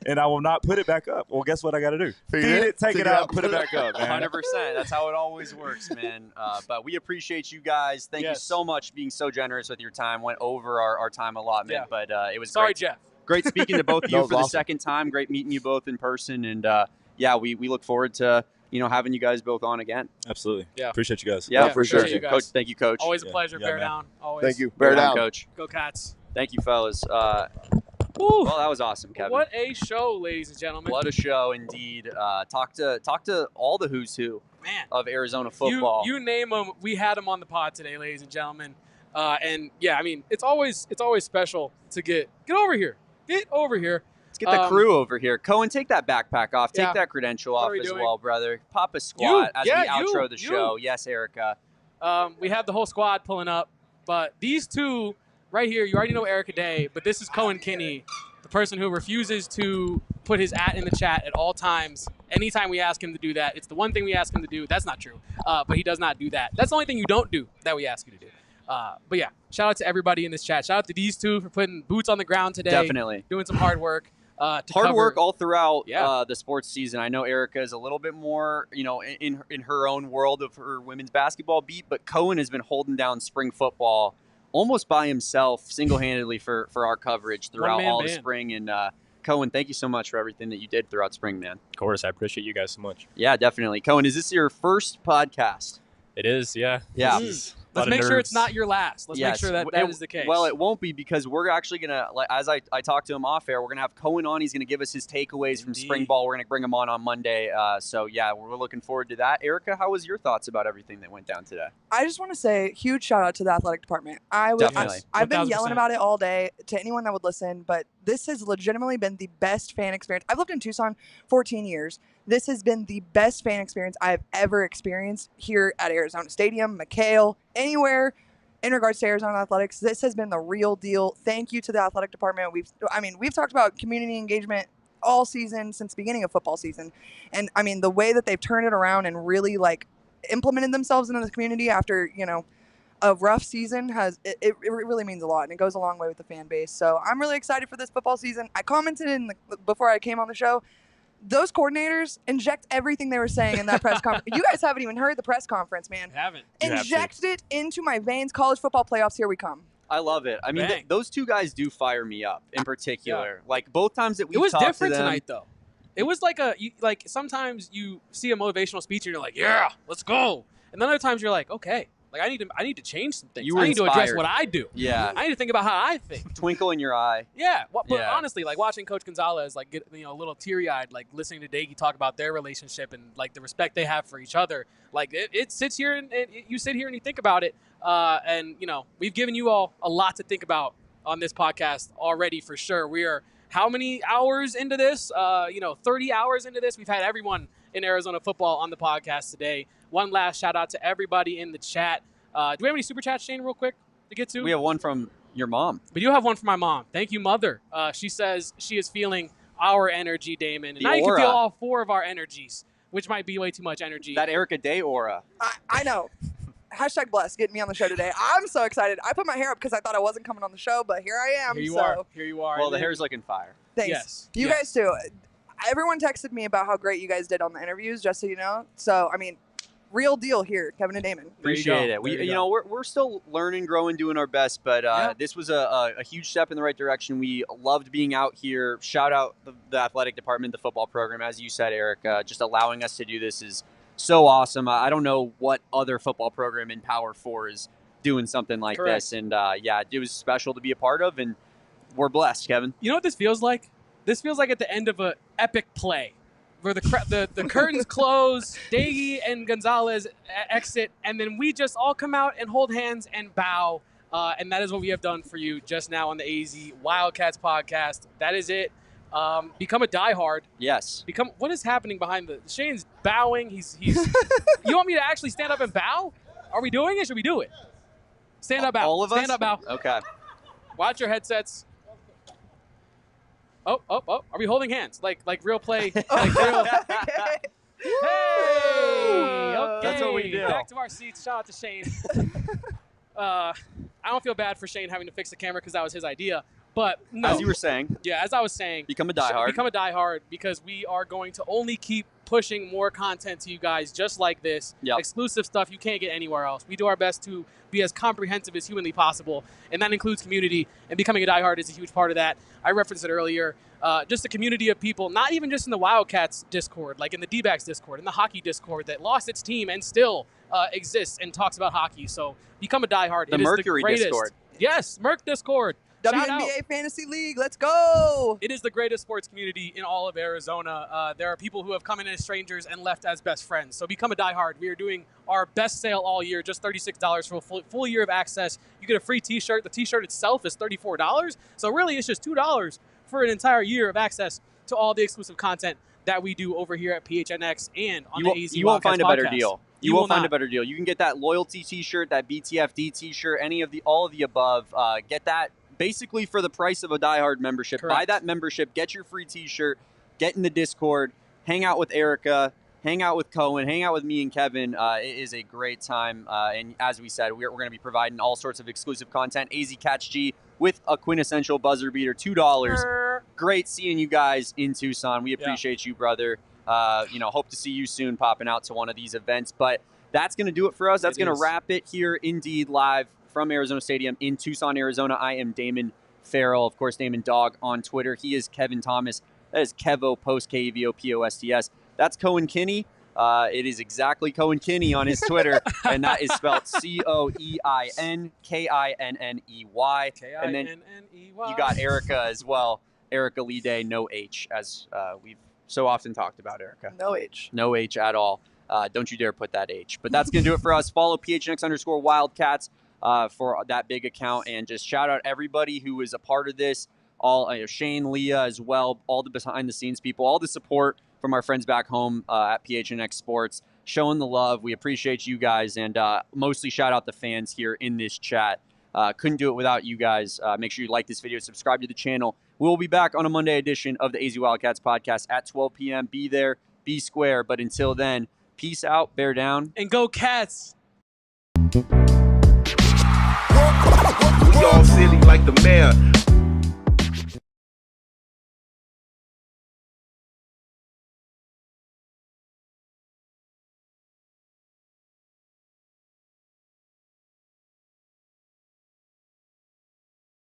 [SPEAKER 8] and I will not put it back up. Well, guess what I got to do? Feed it, take it out, put it back up, man.
[SPEAKER 2] 100%. That's how it always works, man. But we appreciate you guys. Thank you so much for being so generous with your time. Went over our time allotment, but it was
[SPEAKER 1] Sorry,
[SPEAKER 2] great.
[SPEAKER 1] Jeff.
[SPEAKER 2] Great speaking to both of you for the
[SPEAKER 9] awesome.
[SPEAKER 2] second time. Great meeting you both in person. And, we look forward to, having you guys both on again.
[SPEAKER 8] Absolutely.
[SPEAKER 1] Yeah.
[SPEAKER 8] Appreciate you guys.
[SPEAKER 2] Yeah,
[SPEAKER 9] for sure.
[SPEAKER 2] Coach, thank you, Coach.
[SPEAKER 1] Always a pleasure. Bear
[SPEAKER 8] man.
[SPEAKER 1] down. Always.
[SPEAKER 9] Thank you.
[SPEAKER 2] Bear
[SPEAKER 9] Bear
[SPEAKER 2] down,
[SPEAKER 9] down.
[SPEAKER 2] Coach.
[SPEAKER 1] Go Cats.
[SPEAKER 2] Thank you, fellas.
[SPEAKER 1] Woo.
[SPEAKER 2] Well, that was awesome, Kevin.
[SPEAKER 1] What a show, ladies and gentlemen.
[SPEAKER 2] What a show, indeed. Talk to all the who's who of Arizona football.
[SPEAKER 1] You name them. We had them on the pod today, ladies and gentlemen. It's always special to get over here. Get over here.
[SPEAKER 2] Let's get the crew over here. Cohen, take that backpack off. Take
[SPEAKER 1] Yeah.
[SPEAKER 2] that credential
[SPEAKER 1] What
[SPEAKER 2] off
[SPEAKER 1] are we
[SPEAKER 2] as
[SPEAKER 1] doing?
[SPEAKER 2] well, brother. Pop a squat as we outro the
[SPEAKER 1] you.
[SPEAKER 2] show. Yes, Erica.
[SPEAKER 1] We have the whole squad pulling up, but these two right here, you already know Erica Day, but this is Cohen Kinney, the person who refuses to put his @ in the chat at all times. Anytime we ask him to do that, it's the one thing we ask him to do. That's not true, but he does not do that. That's the only thing you don't do that we ask you to do. But yeah, shout out to everybody in this chat. Shout out to these two for putting boots on the ground today.
[SPEAKER 2] Definitely.
[SPEAKER 1] Doing some hard work.
[SPEAKER 2] Hard work all throughout
[SPEAKER 1] Yeah.
[SPEAKER 2] the sports season. I know Erica is a little bit more, in her own world of her women's basketball beat, but Cohen has been holding down spring football almost by himself, single-handedly for our coverage throughout all the spring. And Cohen, thank you so much for everything that you did throughout spring, man.
[SPEAKER 10] Of course, I appreciate you guys so much.
[SPEAKER 2] Yeah, definitely. Cohen, is this your first podcast?
[SPEAKER 10] It is, yeah.
[SPEAKER 2] Yeah.
[SPEAKER 1] Let's make sure it's not your last. Let's make sure that is the case.
[SPEAKER 2] Well, it won't be, because we're actually going to, as I talked to him off air, we're going to have Cohen on. He's going to give us his takeaways from spring ball. We're going to bring him on Monday. We're looking forward to that. Erica, how was your thoughts about everything that went down today?
[SPEAKER 11] I just want to say huge shout out to the athletic department. I've been yelling about it all day to anyone that would listen, but this has legitimately been the best fan experience. I've lived in Tucson 14 years. This has been the best fan experience I've ever experienced here at Arizona Stadium, McHale, anywhere in regards to Arizona athletics. This has been the real deal. Thank you to the athletic department. We've talked about community engagement all season since the beginning of football season. And the way that they've turned it around and really implemented themselves into the community after, a rough season it really means a lot, and it goes a long way with the fan base. So I'm really excited for this football season. I commented before I came on the show, those coordinators inject everything they were saying in that press conference. You guys haven't even heard the press conference, man.
[SPEAKER 1] Haven't.
[SPEAKER 11] Inject it into my veins. College football playoffs, here we come.
[SPEAKER 2] I love it. I mean, those two guys do fire me up in particular. Yeah. Like both times that we talked to them.
[SPEAKER 1] It was different tonight, though. It was like sometimes you see a motivational speech and you're like, yeah, let's go. And then other times you're like, okay. Like I need to change some things. I need to address what I do.
[SPEAKER 2] Yeah.
[SPEAKER 1] I need to think about how I think.
[SPEAKER 2] Twinkle in your eye.
[SPEAKER 1] Yeah. But honestly, watching Coach Gonzales get a little teary-eyed, listening to Doege talk about their relationship and the respect they have for each other. It sits here and you sit here and you think about it. And we've given you all a lot to think about on this podcast already for sure. We are how many hours into this? 30 hours into this. We've had everyone in Arizona football on the podcast today. One last shout out to everybody in the chat. Do we have any super chats, Shane, real quick to get to?
[SPEAKER 2] We have one from your mom.
[SPEAKER 1] We do have one from my mom. Thank you, Mother. She says she is feeling our energy, Damon. And now you can feel all four of our energies, which might be way too much energy.
[SPEAKER 2] That Erica Day aura.
[SPEAKER 11] I know. Hashtag blessed getting me on the show today. I'm so excited. I put my hair up because I thought I wasn't coming on the show, but here I am.
[SPEAKER 1] Here you are. Here you are.
[SPEAKER 2] Well, the hair's looking fire.
[SPEAKER 11] Thanks.
[SPEAKER 1] Yes.
[SPEAKER 11] You guys too. Everyone texted me about how great you guys did on the interviews, just so you know. So, real deal here, Kevin and Damon.
[SPEAKER 2] Appreciate it. We're still learning, growing, doing our best, but this was a huge step in the right direction. We loved being out here. Shout out the athletic department, the football program, as you said, Eric. Just allowing us to do this is so awesome. I don't know what other football program in Power 4 is doing something like this, and it was special to be a part of, and we're blessed, Kevin.
[SPEAKER 1] You know what this feels like? This feels like at the end of an epic play, where the curtains close, Doege and Gonzales exit, and then we just all come out and hold hands and bow. And that is what we have done for you just now on the AZ Wildcats podcast. That is it. Become a diehard.
[SPEAKER 2] Yes.
[SPEAKER 1] What is happening behind Shane's bowing? He's You want me to actually stand up and bow? Are we doing it? Should we do it? Stand up, bow.
[SPEAKER 2] All of us?
[SPEAKER 1] Stand up, bow.
[SPEAKER 2] Okay.
[SPEAKER 1] Watch your headsets. Oh. Are we holding hands? Like real play? Like real... Hey! Okay.
[SPEAKER 2] That's what we do.
[SPEAKER 1] Back to our seats. Shout out to Shane. I don't feel bad for Shane having to fix the camera because that was his idea. But no.
[SPEAKER 2] As you were saying.
[SPEAKER 1] Yeah, as I was saying.
[SPEAKER 2] Become a diehard.
[SPEAKER 1] Become a diehard because we are going to only keep pushing more content to you guys just like this.
[SPEAKER 2] Yep.
[SPEAKER 1] Exclusive stuff you can't get anywhere else. We do our best to be as comprehensive as humanly possible, and that includes community, and becoming a diehard is a huge part of that. I referenced it earlier. Just a community of people, not even just in the Wildcats Discord, like in the D-backs Discord, in the hockey Discord that lost its team and still exists and talks about hockey. So become a diehard.
[SPEAKER 2] The Mercury Discord.
[SPEAKER 1] Yes, Merc Discord.
[SPEAKER 11] WNBA Fantasy League, let's go!
[SPEAKER 1] It is the greatest sports community in all of Arizona. There are people who have come in as strangers and left as best friends. So become a diehard. We are doing our best sale all year, just $36 for a full year of access. You get a free T-shirt. The T-shirt itself is $34. So really, it's just $2 for an entire year of access to all the exclusive content that we do over here at PHNX and on the AZ Wildcats podcast.
[SPEAKER 2] You won't find a better deal. You won't find a better deal. You can get that loyalty T-shirt, that BTFD T-shirt, all of the above. Get that. Basically for the price of a diehard membership.
[SPEAKER 1] Correct.
[SPEAKER 2] Buy that membership, get your free T-shirt, get in the Discord, hang out with Erica, hang out with Cohen, hang out with me and Kevin. It is a great time. And as we said, we're going to be providing all sorts of exclusive content. AZ Catch G with a quintessential buzzer beater, $2. Great seeing you guys in Tucson. We appreciate you, brother. Hope to see you soon popping out to one of these events. But that's going to do it for us. That's going to wrap it here, indeed, live from Arizona Stadium in Tucson, Arizona. I am Damon Fairall, of course, Damon Dog on Twitter. He is Kevin Thomas. That is Kevo, post K-E-V-O-P-O-S-T-S. That's Cohen Kinney. It is exactly Cohen Kinney on his Twitter, and that is spelled CoeinKinney. And then you got Erica as well. Erica Lede, no H, as we've so often talked about Erica.
[SPEAKER 11] No H.
[SPEAKER 2] No H at all. Don't you dare put that H. But that's going to do it for us. Follow PHNX_Wildcats for that big account, and just shout out everybody who is a part of this. All Shane, Leah as well, all the behind the scenes people, all the support from our friends back home at PHNX Sports, showing the love. We appreciate you guys, and mostly shout out the fans here in this chat. Couldn't do it without you guys. Make sure you like this video, subscribe to the channel. We'll be back on a Monday edition of the AZ Wildcats podcast at 12 p.m. Be there, be square. But until then, peace out, bear down,
[SPEAKER 1] and go Cats.
[SPEAKER 12] We all silly like the mayor.